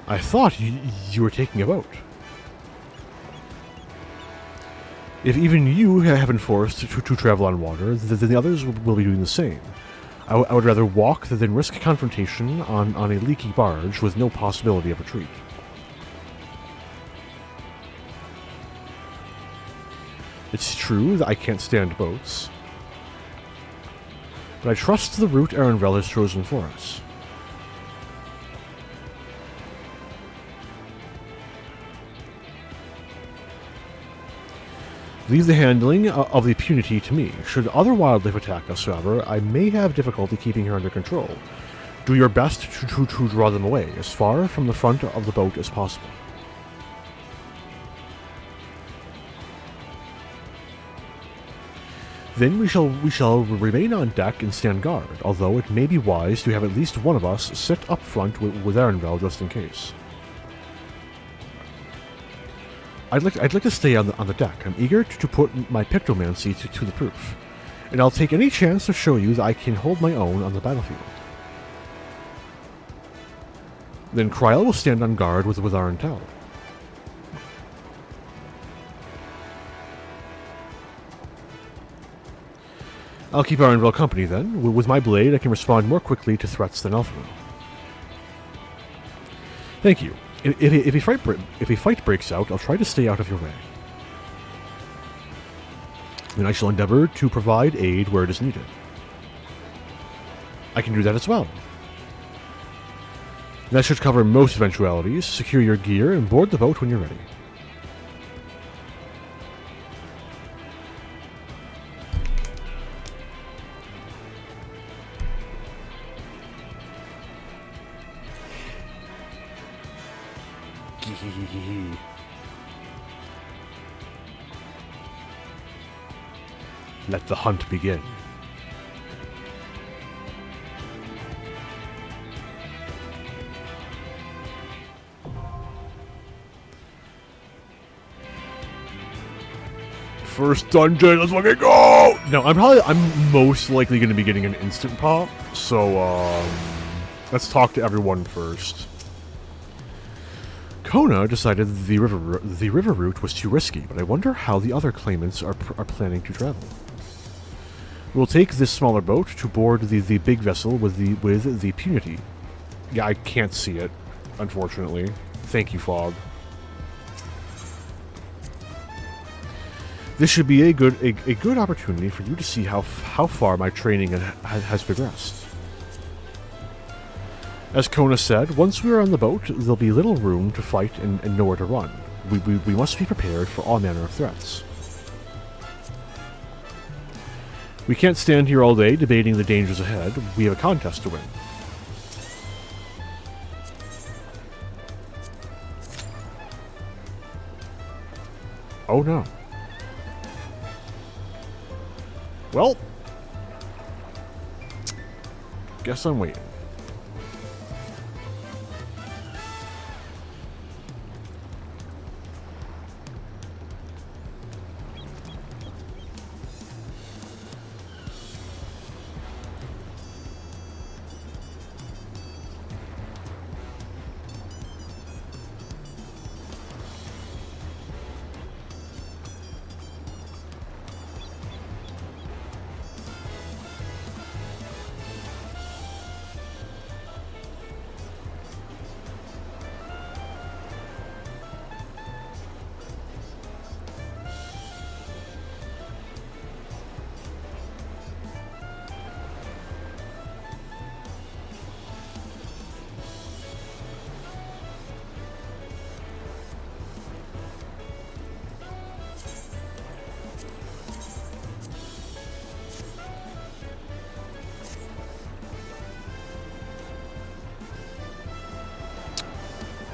I thought you were taking a boat. If even you have been forced to travel on water, then the others will be doing the same. I would rather walk than risk confrontation on a leaky barge with no possibility of retreat. It's true that I can't stand boats, but I trust the route Arenvel has chosen for us. Leave the handling of the impunity to me. Should other wildlife attack us, however, I may have difficulty keeping her under control. Do your best to draw them away, as far from the front of the boat as possible. Then we shall remain on deck and stand guard, although it may be wise to have at least one of us sit up front with Arenvel just in case. I'd like to stay on the deck. I'm eager to put my pictomancy to the proof, and I'll take any chance to show you that I can hold my own on the battlefield. Then Kryl will stand on guard with Arentel. I'll keep Arenvel company then. With my blade, I can respond more quickly to threats than Elfril. Thank you. If a fight breaks out, I'll try to stay out of your way. Then I shall endeavor to provide aid where it is needed. I can do that as well. That should cover most eventualities. Secure your gear and board the boat when you're ready. Let the hunt begin. First dungeon, let's fucking go! No, I'm most likely going to be getting an instant pop, so let's talk to everyone first. Kona decided the river route was too risky, but I wonder how the other claimants are planning to travel. We'll take this smaller boat to board the big vessel with the punity. Yeah, I can't see it, unfortunately. Thank you, Fog. This should be a good opportunity for you to see how far my training has progressed. As Kona said, once we are on the boat, there'll be little room to fight and nowhere to run. We must be prepared for all manner of threats. We can't stand here all day debating the dangers ahead. We have a contest to win. Oh no. Well, guess I'm waiting.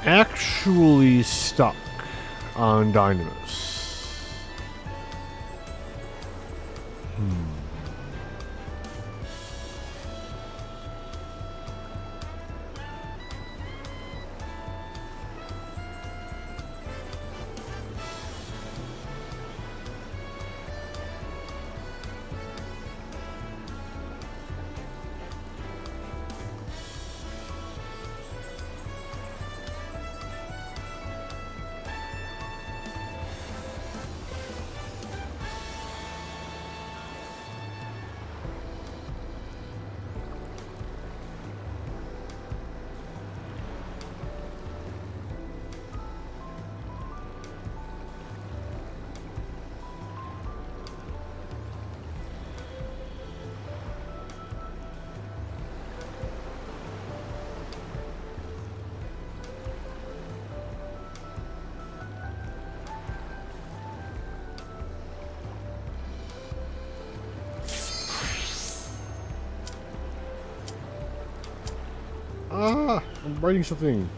Actually stuck on Dynamis. Ah, I'm writing something.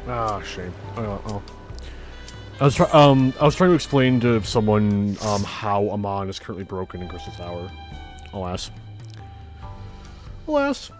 Ah, shame. Oh. I was trying to explain to someone how Amon is currently broken in Crystal Tower. Alas. Alas.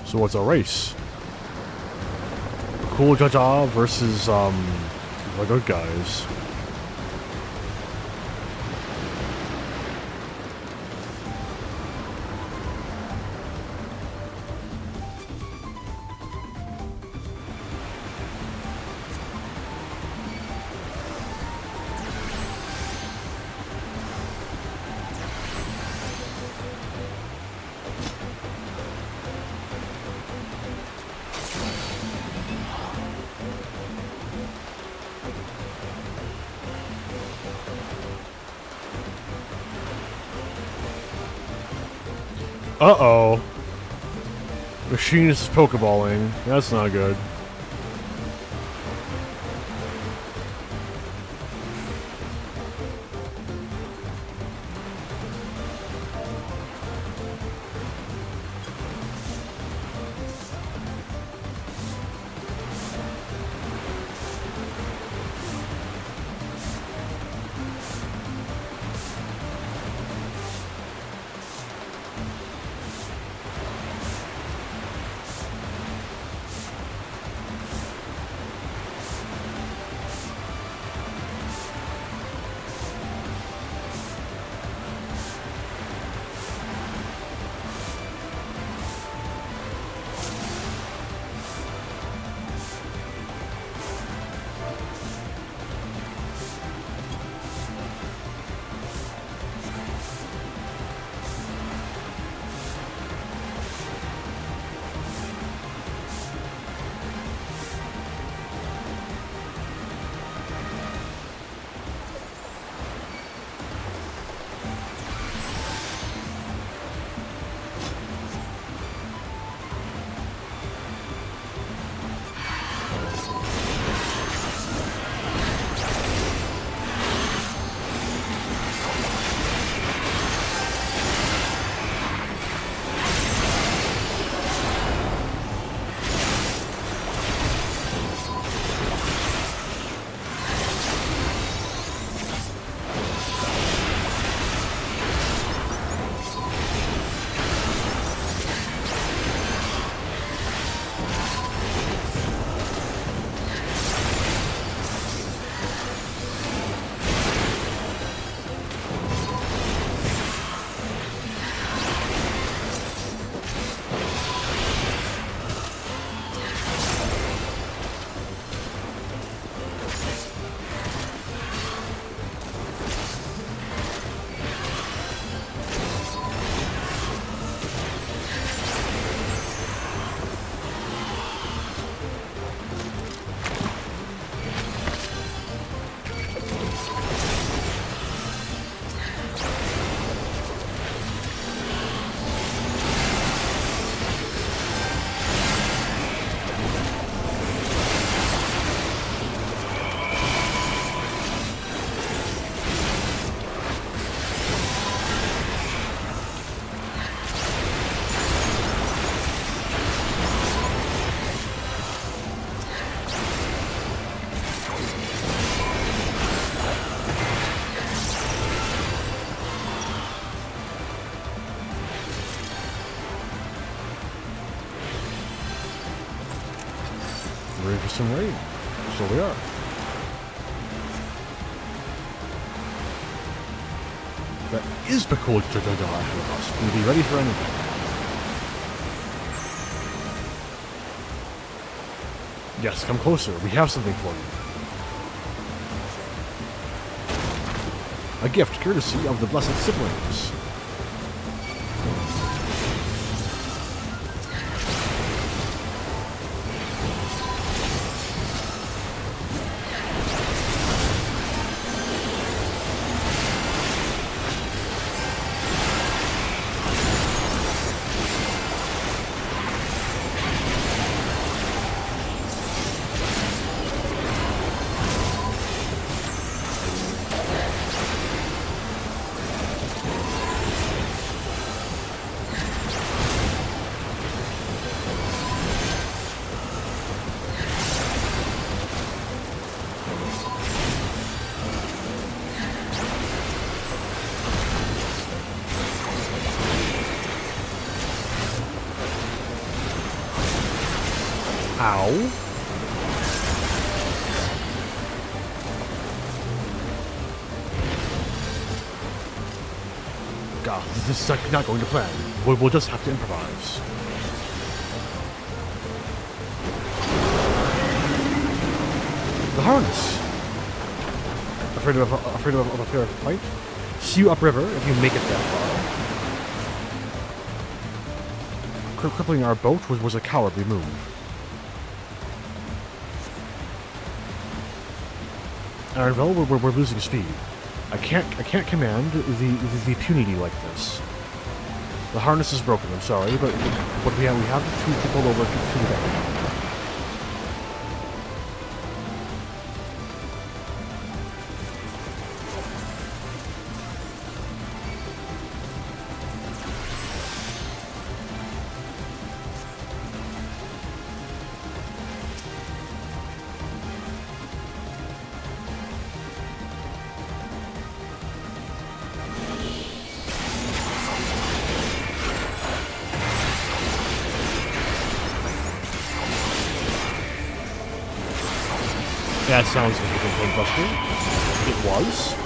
So what's our race? Cool Jaja versus the good guys. Uh-oh. Machinist is Pokeballing. That's not good. ready for some rain. So we are. That is the cold ahead of us. We'll be ready for anything. Yes, come closer. We have something for you. A gift courtesy of the Blessed Siblings. Ow. God, this is like not going to plan. We'll just have to improvise. The harness. Afraid of a fair fight? See you upriver if you make it that far. Crippling our boat was a cowardly move. Ironville, we're losing speed. I can't command the impunity like this. The harness is broken. I'm sorry, but we have to pull over to the deck. That sounds like a good buster. It was.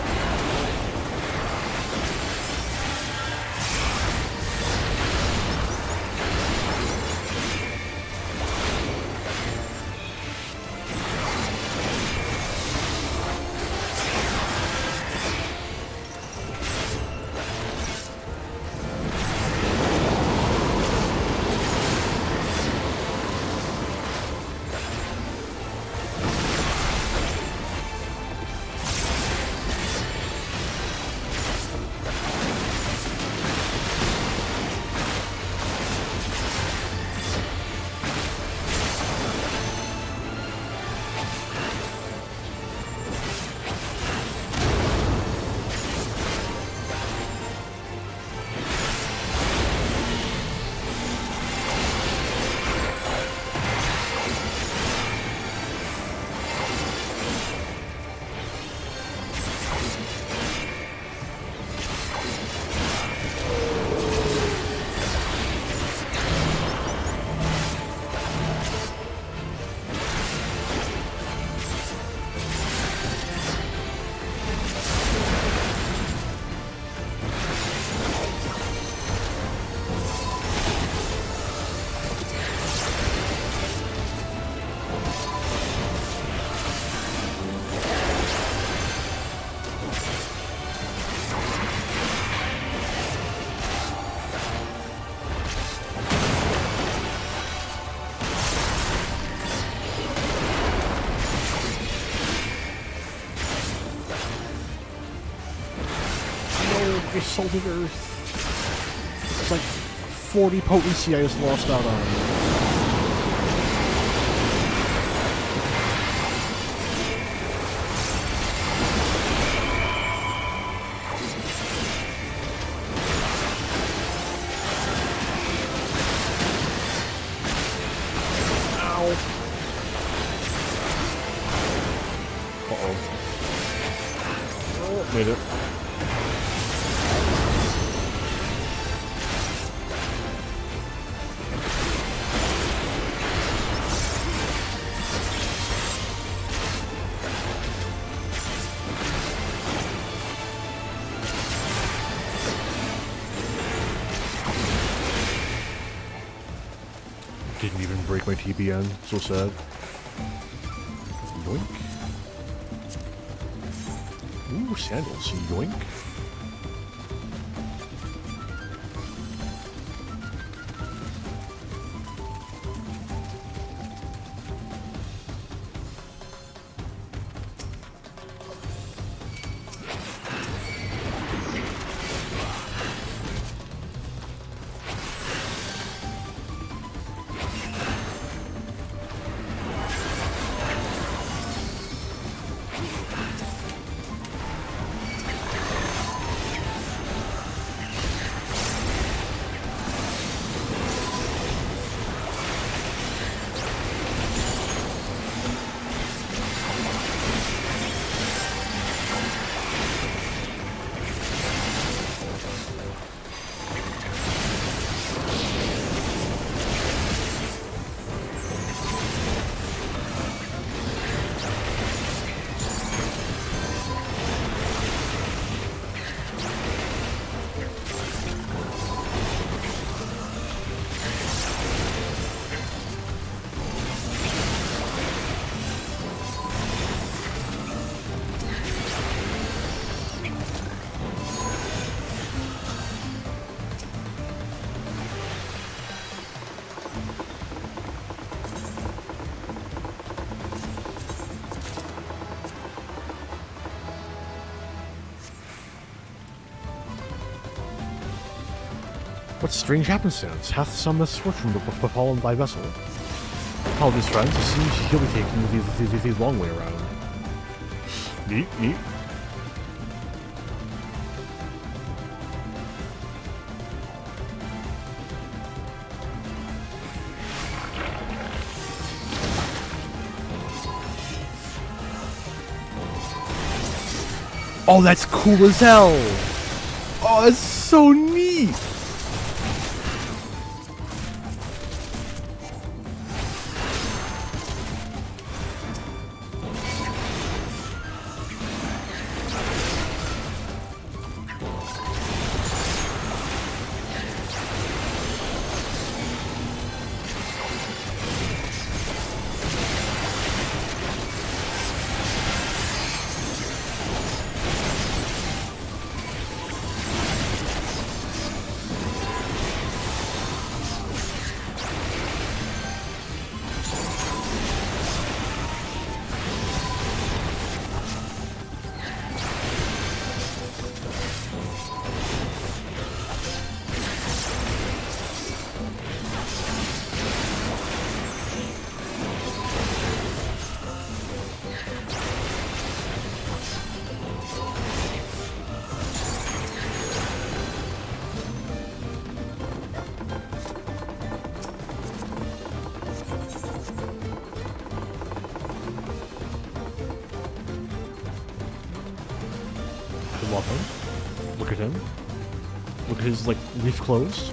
Salted Earth. It's like 40 potency I just lost out on. Ow. Uh-oh. Oh, made it. Didn't even break my TBN. So sad. Yoink. Ooh, sandals. Yoink. What strange happenstance hath some misfortune befallen thy vessel? Apologies, friends. It seems he'll be taking the long way around. Neat, neat. Oh, that's cool as hell! Oh, that's so neat! Look at him. Look at his, like, leaf clothes.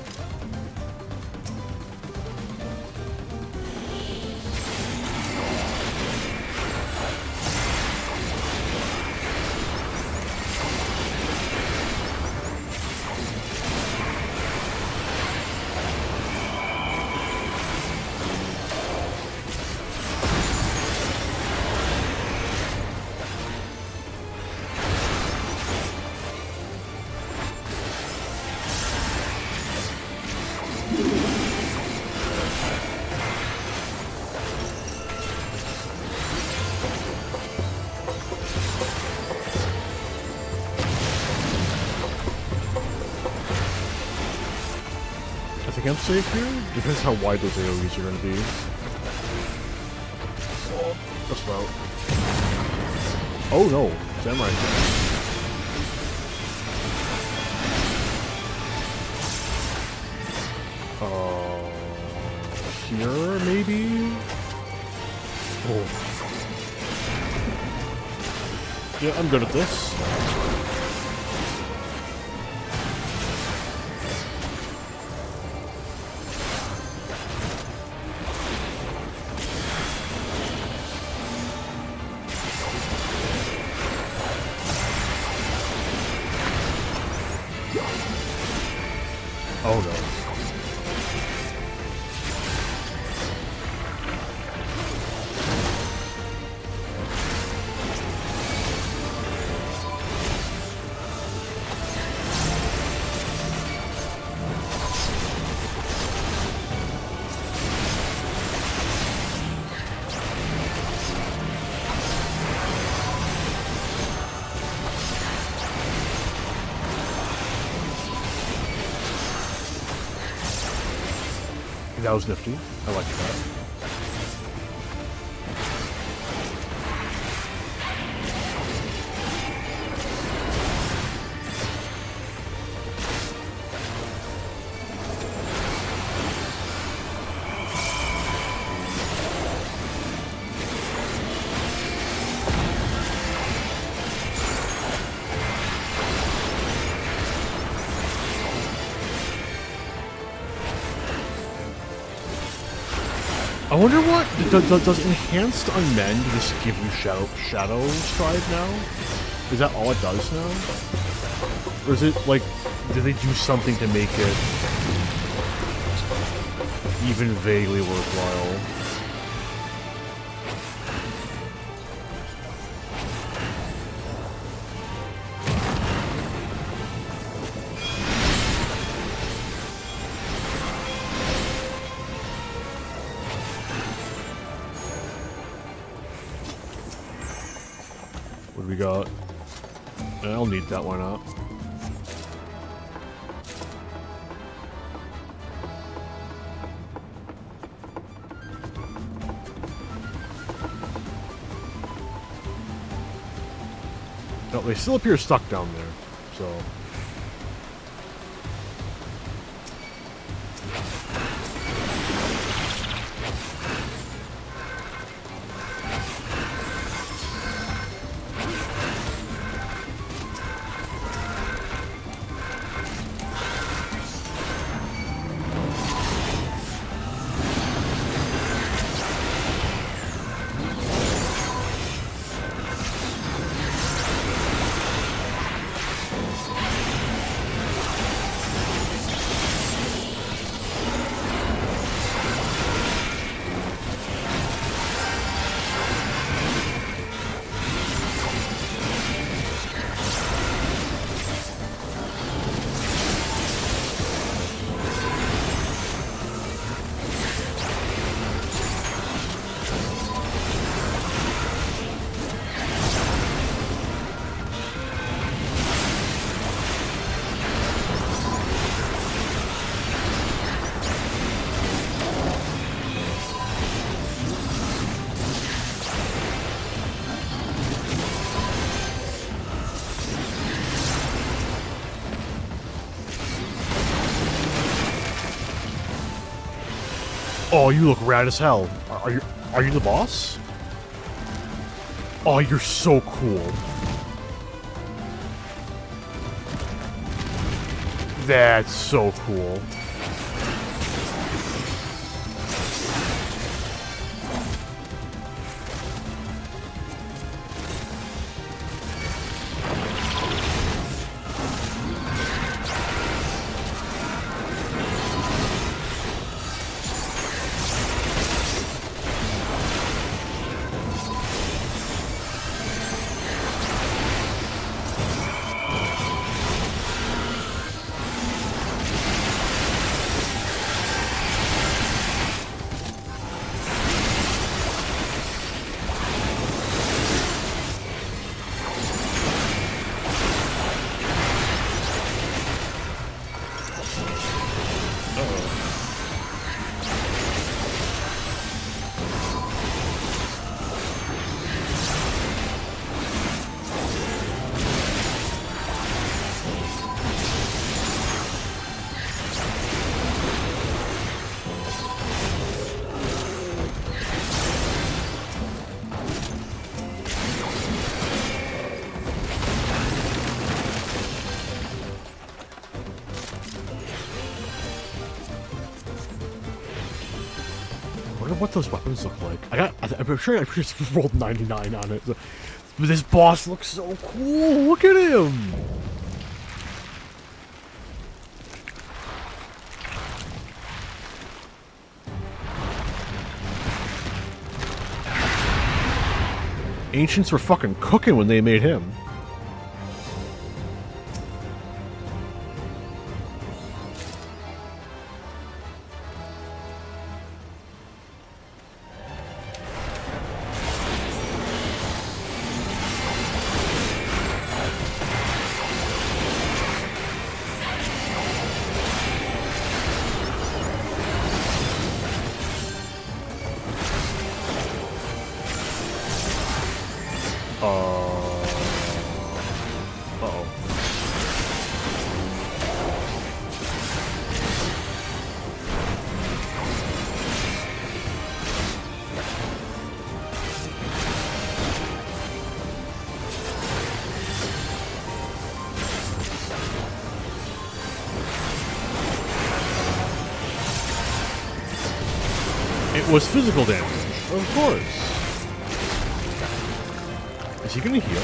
I think I'm safe here. Depends how wide those AoEs are going to be. Oh, just about. Oh no, Samurai. Here maybe? Oh. Yeah, I'm good at this. Oh no. That was nifty. I like that. I wonder what does enhanced unmend just give you shadow stride now? Is that all it does now? Or is it like, do they do something to make it even vaguely worthwhile? What do we got? I'll need that one up. No, they still appear stuck down there, so... Oh, you look rad as hell. Are you the boss? Oh, you're so cool. That's so cool. What those weapons look like. I'm sure I just rolled 99 on it. But this boss looks so cool. Look at him. Ancients were fucking cooking when they made him. It was physical damage, of course. Is he gonna heal?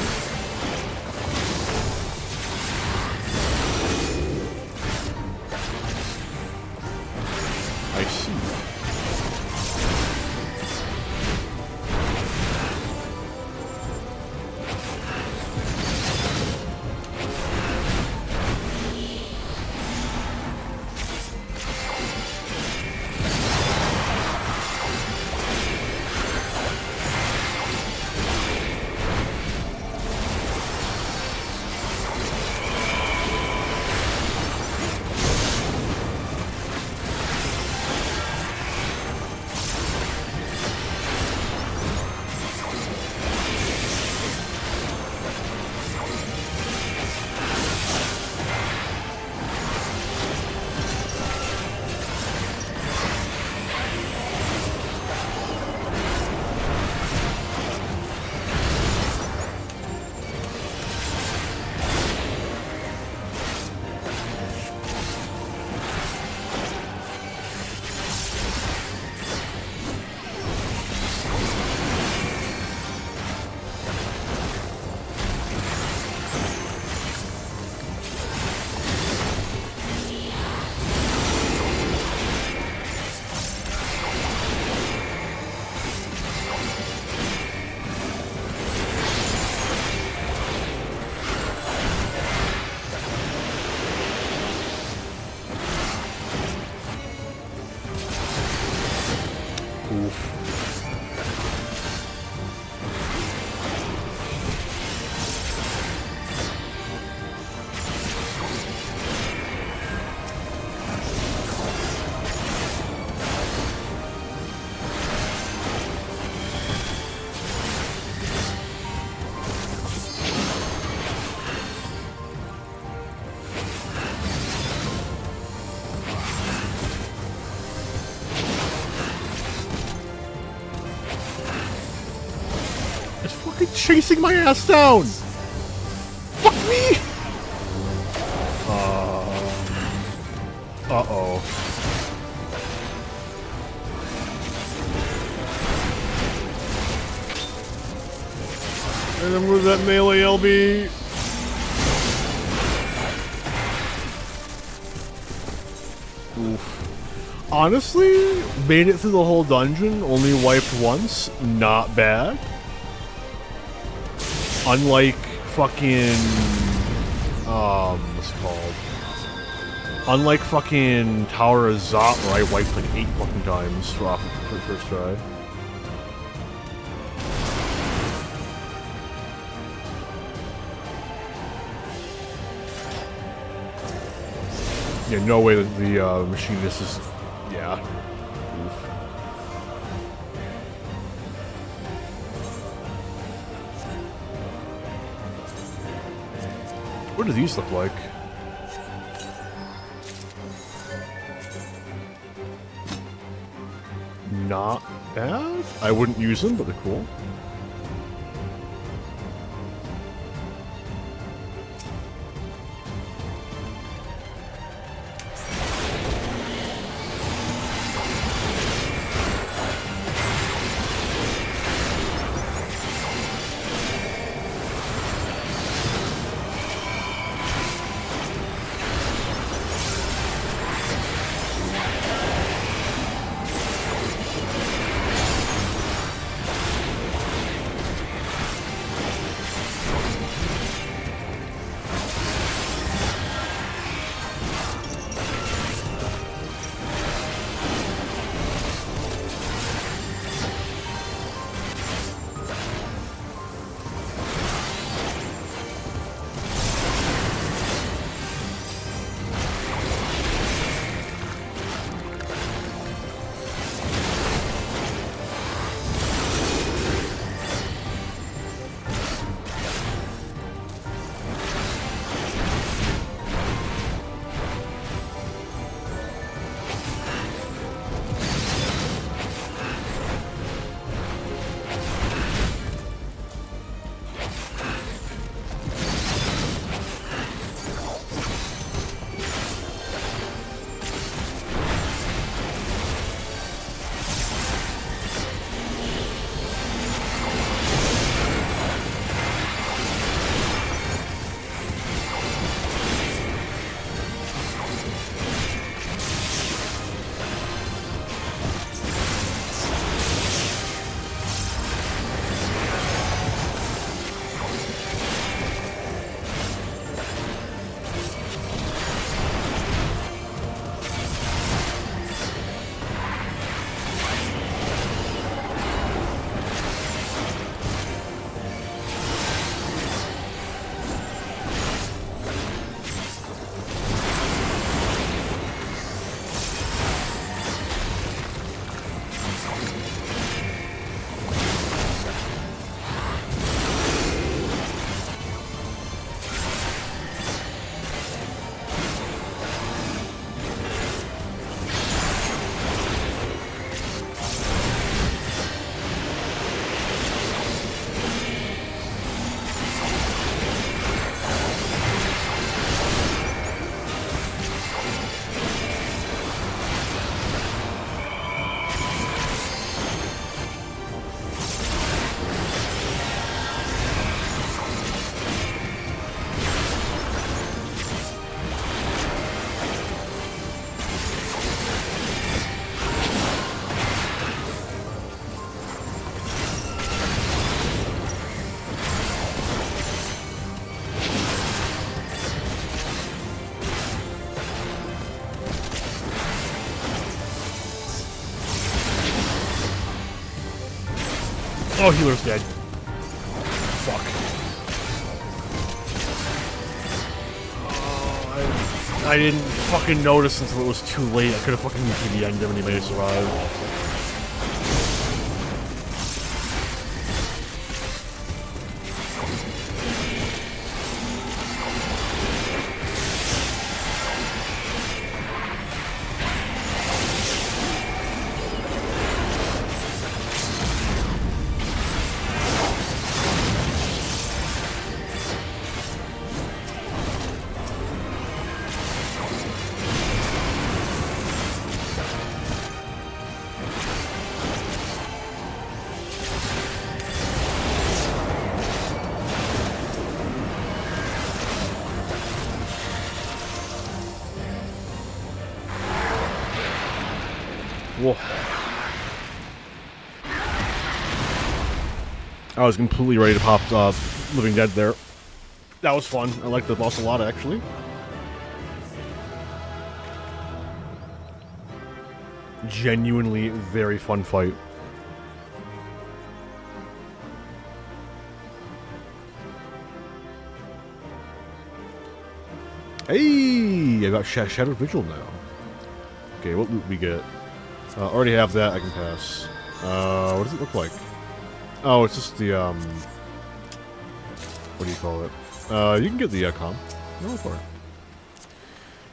I see. Chasing my ass down! Fuck me! Uh-oh. And then with that melee LB. Oof. Honestly, made it through the whole dungeon, only wiped once, not bad. Unlike fucking, what's it called? Unlike fucking Tower of Zot, where I wiped like 8 fucking times for the first try. Yeah, no way that the machinist is, yeah. Oof. What do these look like? Not bad. I wouldn't use them, but they're cool. Oh, healer's dead. Fuck. Oh, I didn't fucking notice until it was too late. I could have fucking PBN'd him and he may have survived. Whoa. I was completely ready to pop Living Dead there. That was fun. I liked the boss a lot, actually. Genuinely very fun fight. Hey! I got Shadow Vigil now. Okay, what loot we get? Already have that, I can pass. What does it look like? Oh, it's just the, what do you call it? You can get the, comm. Go for it.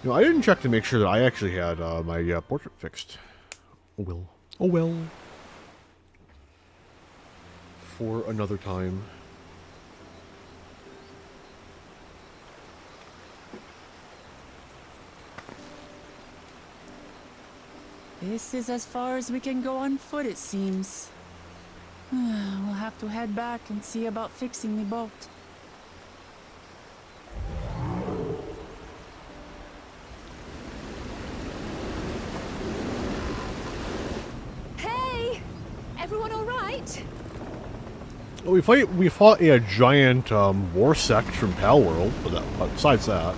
You know, I didn't check to make sure that I actually had, my, portrait fixed. Oh well. Oh well. For another time. This is as far as we can go on foot, it seems. We'll have to head back and see about fixing the boat. Hey! Everyone all right? Well, we fought a giant, war sect from Palworld, but besides that.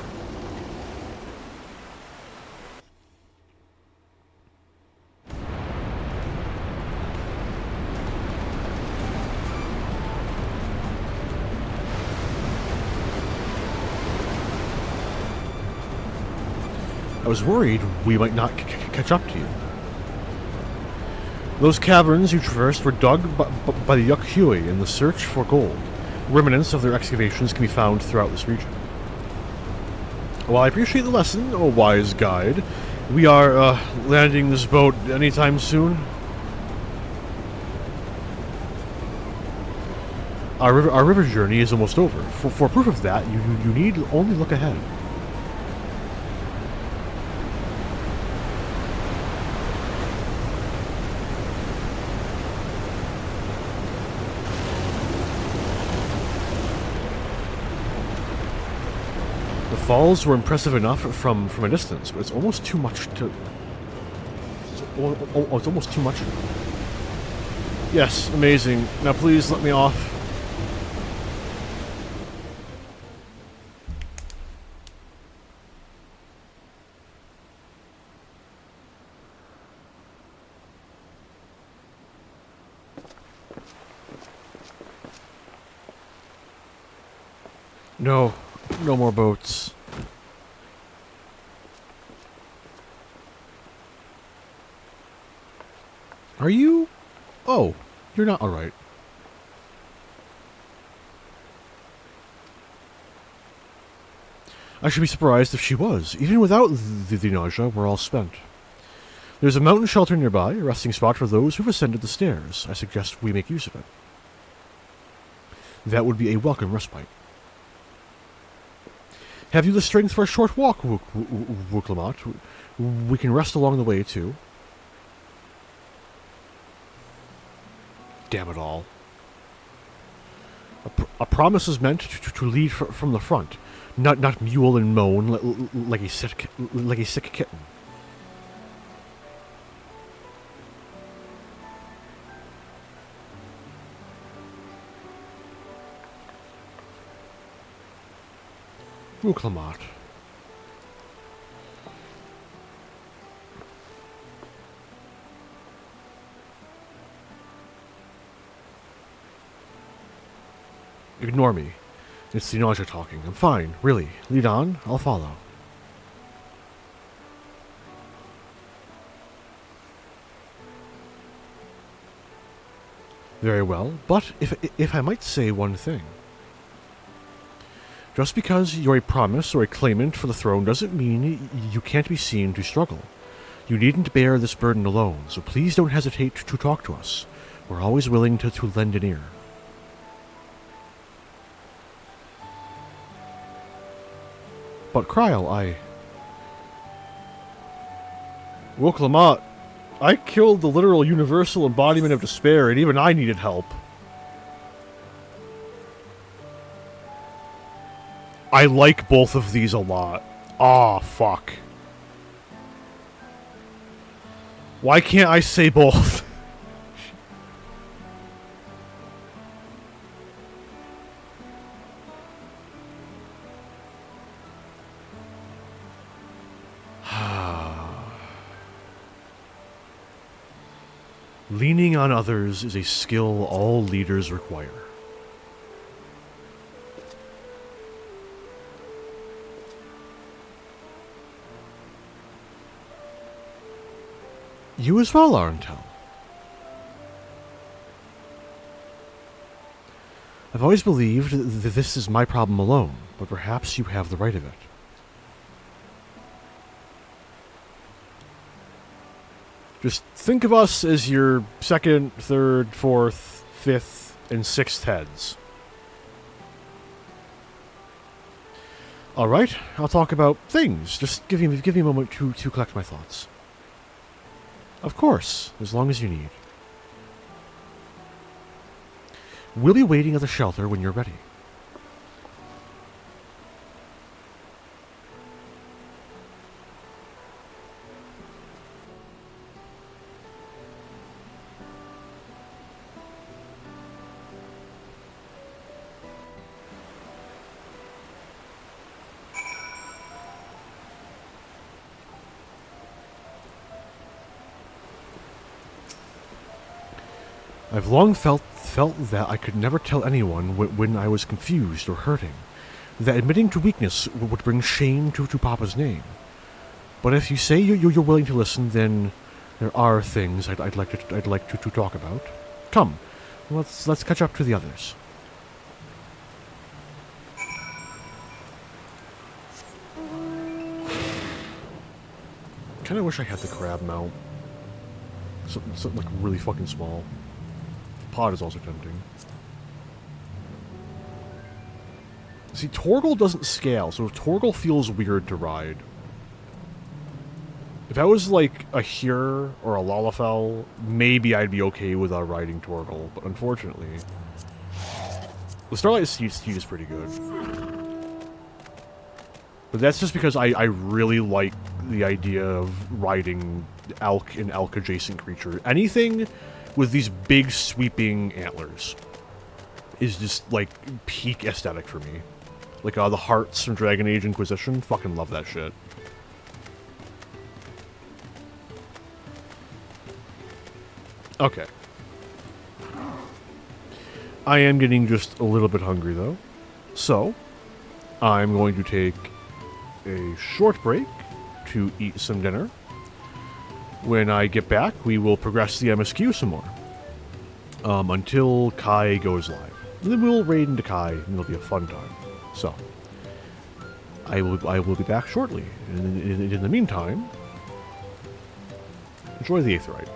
I was worried we might not catch up to you. Those caverns you traversed were dug by the Yuk-Hui in the search for gold. Remnants of their excavations can be found throughout this region. While I appreciate the lesson, oh wise guide, we are, landing this boat anytime soon. Our river journey is almost over. For proof of that, you need only look ahead. The falls were impressive enough from a distance, but it's almost too much to... it's almost too much. Yes, amazing. Now please let me off. No. No more boats. Are you? Oh, you're not alright. I should be surprised if she was. Even without the nausea, we're all spent. There's a mountain shelter nearby, a resting spot for those who've ascended the stairs. I suggest we make use of it. That would be a welcome respite. Have you the strength for a short walk, Wuklamat? We can rest along the way, too. Damn it all. A promise is meant to lead from the front, not mule and moan like a sick kitten. Wuklamat. Ignore me. It's the nausea talking. I'm fine, really. Lead on, I'll follow. Very well, but if I might say one thing. Just because you're a promise or a claimant for the throne doesn't mean you can't be seen to struggle. You needn't bear this burden alone, so please don't hesitate to talk to us. We're always willing to lend an ear. But Kryl, Woklamat, I killed the literal universal embodiment of despair, and even I needed help. I like both of these a lot. Aw, fuck. Why can't I say both? Leaning on others is a skill all leaders require. You as well, Arntel. I've always believed that this is my problem alone, but perhaps you have the right of it. Just think of us as your second, third, fourth, fifth, and sixth heads. Alright, I'll talk about things. Just give me a moment to collect my thoughts. Of course, as long as you need. We'll be waiting at the shelter when you're ready. I've long felt that I could never tell anyone when I was confused or hurting, that admitting to weakness would bring shame to Papa's name. But if you say you're willing to listen, then there are things I'd like to talk about. Come, let's catch up to the others. Kinda wish I had the crab mount. Something like really fucking small. Pod is also tempting. See, Torgal doesn't scale, so Torgal feels weird to ride. If I was like a Hyr or a Lalafell, maybe I'd be okay with riding Torgal, but unfortunately... The Starlight Steed is pretty good. But that's just because I really like the idea of riding elk and elk-adjacent creature. Anything with these big sweeping antlers is just like peak aesthetic for me. Like the hearts from Dragon Age Inquisition, fucking love that shit. Okay. I am getting just a little bit hungry though. So, I'm going to take a short break to eat some dinner. When I get back, we will progress the MSQ some more. Until Kai goes live. And then we'll raid into Kai, and it'll be a fun time. So, I will be back shortly. And in the meantime, enjoy the Aetheryte.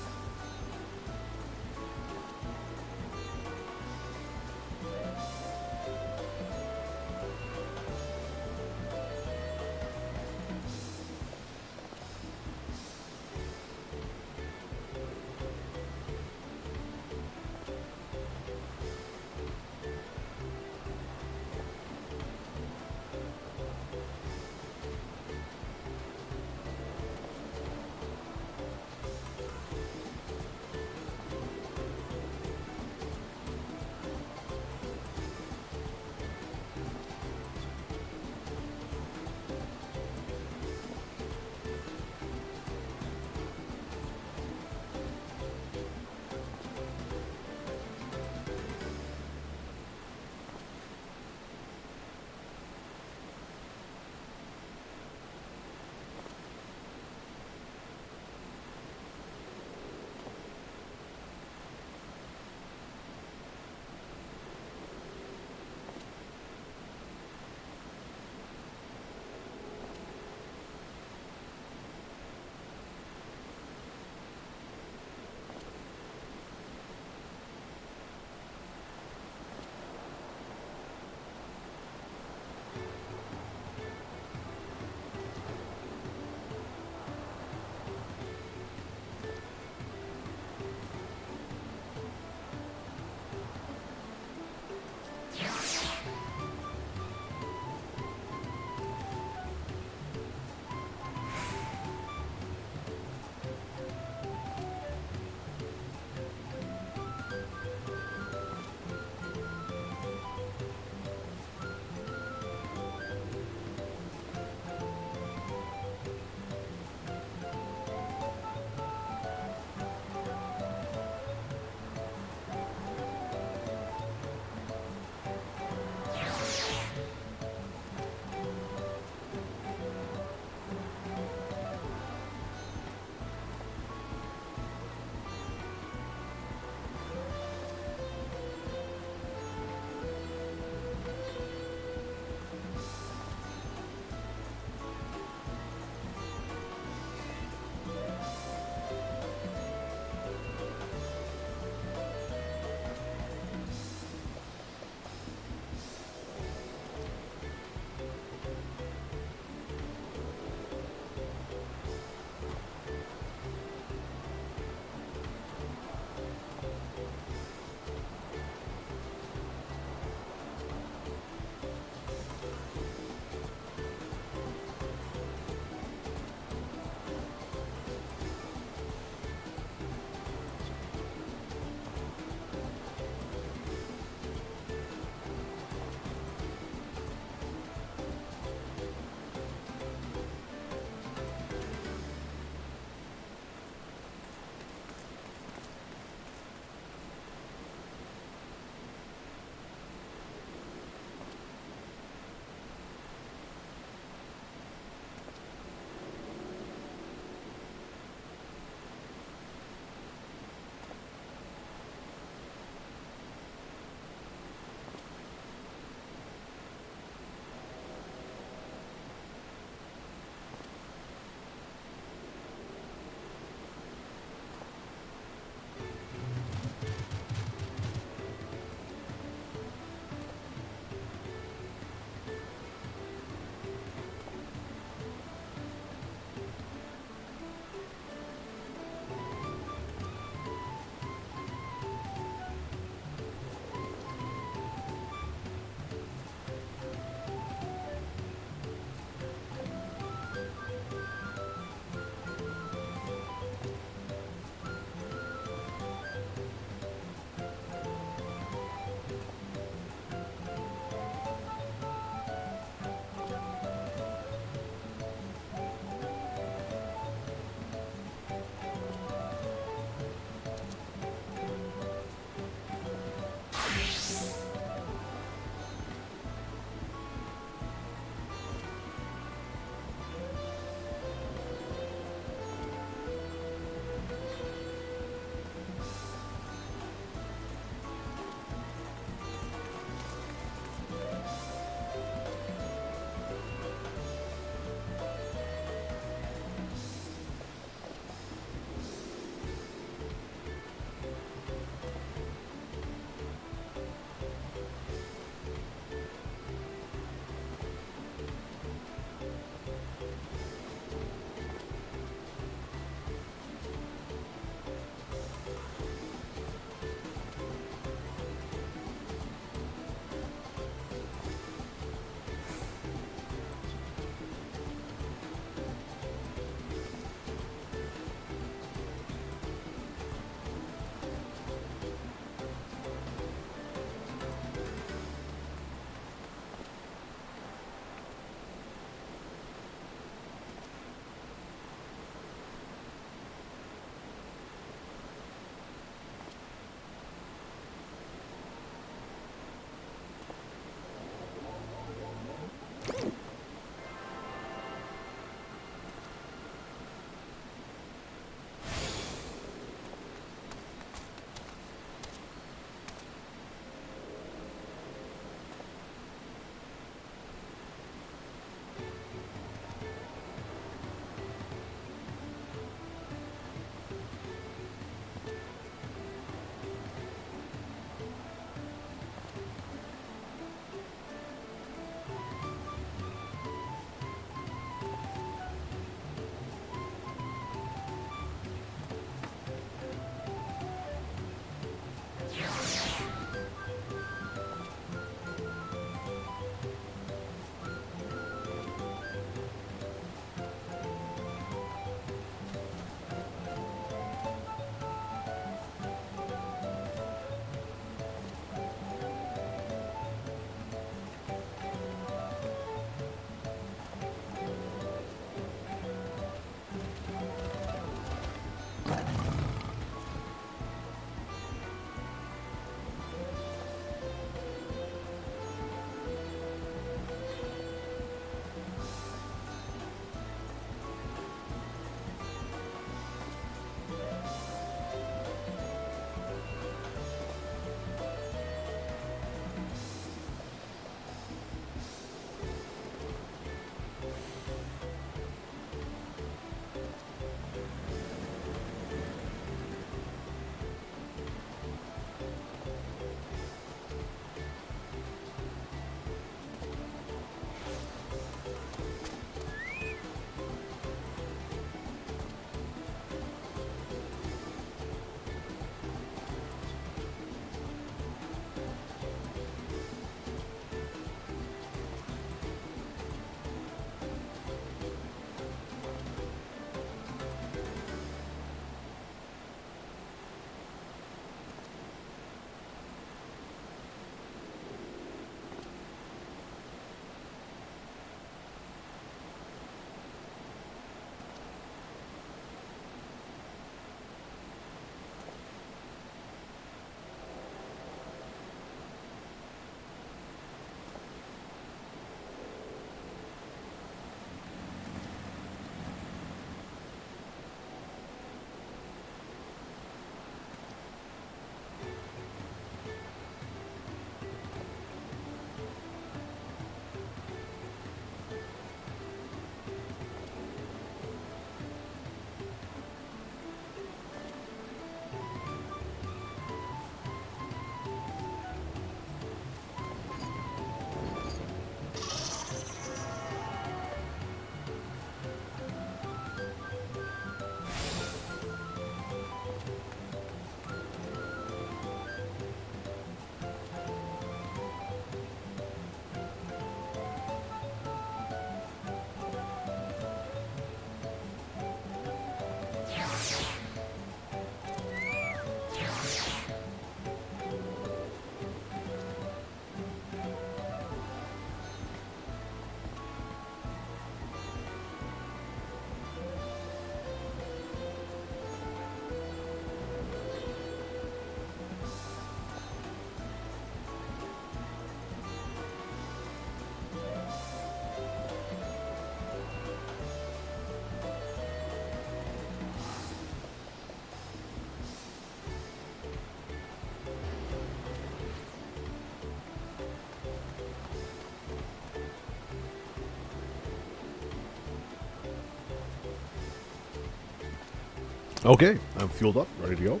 Okay, I'm fueled up, ready to go.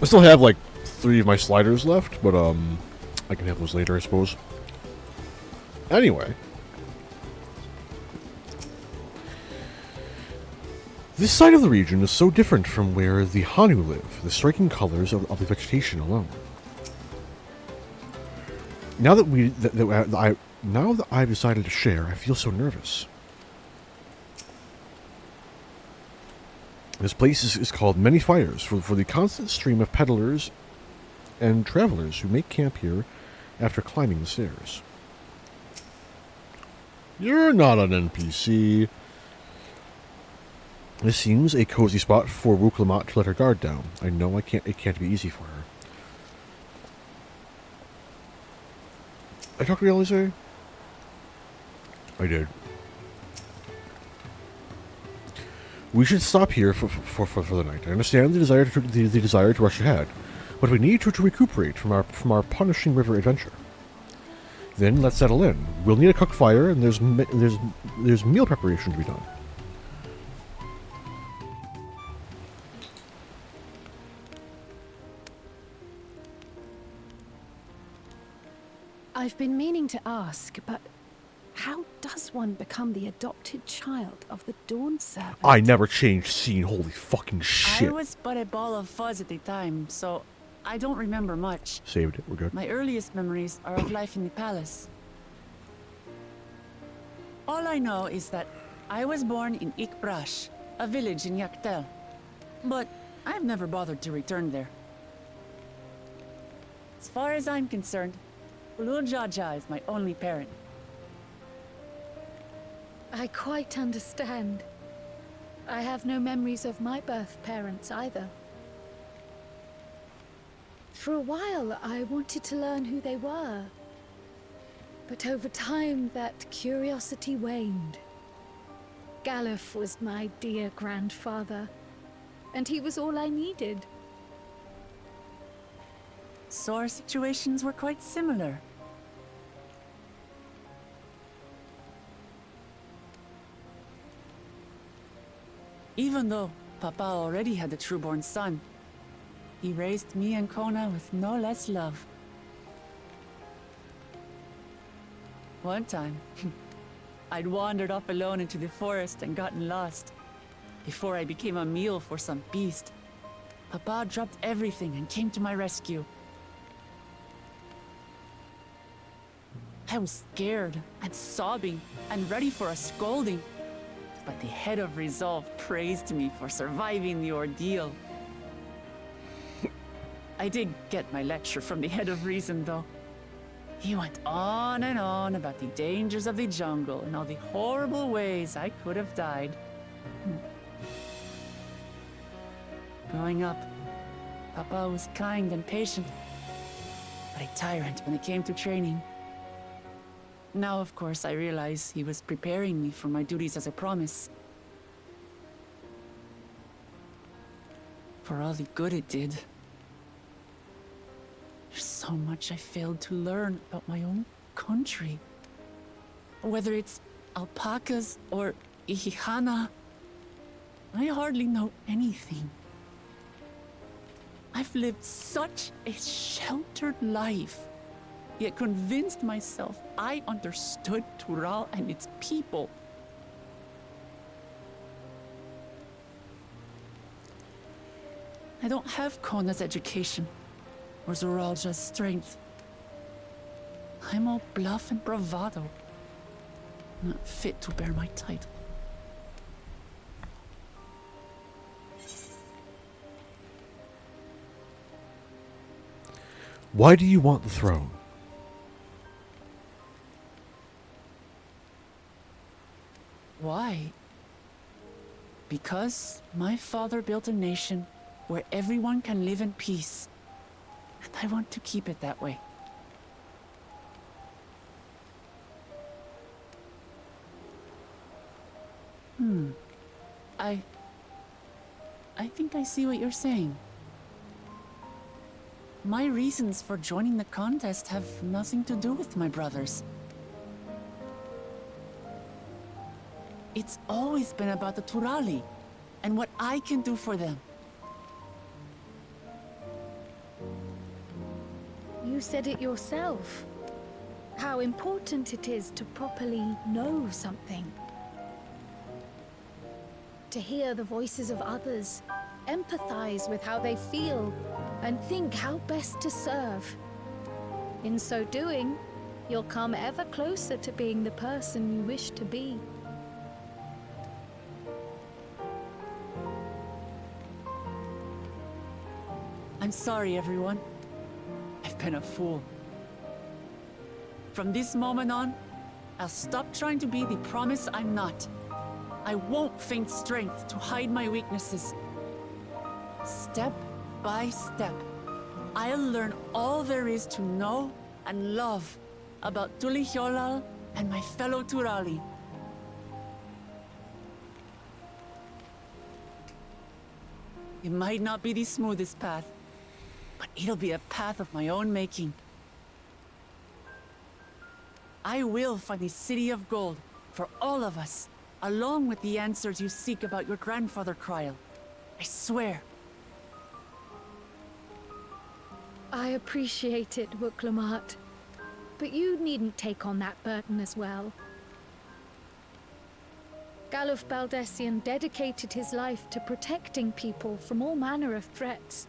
I still have like 3 of my sliders left, but I can have those later, I suppose. Anyway. This side of the region is so different from where the Hanu live, the striking colors of the vegetation alone. Now that I've decided to share, I feel so nervous. This place is called Many Fires for the constant stream of peddlers and travelers who make camp here after climbing the stairs. You're not an NPC. This seems a cozy spot for Wuklamat to let her guard down. I know it can't be easy for her. I talked to Elise? I did. We should stop here for the night. I understand the desire to rush ahead, but we need to recuperate from our punishing river adventure. Then let's settle in. We'll need a cook fire, and there's meal preparation to be done. I've been meaning to ask, but how does one become the adopted child of the Dawn Serpent? I never changed scene, holy fucking shit. I was but a ball of fuzz at the time, so I don't remember much. Saved it, we're good. My earliest memories are of life in the palace. All I know is that I was born in Ikbrash, a village in Yaktel. But I've never bothered to return there. As far as I'm concerned, Ulul Jaja is my only parent. I quite understand. I have no memories of my birth parents either. For a while, I wanted to learn who they were. But over time, that curiosity waned. Galuf was my dear grandfather, and he was all I needed. So our situations were quite similar. Even though Papa already had a trueborn son, he raised me and Kona with no less love. One time, I'd wandered off alone into the forest and gotten lost. Before I became a meal for some beast, Papa dropped everything and came to my rescue. I was scared and sobbing and ready for a scolding. But the head of resolve praised me for surviving the ordeal. I did get my lecture from the head of reason, though. He went on and on about the dangers of the jungle and all the horrible ways I could have died. Growing up, Papa was kind and patient, but a tyrant when it came to training. Now, of course, I realize he was preparing me for my duties as a promise. For all the good it did. There's so much I failed to learn about my own country. Whether it's alpacas or Ihihana, I hardly know anything. I've lived such a sheltered life, yet convinced myself I understood Tural and its people. I don't have Kona's education, or Zoralja's strength. I'm all bluff and bravado, not fit to bear my title. Why do you want the throne? Why? Because my father built a nation where everyone can live in peace, and I want to keep it that way. I think I see what you're saying. My reasons for joining the contest have nothing to do with my brothers. It's always been about the Turali, and what I can do for them. You said it yourself. How important it is to properly know something. To hear the voices of others, empathize with how they feel, and think how best to serve. In so doing, you'll come ever closer to being the person you wish to be. I'm sorry, everyone. I've been a fool. From this moment on, I'll stop trying to be the promise I'm not. I won't feign strength to hide my weaknesses. Step by step, I'll learn all there is to know and love about Tulihyolal and my fellow Turali. It might not be the smoothest path, but it'll be a path of my own making. I will find a city of gold for all of us, along with the answers you seek about your grandfather, Kryl. I swear. I appreciate it, Wuklamat. But you needn't take on that burden as well. Galuf Baldessian dedicated his life to protecting people from all manner of threats.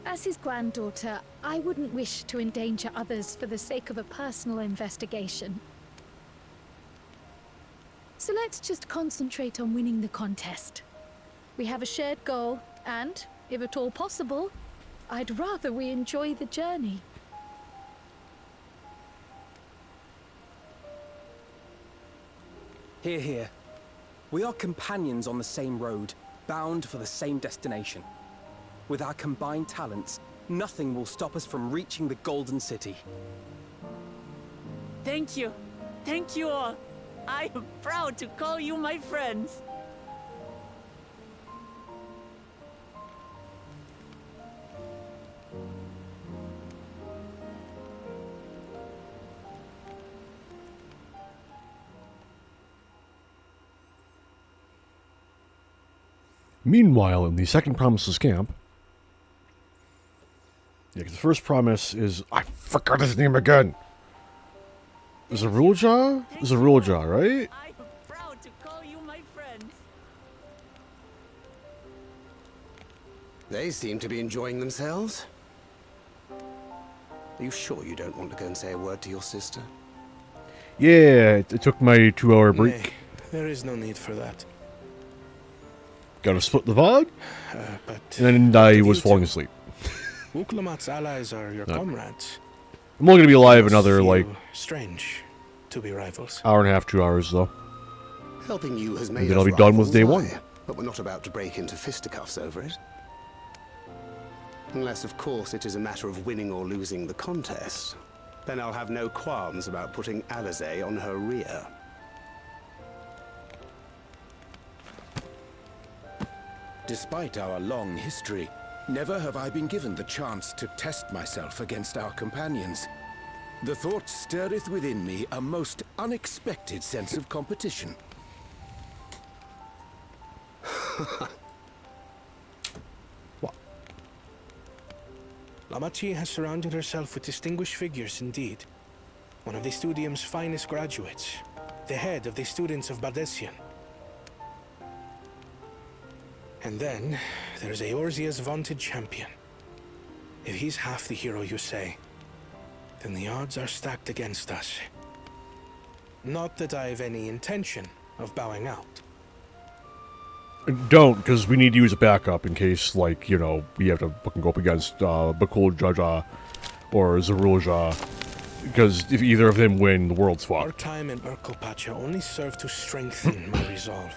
As his granddaughter, I wouldn't wish to endanger others for the sake of a personal investigation. So let's just concentrate on winning the contest. We have a shared goal, and, if at all possible, I'd rather we enjoy the journey. Hear, hear. We are companions on the same road, bound for the same destination. With our combined talents, nothing will stop us from reaching the Golden City. Thank you. Thank you all. I am proud to call you my friends. Meanwhile, in the second Promises camp, yeah, 'cause the first promise is, I forgot his name again. Zarulja? Zarulja, right? I am proud to call you my friends. They seem to be enjoying themselves. Are you sure you don't want to go and say a word to your sister? Yeah, it took my 2-hour break. Nay, there is no need for that. Gotta split the VOD, But and then I was falling asleep. Wuklamat's allies are your comrades. I'm only gonna be alive Must another, feel like, strange to be rivals. hour and a half, 2 hours, though. Helping you has made And then us I'll be done with rivals, day one. aye, but we're not about to break into fisticuffs over it. Unless, of course, it is a matter of winning or losing the contest. Then I'll have no qualms about putting Alizé on her rear. Despite our long history, never have I been given the chance to test myself against our companions. The thought stirreth within me a most unexpected sense of competition. What? Lamachi has surrounded herself with distinguished figures indeed. One of the Studium's finest graduates, the head of the students of Bardessian. And then, there's Eorzea's vaunted champion. If he's half the hero you say, then the odds are stacked against us. Not that I've any intention of bowing out. Don't, because we need to use a backup in case, like, you know, we have to fucking go up against Bakul Jaja or Zarulja. Because if either of them win, the world's Our fucked. time in Urkelpacha only served to strengthen my resolve.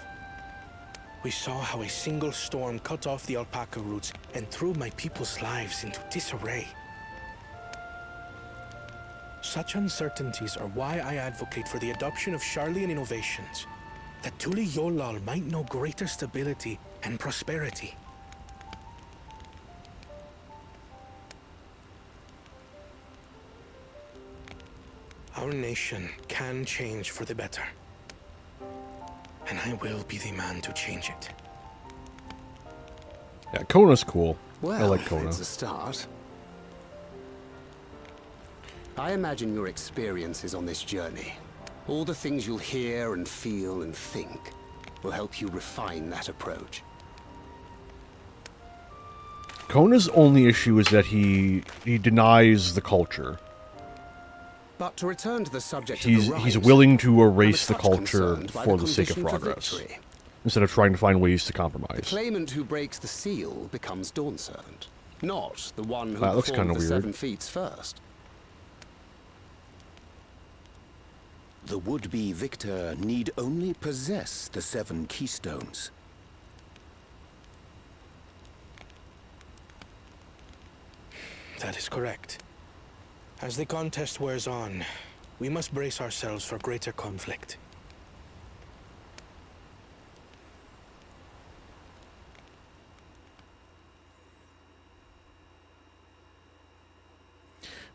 We saw how a single storm cut off the alpaca roots and threw my people's lives into disarray. Such uncertainties are why I advocate for the adoption of Sharlayan innovations, that Tulihyolal might know greater stability and prosperity. Our nation can change for the better. and I will be the man to change it. Yeah, Kona's cool. Well, I like Kona. it's a start. I imagine your experiences on this journey, all the things you'll hear and feel and think, will help you refine that approach. Kona's only issue is that he denies the culture. But to return to the subject He's of the he's rite, willing to erase I'm the a touch culture concerned by for the sake of condition for progress, victory. instead of trying to find ways to The compromise. claimant who breaks the seal becomes Dawn Servant, not the one who That looks performed kinda the weird. 7 feats first. The would-be victor need only possess the 7 keystones. That is correct. As the contest wears on, we must brace ourselves for greater conflict.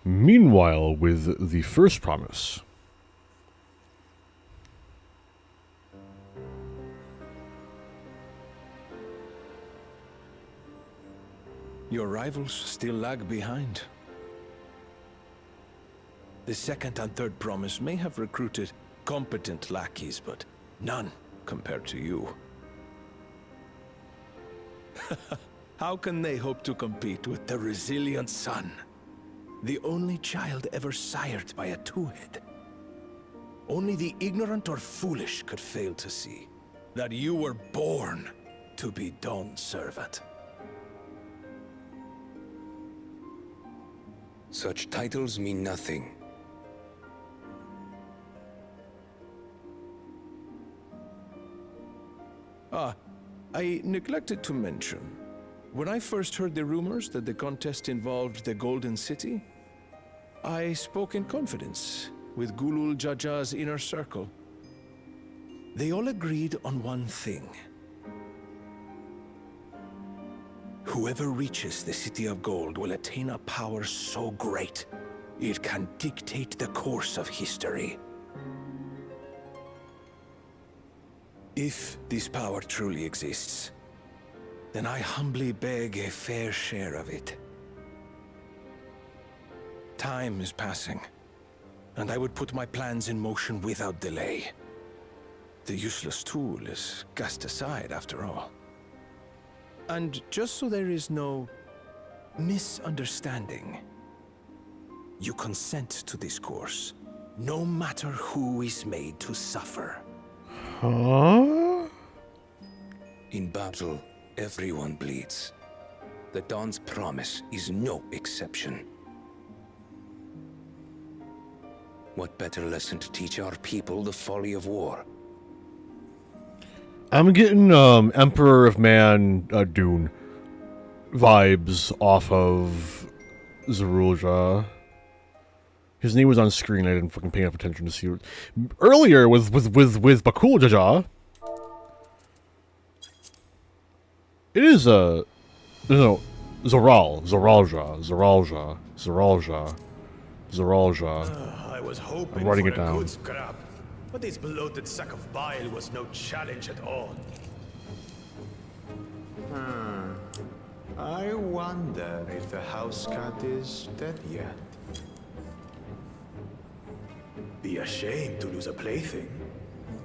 Meanwhile, with the first promise, Your rivals still lag behind. The second and third promise may have recruited competent lackeys, but none compared to you. How can they hope to compete with the resilient son? The only child ever sired by a two-head. Only the ignorant or foolish could fail to see that you were born to be Dawn's servant. Such titles mean nothing. I neglected to mention. When I first heard the rumors that the contest involved the Golden City, I spoke in confidence with Gulul Jaja's inner circle. They all agreed on one thing. Whoever reaches the City of Gold will attain a power so great, it can dictate the course of history. If this power truly exists, then I humbly beg a fair share of it. Time is passing, and I would put my plans in motion without delay. The useless tool is cast aside after all. And just so there is no misunderstanding, you consent to this course, no matter who is made to suffer. huh? In battle, everyone bleeds. The Dawn's promise is no exception. What better lesson to teach our people the folly of war? I'm getting Emperor of Man Dune vibes off of Zorulja. His name was on screen. I didn't fucking pay enough attention to see it. Earlier with Bakul Jaja. It is no, Zoralja. I was hoping I'm writing for it a down. good scrap, but this bloated sack of bile was no challenge at all. I wonder if the house cat is dead yet. Be ashamed to lose a plaything,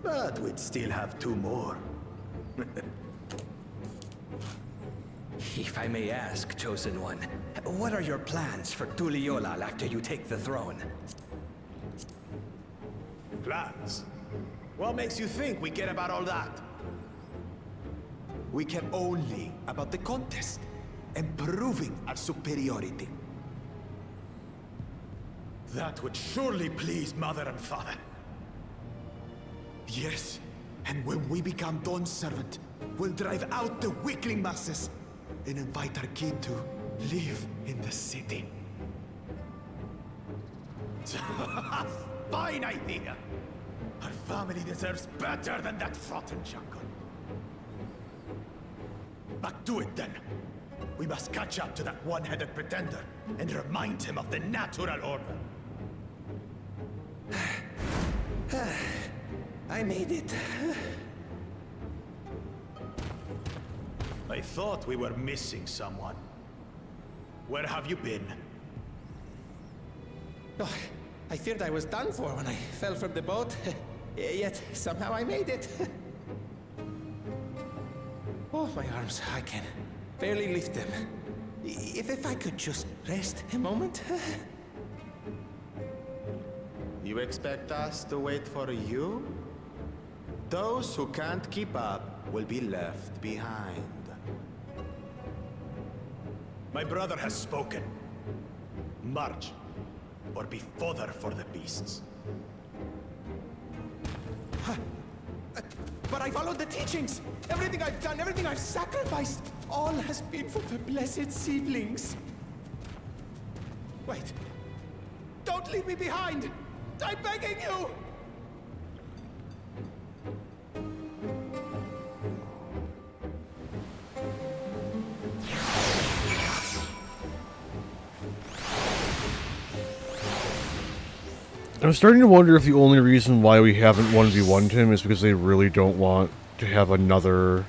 but we'd still have 2 more. If I may ask, Chosen One, what are your plans for Tuliolal after you take the throne? Plans? What makes you think we care about all that? We care only about the contest and proving our superiority. That would surely please Mother and Father. Yes, and when we become Dawn's servant, we'll drive out the weakling masses and invite our kin to live in the city. Fine idea! Our family deserves better than that rotten jungle. Back to it then. We must catch up to that one-headed pretender and remind him of the natural order. I made it. I thought we were missing someone. Where have you been? Oh, I feared I was done for when I fell from the boat. Yet, somehow I made it. Oh, my arms, I can barely lift them. If I could just rest a moment. You expect us to wait for you? Those who can't keep up will be left behind. My brother has spoken. March, or be fodder for the beasts. But I followed the teachings! Everything I've done, everything I've sacrificed, all has been for the blessed seedlings. Wait. Don't leave me behind! I'm begging you! I'm starting to wonder if the only reason why we haven't 1v1'd him is because they really don't want to have another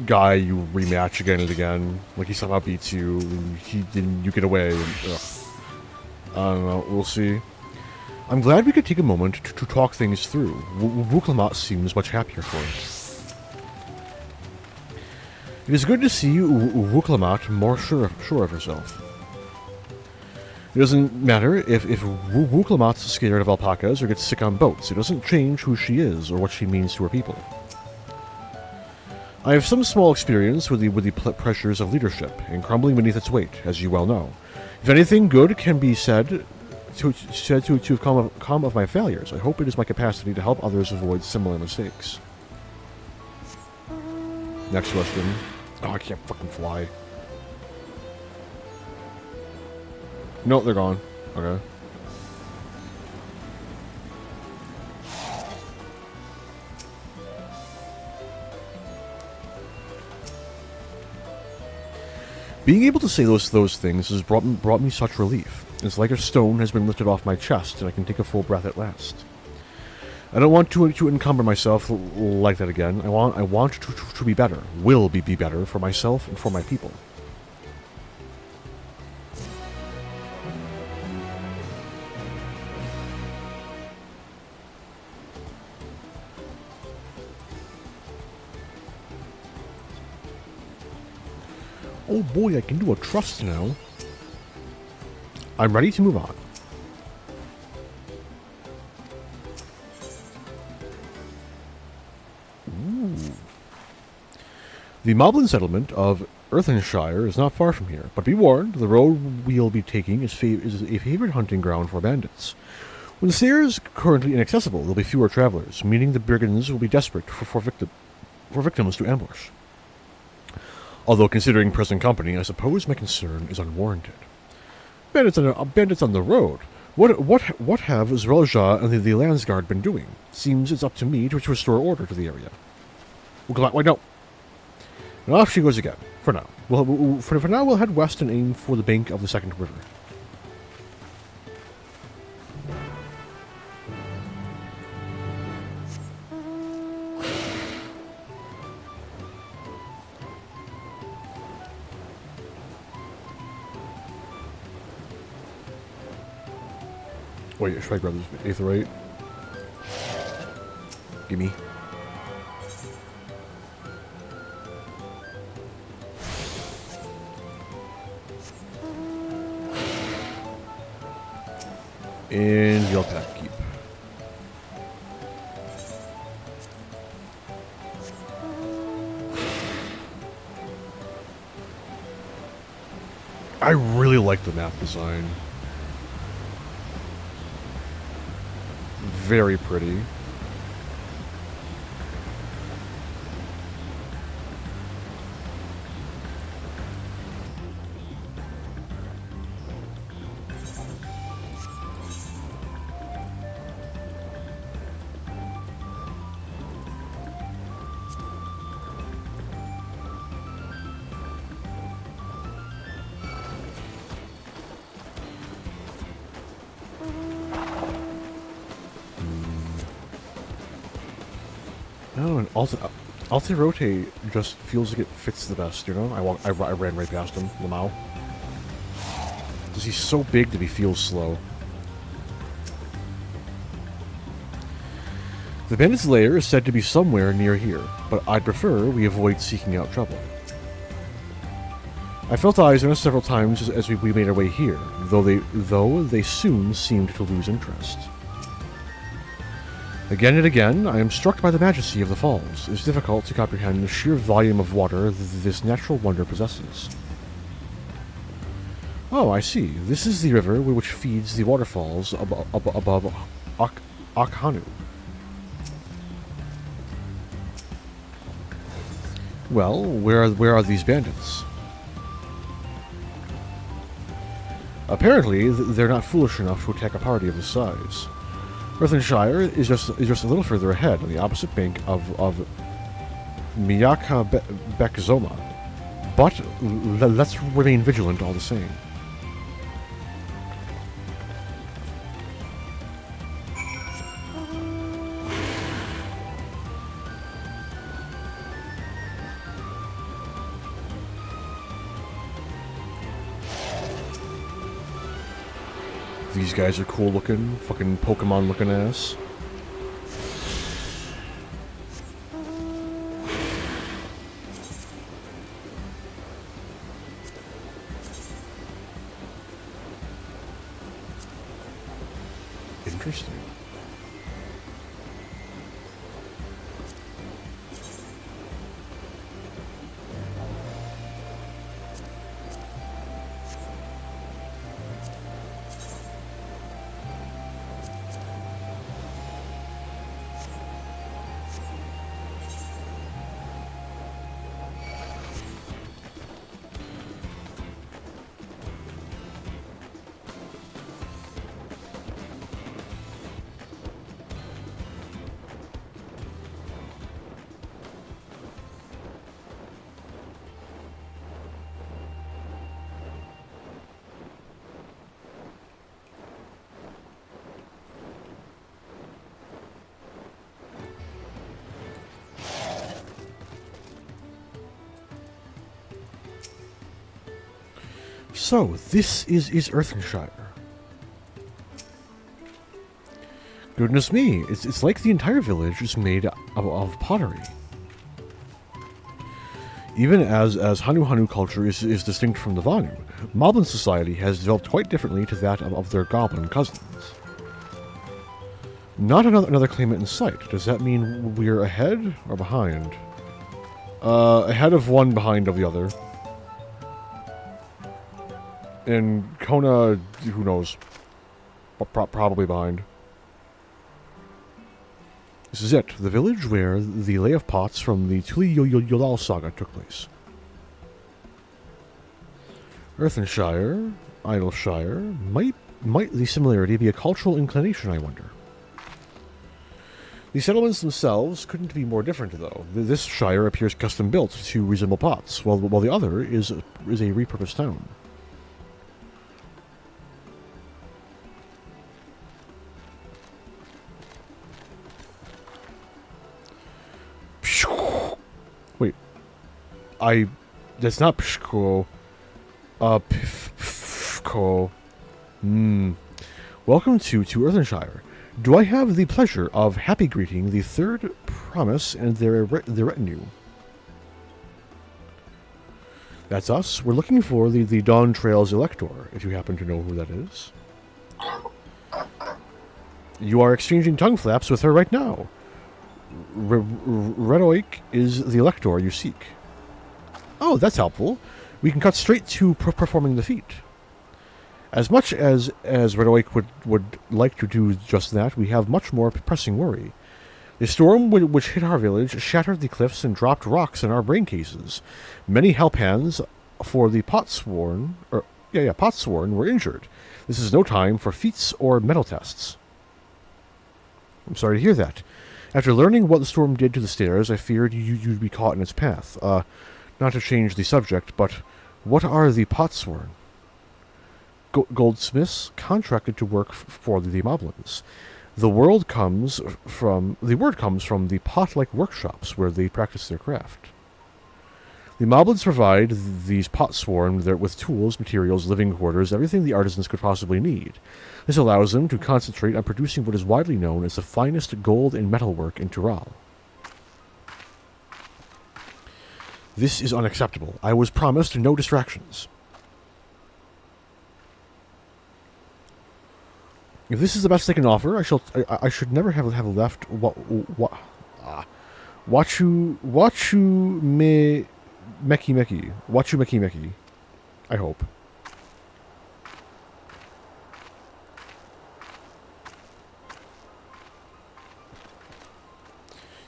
guy you rematch again and again. Like he somehow beats you, and you get away. And, I don't know, we'll see. I'm glad we could take a moment to talk things through. Wuklamat seems much happier for it. It is good to see Wuklamat more sure of herself. It doesn't matter if Wuklamat's scared of alpacas or gets sick on boats. It doesn't change who she is or what she means to her people. I have some small experience with the pressures of leadership and crumbling beneath its weight, as you well know. If anything good can be said to have come of my failures, I hope it is my capacity to help others avoid similar mistakes. Next question. Oh, I can't fucking fly. No, they're gone. Okay. Being able to say those things has brought me such relief. It's like a stone has been lifted off my chest, and I can take a full breath at last. I don't want to encumber myself like that again. I want to be better. Will be better for myself and for my people. Oh boy, I can do a trust now. I'm ready to move on. Ooh. The Moblin settlement of Earthenshire is not far from here, but be warned, the road we'll be taking is a favorite hunting ground for bandits. When the stair is currently inaccessible, there'll be fewer travelers, meaning the brigands will be desperate for victims to ambush. Although, considering present company, I suppose my concern is unwarranted. Bandits on the road. What have Zrelja and the Landsguard been doing? Seems it's up to me to restore order to the area. Wait, no. And off she goes again. For now. For now, we'll head west and aim for the bank of the second river. Wait, should I grab this aetherite? Gimme. And your pack keep. I really like the map design. Very pretty. Oh, and Altirote just feels like it fits the best, you know? I ran right past him, Lamau. Because he's so big that he feels slow. The bandit's lair is said to be somewhere near here, but I'd prefer we avoid seeking out trouble. I felt eyes on us several times as we made our way here, though they soon seemed to lose interest. Again and again, I am struck by the majesty of the falls. It is difficult to comprehend the sheer volume of water this natural wonder possesses. Oh, I see. This is the river which feeds the waterfalls above Akhanu. Well, where are these bandits? Apparently, they're not foolish enough to attack a party of this size. Earthenshire is just a little further ahead, on the opposite bank of Miyaka Bekzoma. But let's remain vigilant all the same. These guys are cool looking, fucking Pokemon looking ass. Interesting. So, this is Earthenshire. Goodness me, it's like the entire village is made of pottery. Even as Hanu culture is distinct from the Vanu, Moblin society has developed quite differently to that of their goblin cousins. Not another claimant in sight. Does that mean we're ahead or behind? Ahead of one, behind of the other. And Kona, who knows? Probably behind. This is it, the village where the Lay of Pots from the Tuli Yodal saga took place. Earthenshire, Idleshire, might the similarity be a cultural inclination, I wonder? The settlements themselves couldn't be more different, though. This shire appears custom-built to resemble Pots, while the other is a repurposed town. Wait. That's not Pshko. Pfko. Welcome to Earthenshire. Do I have the pleasure of happy greeting the third promise and their retinue? That's us. We're looking for the Dawn Trail's Elector, if you happen to know who that is. You are exchanging tongue flaps with her right now. Redoik is the Elector you seek. Oh, that's helpful. We can cut straight to performing the feat. As much as Redoik would like to do just that, we have much more pressing worry. The storm which hit our village shattered the cliffs and dropped rocks in our brain cases. Many help-hands for the Potsworn were injured. This is no time for feats or metal tests. I'm sorry to hear that. After learning what the storm did to the stairs, I feared you'd be caught in its path. Not to change the subject, but what are the Potsworn? Goldsmiths contracted to work for the Moblins. The word comes from the pot-like workshops where they practice their craft. The moblins provide these potsworn with tools, materials, living quarters, everything the artisans could possibly need. This allows them to concentrate on producing what is widely known as the finest gold and metalwork in Tural. This is unacceptable. I was promised no distractions. If this is the best they can offer, I should never have left. Wachu me meki. I hope.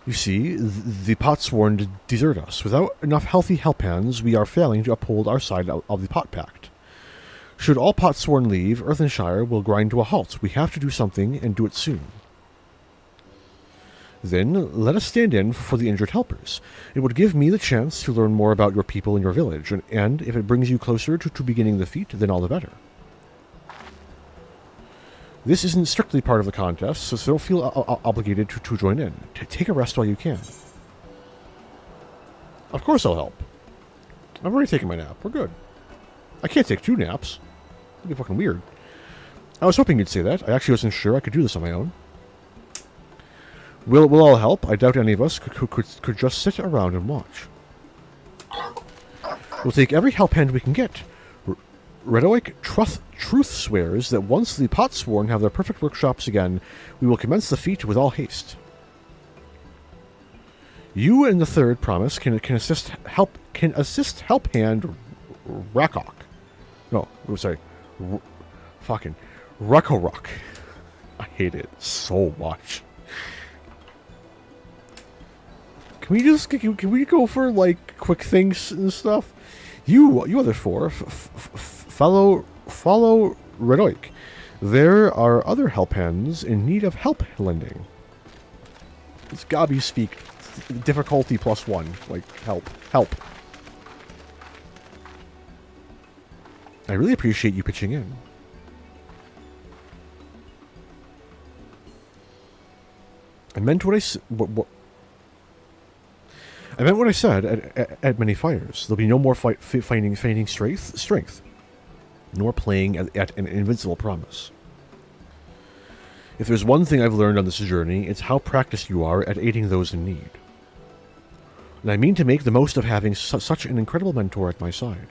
You see, the potsworn desert us. Without enough healthy help hands, we are failing to uphold our side of the pot pact. Should all potsworn leave, Earthenshire will grind to a halt. We have to do something, and do it soon. Then, let us stand in for the injured helpers. It would give me the chance to learn more about your people and your village, and if it brings you closer to beginning the feat, then all the better. This isn't strictly part of the contest, so don't feel obligated to join in. Take a rest while you can. Of course I'll help. I've already taken my nap. We're good. I can't take 2 naps. That'd be fucking weird. I was hoping you'd say that. I actually wasn't sure I could do this on my own. We'll all help. I doubt any of us could just sit around and watch. We'll take every help hand we can get. Redoic truth swears that once the potsworn have their perfect workshops again, we will commence the feat with all haste. You and the third promise can assist help hand Rakok. No, sorry, fucking Rakorok. I hate it so much. Can we go for like quick things and stuff? You other 4, follow Redoic. There are other help hands in need of help lending. It's Gabi speak. Difficulty +1. Like, help. I really appreciate you pitching in. I meant what I said at many fires. There'll be no more feigning strength, nor playing at an invincible promise. If there's one thing I've learned on this journey, it's how practiced you are at aiding those in need. And I mean to make the most of having such an incredible mentor at my side.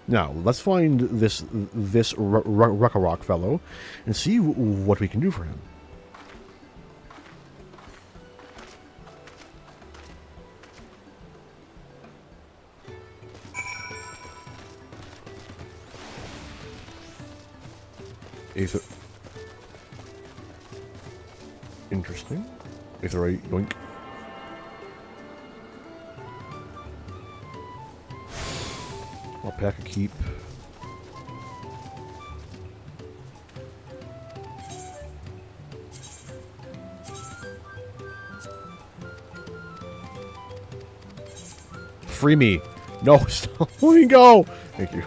Now, let's find this Rakarok fellow and see what we can do for him. Aether. Interesting. Aetherite, yoink. Alpaca keep. Free me. No, stop. Let me go. Thank you.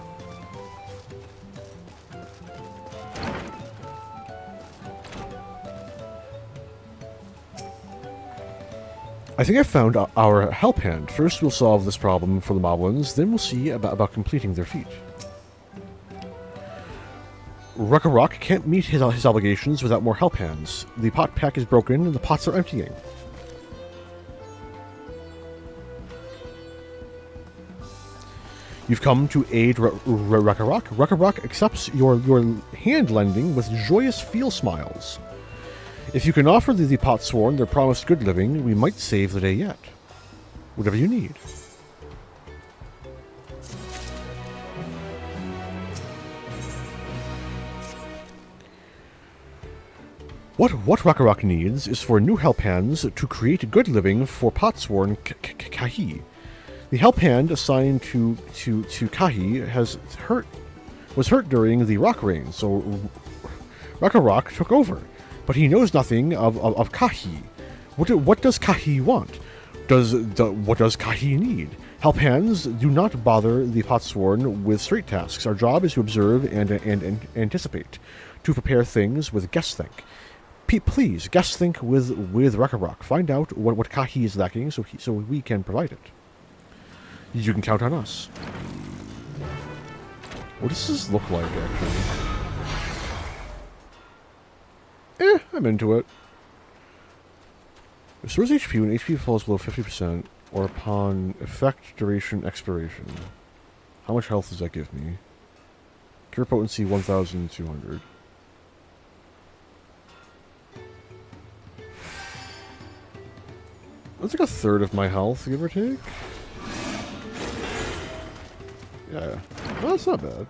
I think I found our help hand. First we'll solve this problem for the moblins, then we'll see about completing their feat. Rakarok can't meet his obligations without more help hands. The pot pack is broken and the pots are emptying. You've come to aid Rakarok. Rakarok accepts your hand lending with joyous feel smiles. If you can offer the potsworn their promised good living, we might save the day yet. Whatever you need. What Rakarok needs is for new help hands to create a good living for potsworn Kahi. The help hand assigned to Kahi was hurt during the rock rain, so Rakarok took over. But he knows nothing of Kahi. What does Kahi want? What does Kahi need? Help hands do not bother the potsworn with straight tasks. Our job is to observe and anticipate, to prepare things with guess think. Please guess think with Rakarok. Find out what Kahi is lacking, so we can provide it. You can count on us. What does this look like, actually? I'm into it. Restores HP when HP falls below 50%, or upon effect duration expiration. How much health does that give me? Cure potency 1,200. That's like a third of my health, give or take. Yeah. Well, that's not bad.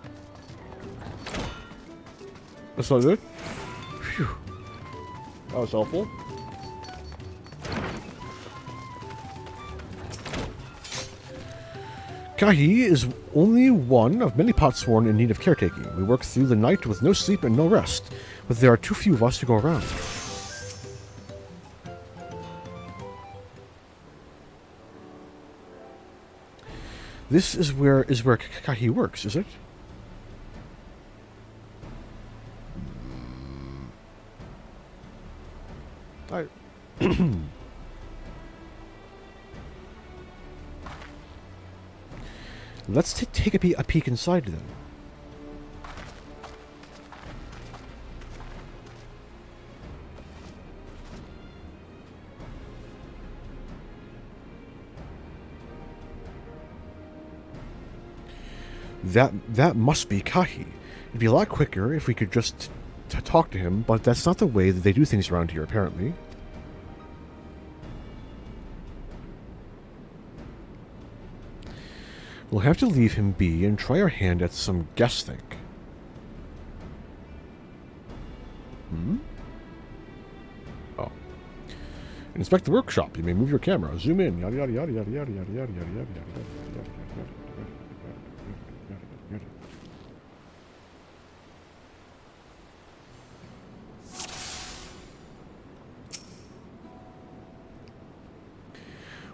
That's not good. Phew. That was helpful. Kahi is only one of many potsworn in need of caretaking. We work through the night with no sleep and no rest, but there are too few of us to go around. This is where Kahi works, is it? Let's take a peek inside then. That must be Kahi. It'd be a lot quicker if we could just talk to him, but that's not the way that they do things around here, apparently. We'll have to leave him be and try our hand at some guess think. Oh. Inspect the workshop. You may move your camera. Zoom in. Yada yada yada yada yada yada yada yada yada yada yada.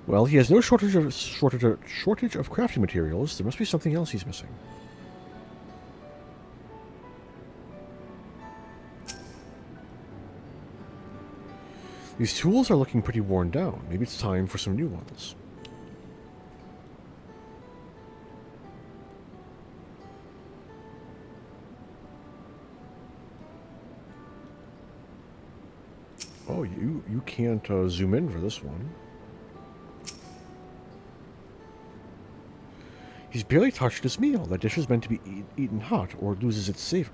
Well, he has no shortage of crafting materials. There must be something else he's missing. These tools are looking pretty worn down. Maybe it's time for some new ones. Oh, you can't zoom in for this one. He's barely touched his meal. That dish is meant to be eaten hot or it loses its savor.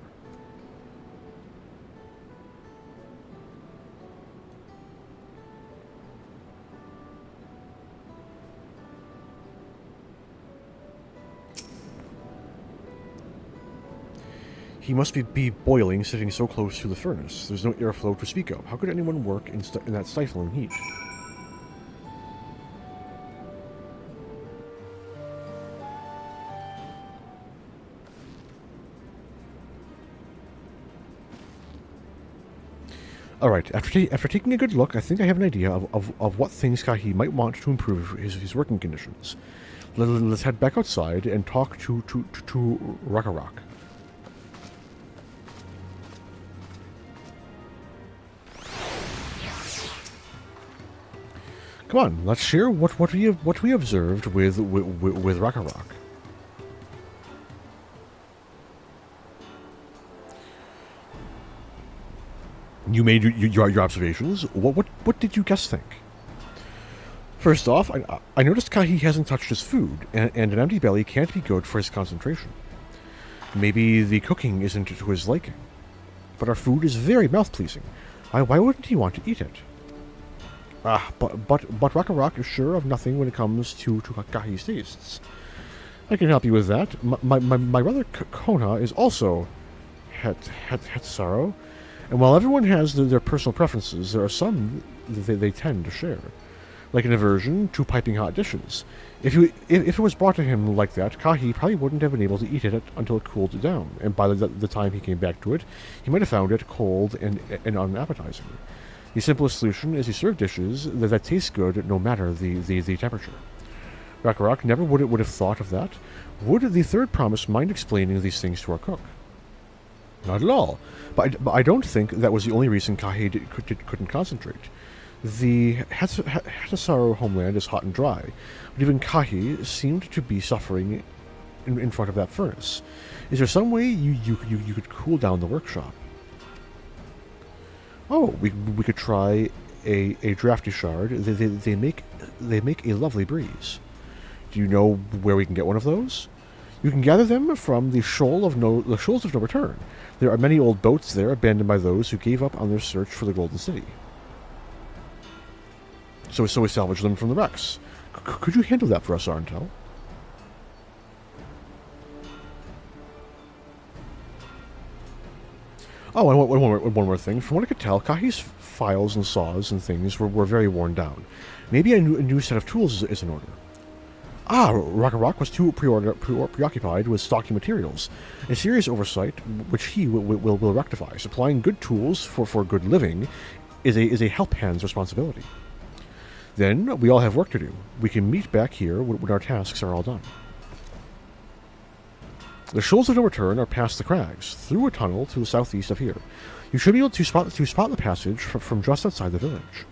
He must be boiling, sitting so close to the furnace. There's no airflow to speak of. How could anyone work in that stifling heat? Alright, after taking a good look, I think I have an idea of what things Kahi might want to improve his working conditions. Let's head back outside and talk to Rakarok. Come on, let's share what we observed with Rakarok. You made your observations. What did you guess think? First off, I noticed Kahi hasn't touched his food, and an empty belly can't be good for his concentration. Maybe the cooking isn't to his liking. But our food is very mouth-pleasing. Why wouldn't he want to eat it? But Rakarok is sure of nothing when it comes to Kahi's tastes. I can help you with that. My brother Kona is also Hetsaro. And while everyone has their personal preferences, there are some they tend to share. Like an aversion to piping hot dishes. If it was brought to him like that, Kahi probably wouldn't have been able to eat it until it cooled down, and by the time he came back to it, he might have found it cold and unappetizing. The simplest solution is to serve dishes that taste good no matter the temperature. Rakarok never would have thought of that. Would the third promise mind explaining these things to our cook? Not at all. But I don't think that was the only reason Kahi couldn't concentrate. The Hatasaru homeland is hot and dry, but even Kahi seemed to be suffering in front of that furnace. Is there some way you could cool down the workshop? Oh, we could try a drafty shard. They make a lovely breeze. Do you know where we can get one of those? You can gather them from the Shoals of No Return. There are many old boats there abandoned by those who gave up on their search for the Golden City. So we salvage them from the wrecks. Could you handle that for us, Arntel? Oh, and one more thing. From what I could tell, Kahi's files and saws and things were very worn down. Maybe a new set of tools is in order. Ah, Rakarok was too preoccupied with stocking materials. A serious oversight, which he will rectify. Supplying good tools for good living is a help hand's responsibility. Then we all have work to do. We can meet back here when our tasks are all done. The Shoals of No Return are past the crags, through a tunnel to the southeast of here. You should be able to spot the passage from just outside the village.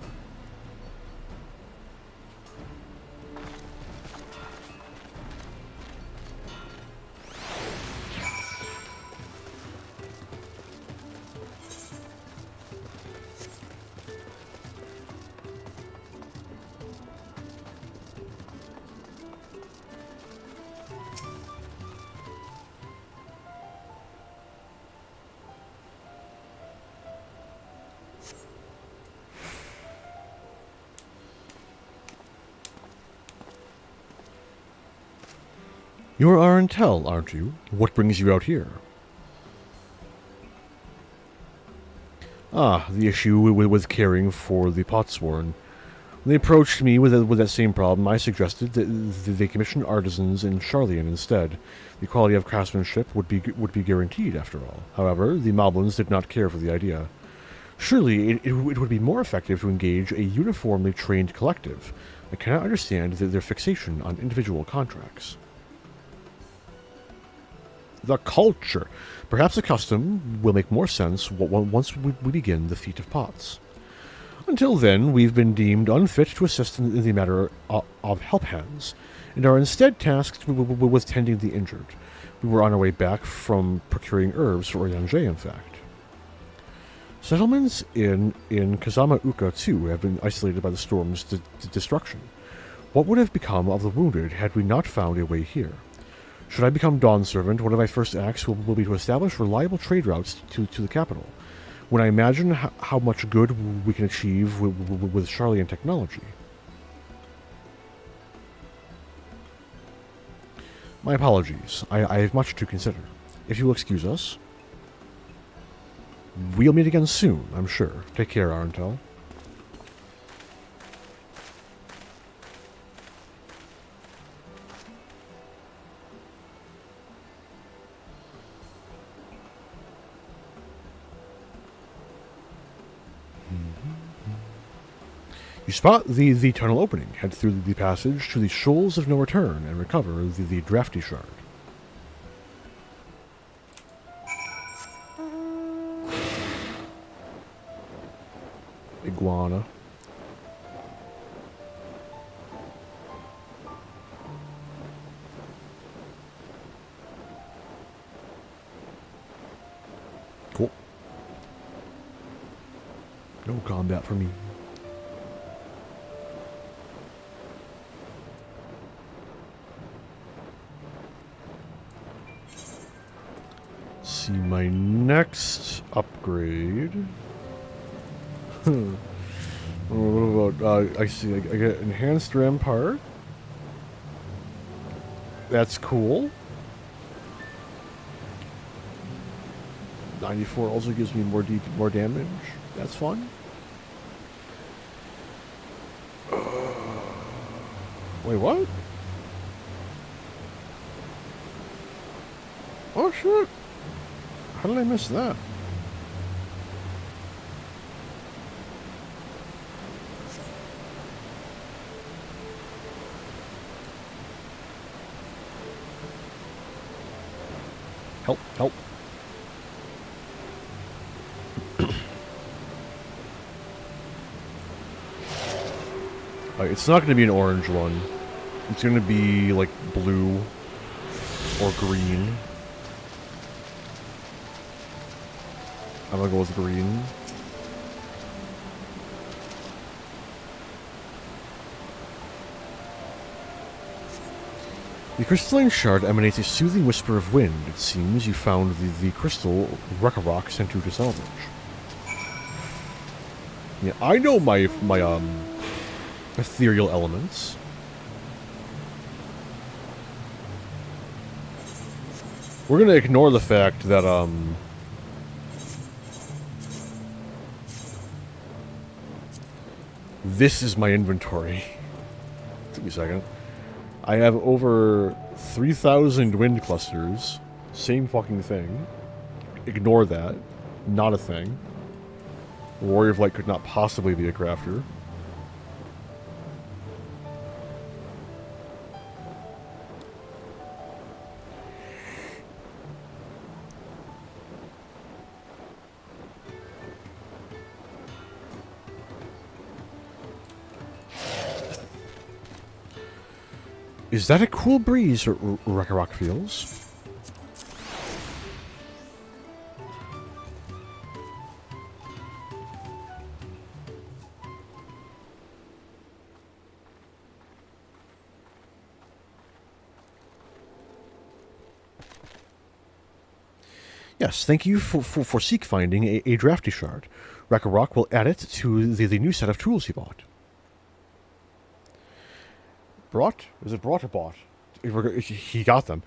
You're Arntel, aren't you? What brings you out here? Ah, the issue with caring for the Potsworn. When they approached me with that same problem, I suggested that they commission artisans in Charlian instead. The quality of craftsmanship would be guaranteed, after all. However, the Moblins did not care for the idea. Surely it would be more effective to engage a uniformly trained collective. I cannot understand their fixation on individual contracts. The culture. Perhaps a custom will make more sense once we begin the feat of pots. Until then, we've been deemed unfit to assist in the matter of help hands, and are instead tasked with tending the injured. We were on our way back from procuring herbs for Oryange, in fact. Settlements in Kazama Uka, too, have been isolated by the storm's destruction. What would have become of the wounded had we not found a way here? Should I become Dawn Servant, one of my first acts will be to establish reliable trade routes to the capital. When I imagine how much good we can achieve with Charlian technology. My apologies. I have much to consider. If you will excuse us. We'll meet again soon, I'm sure. Take care, Arntel. You spot the tunnel opening, head through the passage to the Shoals of No Return, and recover the drafty shard. Iguana. Cool. No combat for me. See my next upgrade. What about, I see, I get enhanced rampart. That's cool. 94 also gives me more damage. That's fun. Wait, what? Oh shit. How did I miss that? Help, help. It's not going to be an orange one. It's going to be, like, blue or green. I'm going to go with green. The crystalline shard emanates a soothing whisper of wind. It seems you found the crystal Rock sent you to salvage. Yeah, I know my ethereal elements. We're gonna ignore the fact that this is my inventory. Give me a second. I have over 3,000 wind clusters. Same fucking thing. Ignore that. Not a thing. Warrior of Light could not possibly be a crafter. Is that a cool breeze Rock feels? Yes, thank you for seek finding a drafty shard. Rock will add it to the new set of tools he bought. Brought? Is it brought or bought? He got them.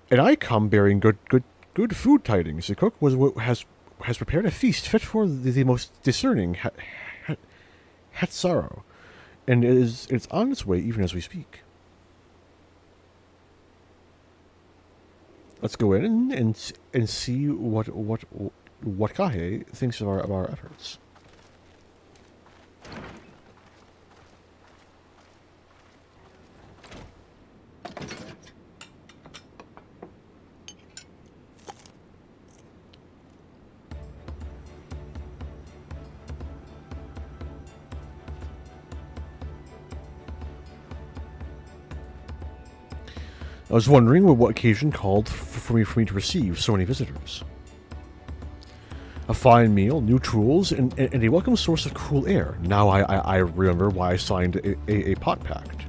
And I come bearing good food tidings. The cook has prepared a feast fit for the most discerning Hatsaro, and it's on its way even as we speak. Let's go in and see what Kahe thinks of our efforts. I was wondering what occasion called for me to receive so many visitors. A fine meal, new tools, and a welcome source of cool air. Now I remember why I signed a pot pact.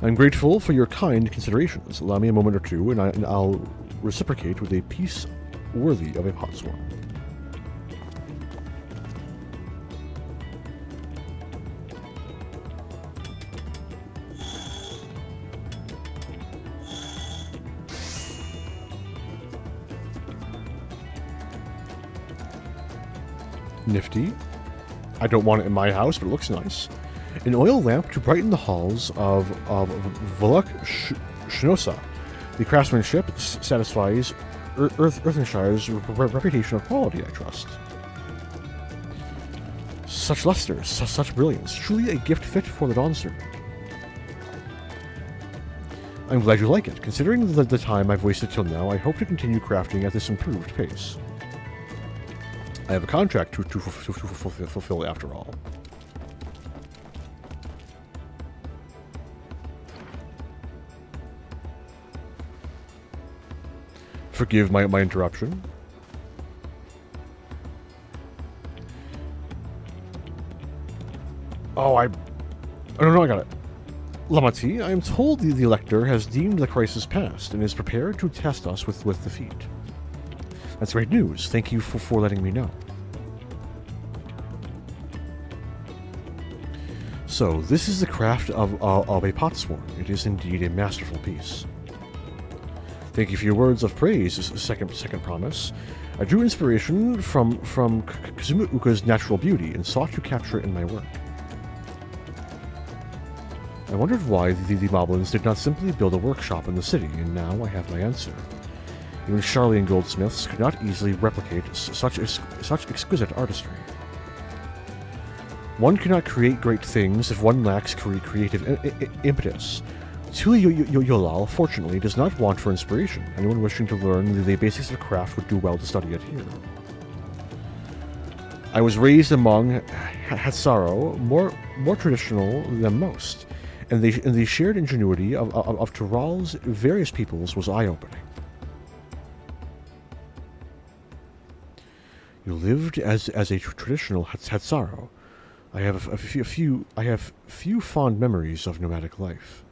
I'm grateful for your kind considerations. Allow me a moment or two, and I'll reciprocate with a piece worthy of a pot swarm. Nifty. I don't want it in my house, but it looks nice. An oil lamp to brighten the halls of Volok Shnosa. The craftsmanship satisfies Earthenshire's reputation of quality, I trust. Such luster, such brilliance. Truly a gift fit for the Dawn Servant. I'm glad you like it. Considering the time I've wasted till now, I hope to continue crafting at this improved pace. I have a contract to fulfill after all. Forgive my interruption. Oh, no, I got it. Lamati, I am told the Elector has deemed the crisis past and is prepared to test us with defeat. That's great news. Thank you for letting me know. So, this is the craft of a pot swarm. It is indeed a masterful piece. Thank you for your words of praise, second promise. I drew inspiration from Kazuma Uka's natural beauty and sought to capture it in my work. I wondered why the Moblins did not simply build a workshop in the city, and now I have my answer. Even Charlian goldsmiths could not easily replicate such exquisite artistry. One cannot create great things if one lacks creative impetus. Tuli Yolal, fortunately, does not want for inspiration. Anyone wishing to learn the basics of craft would do well to study it here. I was raised among Hatsaro, more traditional than most, and the shared ingenuity of Tural's various peoples was eye-opening. You lived as a traditional Hatsaro. I have few fond memories of nomadic life.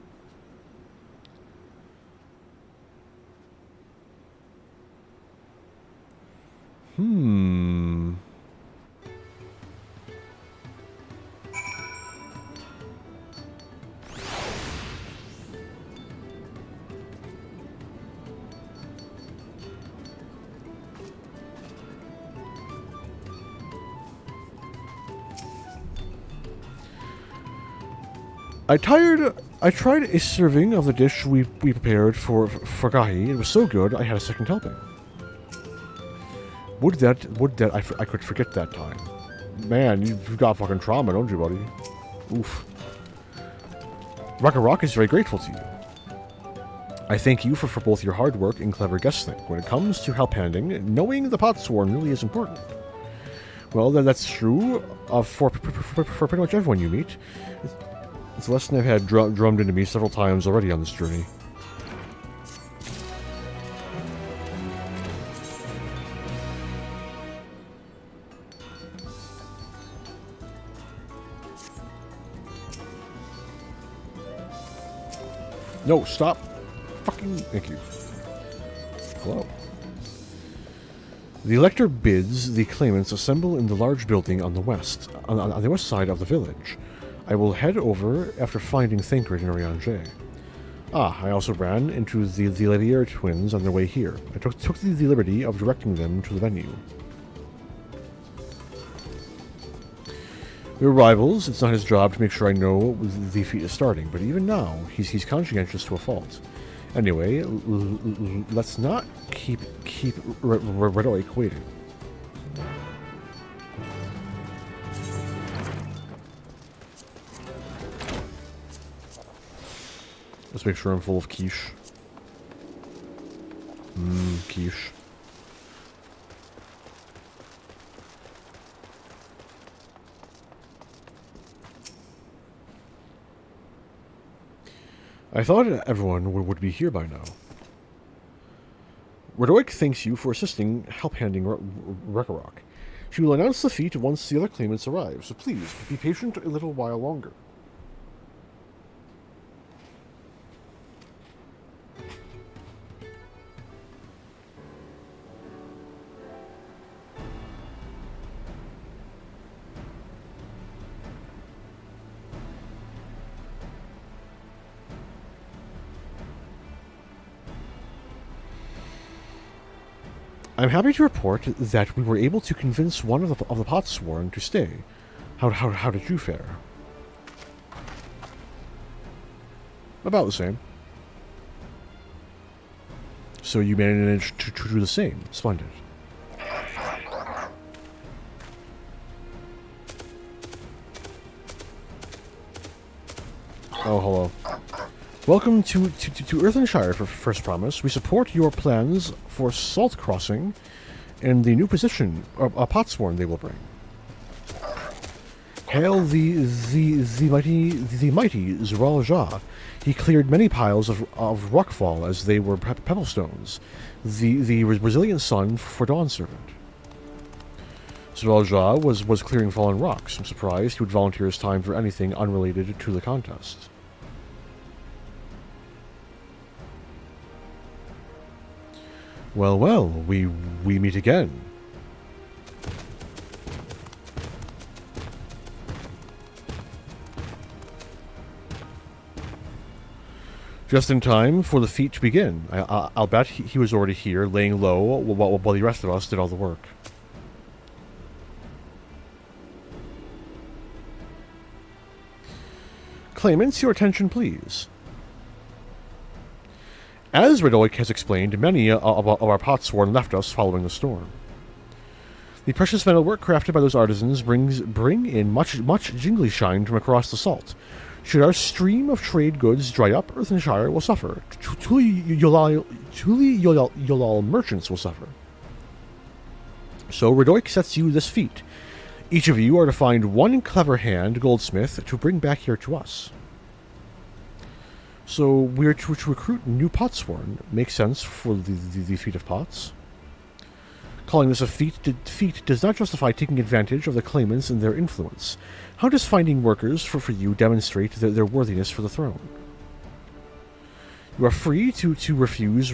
I tried a serving of the dish we prepared for Gahi. It was so good, I had a second helping. Would that I could forget that time. Man, you've got fucking trauma, don't you, buddy? Oof. Rock is very grateful to you. I thank you for both your hard work and clever guessing. When it comes to help handing, knowing the Potsworn really is important. Well, that's true for pretty much everyone you meet. It's a lesson I've had drummed into me several times already on this journey. No, stop. Fucking thank you. Hello. The elector bids the claimants assemble in the large building on the west side of the village. I will head over after finding Thancred and Oriange. I also ran into the Levier twins on their way here. I took the liberty of directing them to the venue. We're rivals. It's not his job to make sure I know the feat is starting, but even now, he's conscientious to a fault. Anyway, let's not keep Redoik waiting. Let's make sure I'm full of quiche. Quiche. I thought everyone would be here by now. Redoik thanks you for assisting help-handing Rekarok. She will announce the feat once the other claimants arrive, so please, be patient a little while longer. I'm happy to report that we were able to convince one of the Potsworn to stay. How did you fare? About the same. So you managed to do the same. Splendid. Oh, hello. Welcome to Earthenshire for First Promise. We support your plans for Salt Crossing and the new position, a Potsworn they will bring. Hail the mighty Zeral Jah. He cleared many piles of rockfall as they were pebblestones. The resilient sun for Dawn Servant. Zeral Jah was clearing fallen rocks. I'm surprised he would volunteer his time for anything unrelated to the contest. Well, we meet again. Just in time for the feat to begin. I'll bet he was already here, laying low, while the rest of us did all the work. Claimants, your attention, please. As Redoik has explained, many of our Potsworn left us following the storm. The precious metalwork crafted by those artisans bring in much jingly shine from across the salt. Should our stream of trade goods dry up, Earthenshire will suffer. Truly Yolal merchants will suffer. So Radoik sets you this feat. Each of you are to find one clever hand goldsmith to bring back here to us. So we're to recruit new potsworn. Makes sense for the feat of pots. Calling this a feat does not justify taking advantage of the claimants and their influence. How does finding workers for you demonstrate their worthiness for the throne? You are free to refuse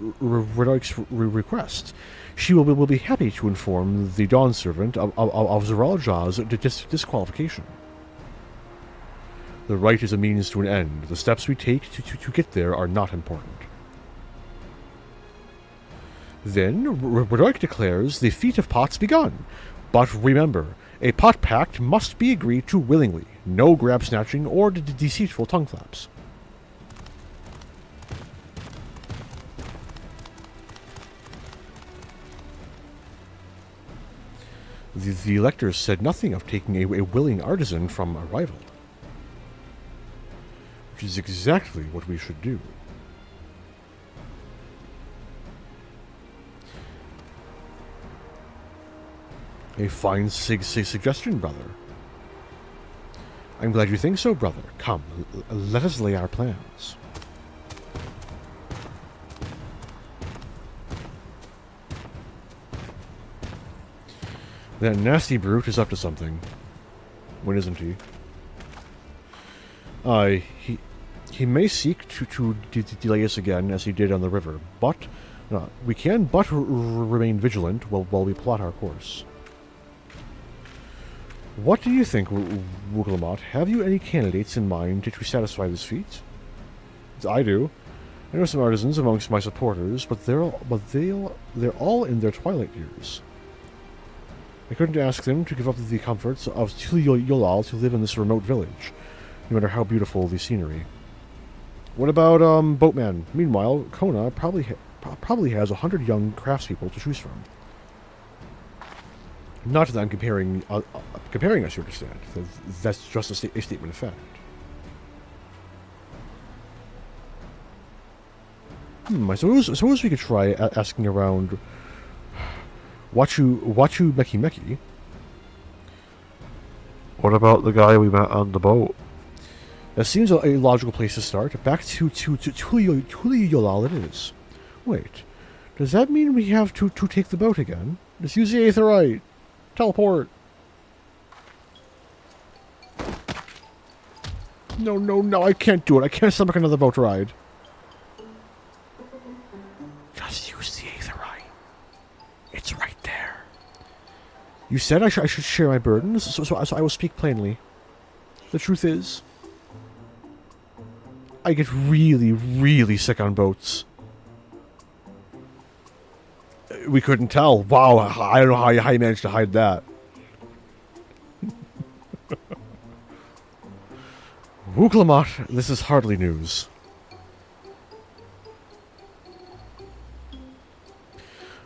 Radoik's request. She will be happy to inform the Dawn Servant of Zeral Jaw's disqualification. The right is a means to an end. The steps we take to get there are not important. Then Radoik declares the feat of pots begun. But remember, a pot pact must be agreed to willingly. No grab snatching or deceitful tongue flaps. The electors said nothing of taking a willing artisan from a rival. Which is exactly what we should do. A fine suggestion, brother. I'm glad you think so, brother. Come, let us lay our plans. That nasty brute is up to something. When isn't he? He may seek to delay us again, as he did on the river, but we can remain vigilant while we plot our course. What do you think, Wuklamat? Have you any candidates in mind to satisfy this feat? I do. I know some artisans amongst my supporters, but they're all in their twilight years. I couldn't ask them to give up the comforts of Yolal to live in this remote village, no matter how beautiful the scenery. What about Boatman? Meanwhile, Kona probably has 100 young craftspeople to choose from. Not that I'm comparing us, you understand. That's just a statement of fact. I suppose we could try asking around Wachu Meki. What about the guy we met on the boat? That seems a logical place to start. Back to Yolal it is. Wait, does that mean we have to take the boat again? Just use the Aetherite. Teleport. No, I can't do it. I can't stomach another boat ride. Just use the Aetherite. It's right there. You said I should share my burdens, so I will speak plainly. The truth is, I get really, really sick on boats. We couldn't tell. Wow, I don't know how you managed to hide that. Wuklamat, this is hardly news.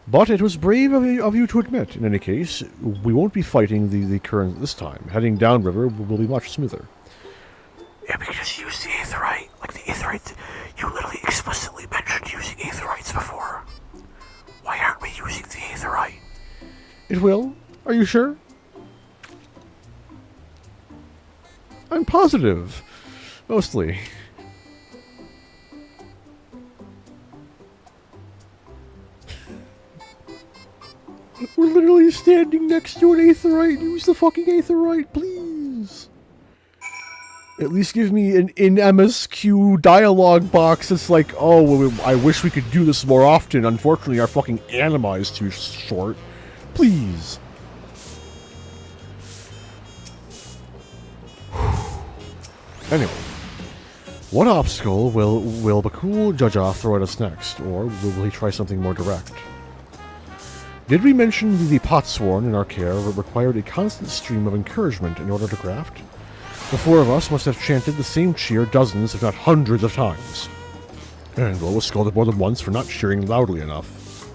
But it was brave of you to admit. In any case, we won't be fighting the current this time. Heading downriver will be much smoother. Yeah, because you use the Aetherite. Like the Aetherite, you literally explicitly mentioned using Aetherites before. Why aren't we using the Aetherite? It will? Are you sure? I'm positive. Mostly. We're literally standing next to an Aetherite. Use the fucking Aetherite, please. At least give me an in MSQ dialogue box that's like, oh, I wish we could do this more often. Unfortunately, our fucking anima is too short. Please. Anyway. What obstacle will Bakul Jaja throw at us next? Or will he try something more direct? Did we mention the potsworn in our care required a constant stream of encouragement in order to craft? The four of us must have chanted the same cheer dozens, if not hundreds of times. And Will was scolded more than once for not cheering loudly enough.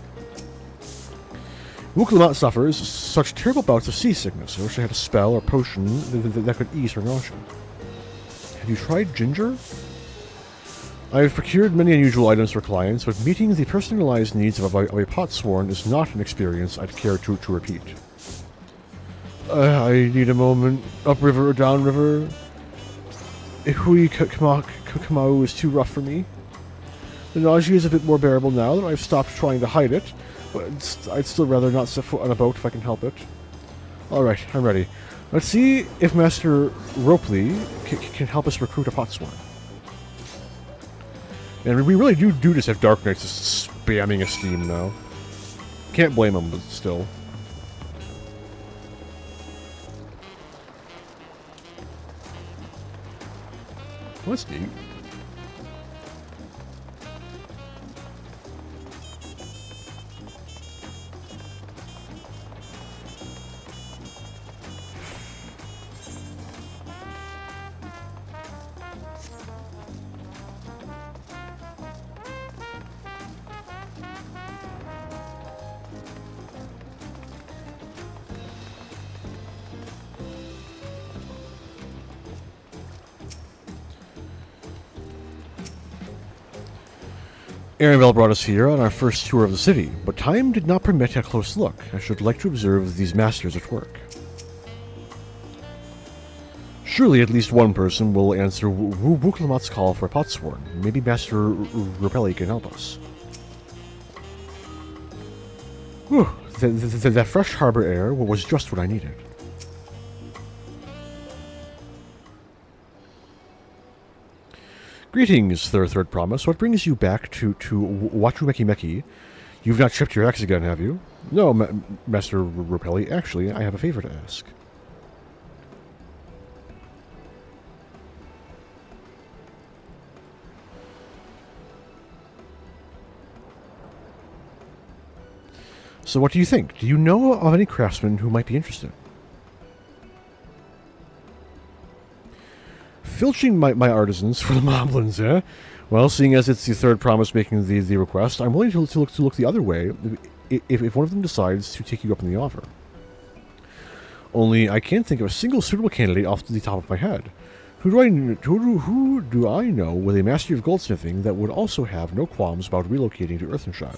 Wuklamat suffers such terrible bouts of seasickness. I wish I had a spell or potion that could ease her nausea. Have you tried ginger? I've procured many unusual items for clients, but meeting the personalized needs of a potsworn is not an experience I'd care to repeat. I need a moment. Upriver or downriver? Hui Kamau is too rough for me. The nausea is a bit more bearable now that I've stopped trying to hide it, but I'd still rather not set foot on a boat if I can help it. Alright, I'm ready. Let's see if Master Ropely can help us recruit a potsworn. And we really do just have Dark Knights just spamming a Steam now. Can't blame them, but still. Well, that's neat. Arenville brought us here on our first tour of the city, but time did not permit a close look. I should like to observe these masters at work. Surely at least one person will answer Wuklamat's call for a potsworn. Maybe Master Ropely can help us. Whew, that fresh harbor air was just what I needed. Greetings, third promise. What brings you back to Watu Meki Meki? You've not chipped your axe again, have you? No, Master Ropely. Actually, I have a favor to ask. So what do you think? Do you know of any craftsmen who might be interested? Filching my artisans for the moblins, eh? Well, seeing as it's the third promise making the request, I'm willing to look the other way if one of them decides to take you up on the offer. Only I can't think of a single suitable candidate off the top of my head. Who do I know with a mastery of goldsmithing that would also have no qualms about relocating to Earthenshire?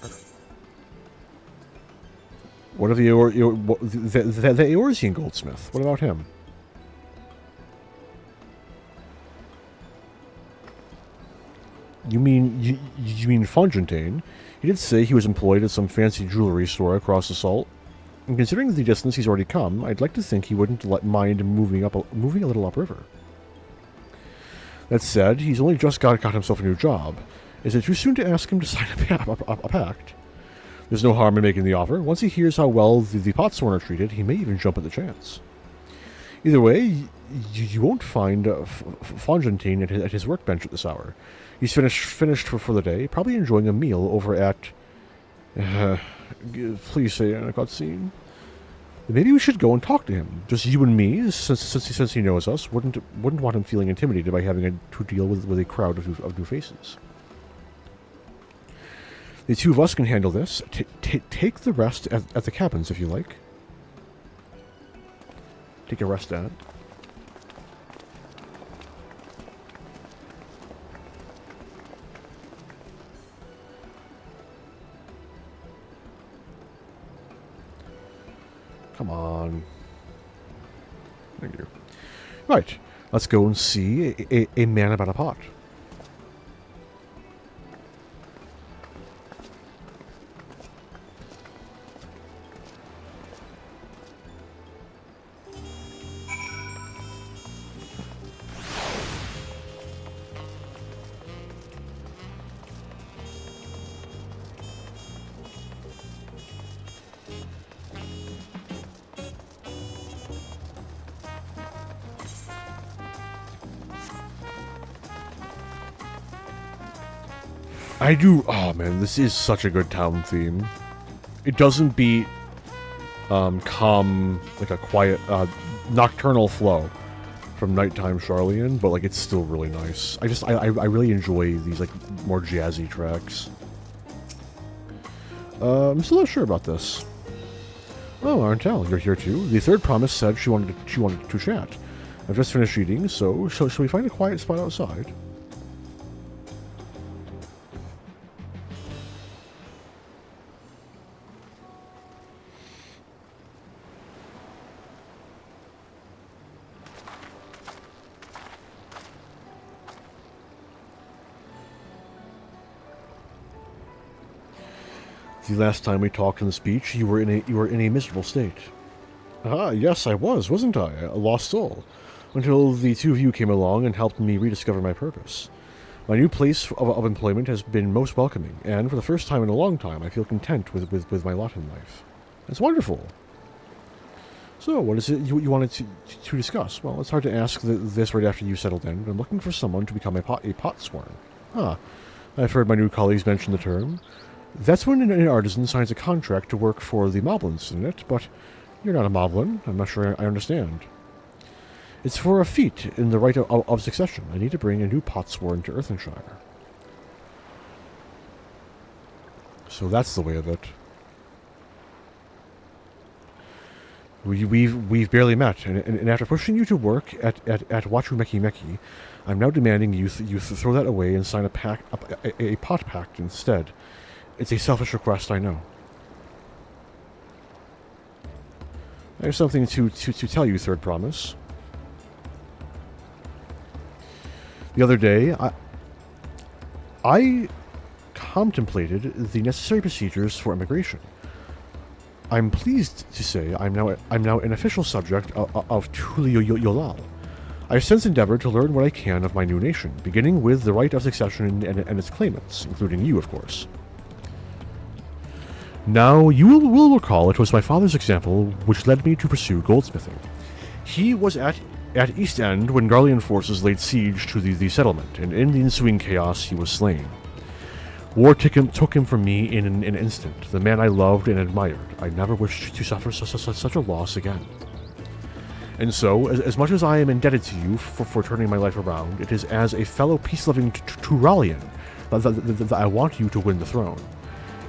What of the Eorzean goldsmith? What about him? You mean Fontaine? He did say he was employed at some fancy jewelry store across the salt. And considering the distance he's already come, I'd like to think he wouldn't mind moving a little upriver. That said, he's only just got himself a new job. Is it too soon to ask him to sign a pact? There's no harm in making the offer. Once he hears how well the potsworn are treated, he may even jump at the chance. Either way, you won't find Fontaine at his workbench at this hour. He's finished for the day, probably enjoying a meal over at... please say in a cutscene. Maybe we should go and talk to him. Just you and me, since he knows us. Wouldn't want him feeling intimidated by having to deal with a crowd of new faces. The two of us can handle this. Take the rest at the cabins if you like. Take a rest at it. Come on. Thank you. Right. Let's go and see a man about a pot. I do... Oh, man, this is such a good town theme. It doesn't beat calm, like a quiet, nocturnal flow from Nighttime Charlian, but, like, it's still really nice. I really enjoy these, like, more jazzy tracks. I'm still not sure about this. Oh, Arntel, you're here too? The third promise said she wanted to chat. I've just finished eating, so shall we find a quiet spot outside? The last time we talked in the speech, you were in a miserable state. Ah, yes, I wasn't I? A lost soul. Until the two of you came along and helped me rediscover my purpose. My new place of employment has been most welcoming, and for the first time in a long time, I feel content with my lot in life. It's wonderful. So, what is it you wanted to discuss? Well, it's hard to ask this right after you settled in. I'm looking for someone to become a potsworn. Ah, I've heard my new colleagues mention the term. That's when an artisan signs a contract to work for the moblins, isn't it? But you're not a moblin. I'm not sure I understand. It's for a feat in the right of succession. I need to bring a new potsworn to Earthenshire. So that's the way of it. We've barely met, and after pushing you to work at Wachu Meki Meki, I'm now demanding you throw that away and sign a pot pact instead. It's a selfish request, I know. I have something to tell you, Third Promise. The other day, I contemplated the necessary procedures for immigration. I'm pleased to say I'm now an official subject of Tulio Yolal. I've since endeavored to learn what I can of my new nation, beginning with the right of succession and its claimants, including you, of course. Now, you will recall it was my father's example which led me to pursue goldsmithing. He was at East End when Garlean forces laid siege to the settlement, and in the ensuing chaos he was slain. War took him from me in an instant, the man I loved and admired. I never wished to suffer such a loss again. And so, as much as I am indebted to you for turning my life around, it is as a fellow peace-loving Turalian that I want you to win the throne.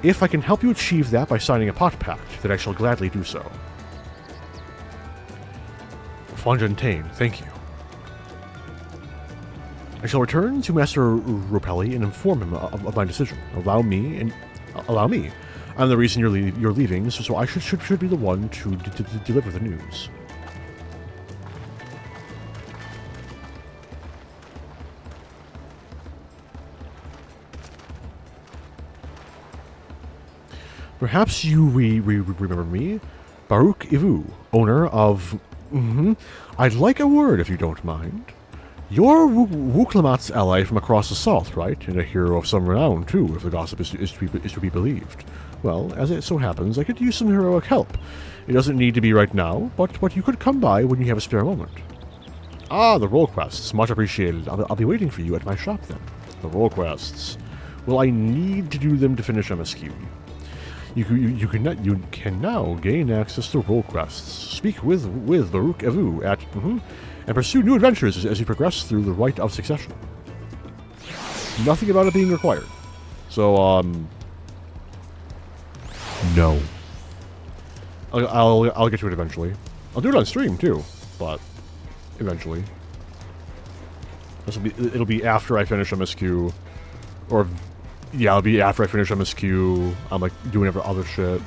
If I can help you achieve that by signing a pot pact, then I shall gladly do so. Fontaine, thank you. I shall return to Master Ropelli and inform him of my decision. Allow me. I'm the reason you're leaving, so I should be the one to deliver the news. Perhaps you remember me? Baruch Ivu, owner of... I'd like a word if you don't mind. You're Wuklamat's ally from across the south, right? And a hero of some renown, too, if the gossip is to be believed. Well, as it so happens, I could use some heroic help. It doesn't need to be right now, but you could come by when you have a spare moment. Ah, the roll quests. Much appreciated. I'll be waiting for you at my shop, then. The roll quests. Well, I need to do them to finish MSQ. You can now gain access to roll quests. Speak with Baruch Evu at and pursue new adventures as you progress through the rite of succession. Nothing about it being required. So no. I'll get to it eventually. I'll do it on stream too, but eventually. It'll be after I finish MSQ, or yeah, it'll be after I finish MSQ. I'm like doing other shit.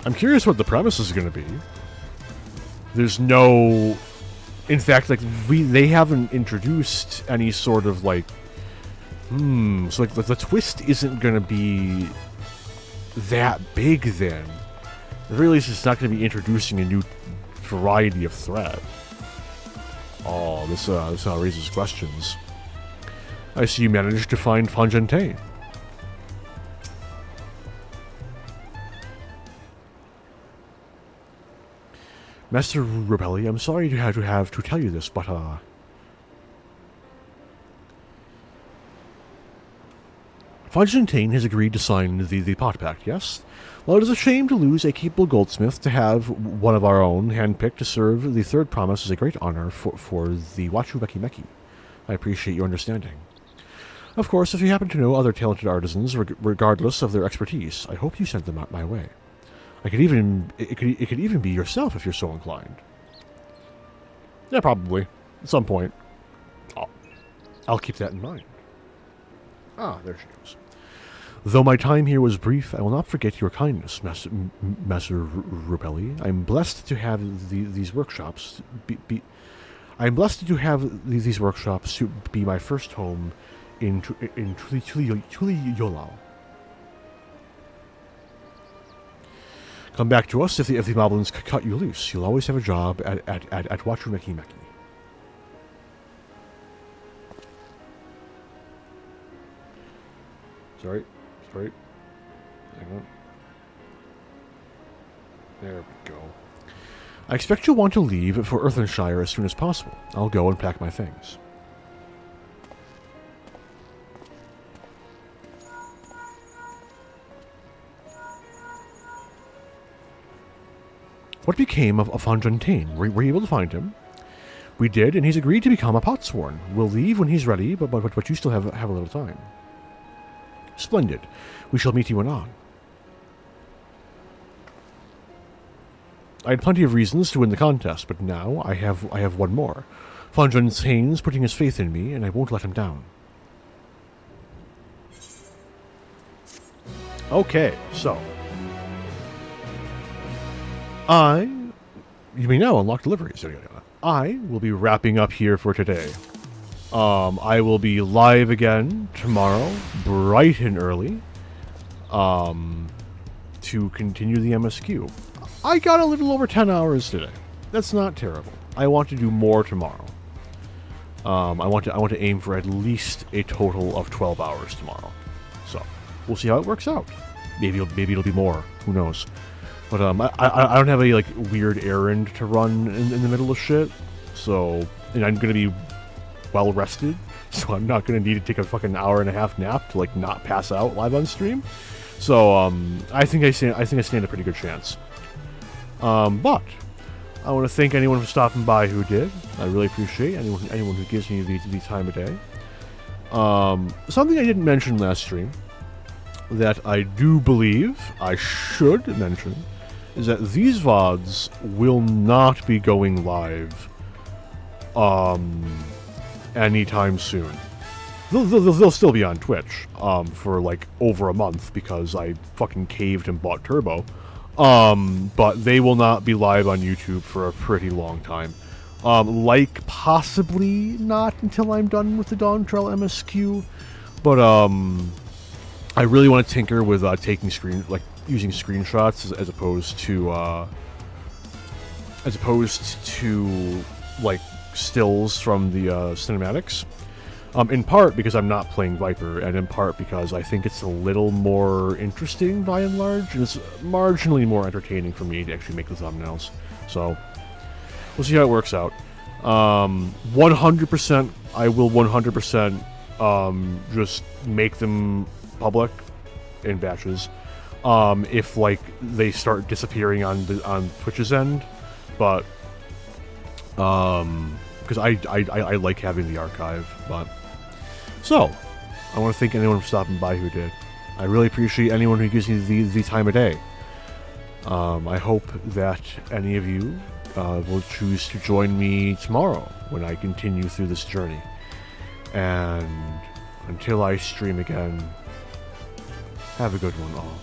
I'm curious what the premise is going to be. There's no... In fact, like, they haven't introduced any sort of, like... So, like, the twist isn't going to be that big, then. At the very least, it's not going to be introducing a new variety of threat. Oh, this raises questions. I see you managed to find Fontaine. Master Rebelli, I'm sorry to have to tell you this, but Fontaine has agreed to sign the pot pact, yes? Well, it is a shame to lose a capable goldsmith. To have one of our own handpicked to serve the Third Promise is a great honor for the Wachu Meki Meki. I appreciate your understanding. Of course, if you happen to know other talented artisans, regardless of their expertise, I hope you send them out my way. It could even be yourself if you're so inclined. Yeah, probably. At some point. I'll keep that in mind. Ah, there she goes. Though my time here was brief, I will not forget your kindness, Master Rupelli. I am blessed to have these workshops I am blessed to have these workshops to be my first home in Tuliyolao. Come back to us if the moblins cut you loose. You'll always have a job at Wachumeki Meki. Sorry. Hang on. There we go. I expect you'll want to leave for Earthenshire as soon as possible. I'll go and pack my things. What became of Fontaine? Were you able to find him? We did, and he's agreed to become a potsworn. We'll leave when he's ready, but you still have a little time. Splendid. We shall meet you anon. I had plenty of reasons to win the contest, but now I have one more. Fontaine's putting his faith in me, and I won't let him down. Okay, so you may now unlock deliveries. I will be wrapping up here for today. I will be live again tomorrow, bright and early, to continue the MSQ. I got a little over 10 hours today. That's not terrible. I want to do more tomorrow. I want to aim for at least a total of 12 hours tomorrow. So we'll see how it works out. Maybe it'll be more. Who knows? But I don't have a weird errand to run in the middle of shit. So, and I'm gonna be well rested, so I'm not gonna need to take a fucking hour and a half nap to not pass out live on stream. So I think I stand a pretty good chance. But I want to thank anyone for stopping by who did. I really appreciate anyone who gives me the time of day. Something I didn't mention last stream that I do believe I should mention is that these VODs will not be going live anytime soon. They'll still be on Twitch for over a month because I fucking caved and bought Turbo. But they will not be live on YouTube for a pretty long time. Possibly not until I'm done with the Dawntrail MSQ. But I really want to tinker with taking using screenshots as opposed to stills from the cinematics. In part because I'm not playing Viper, and in part because I think it's a little more interesting by and large, and it's marginally more entertaining for me to actually make the thumbnails. So we'll see how it works out. 100%, I will 100% just make them public in batches. If they start disappearing on Twitch's end, but because I like having the archive. But so I want to thank anyone for stopping by who did. I really appreciate anyone who gives me the time of day. I hope that any of you will choose to join me tomorrow when I continue through this journey. And until I stream again, have a good one all.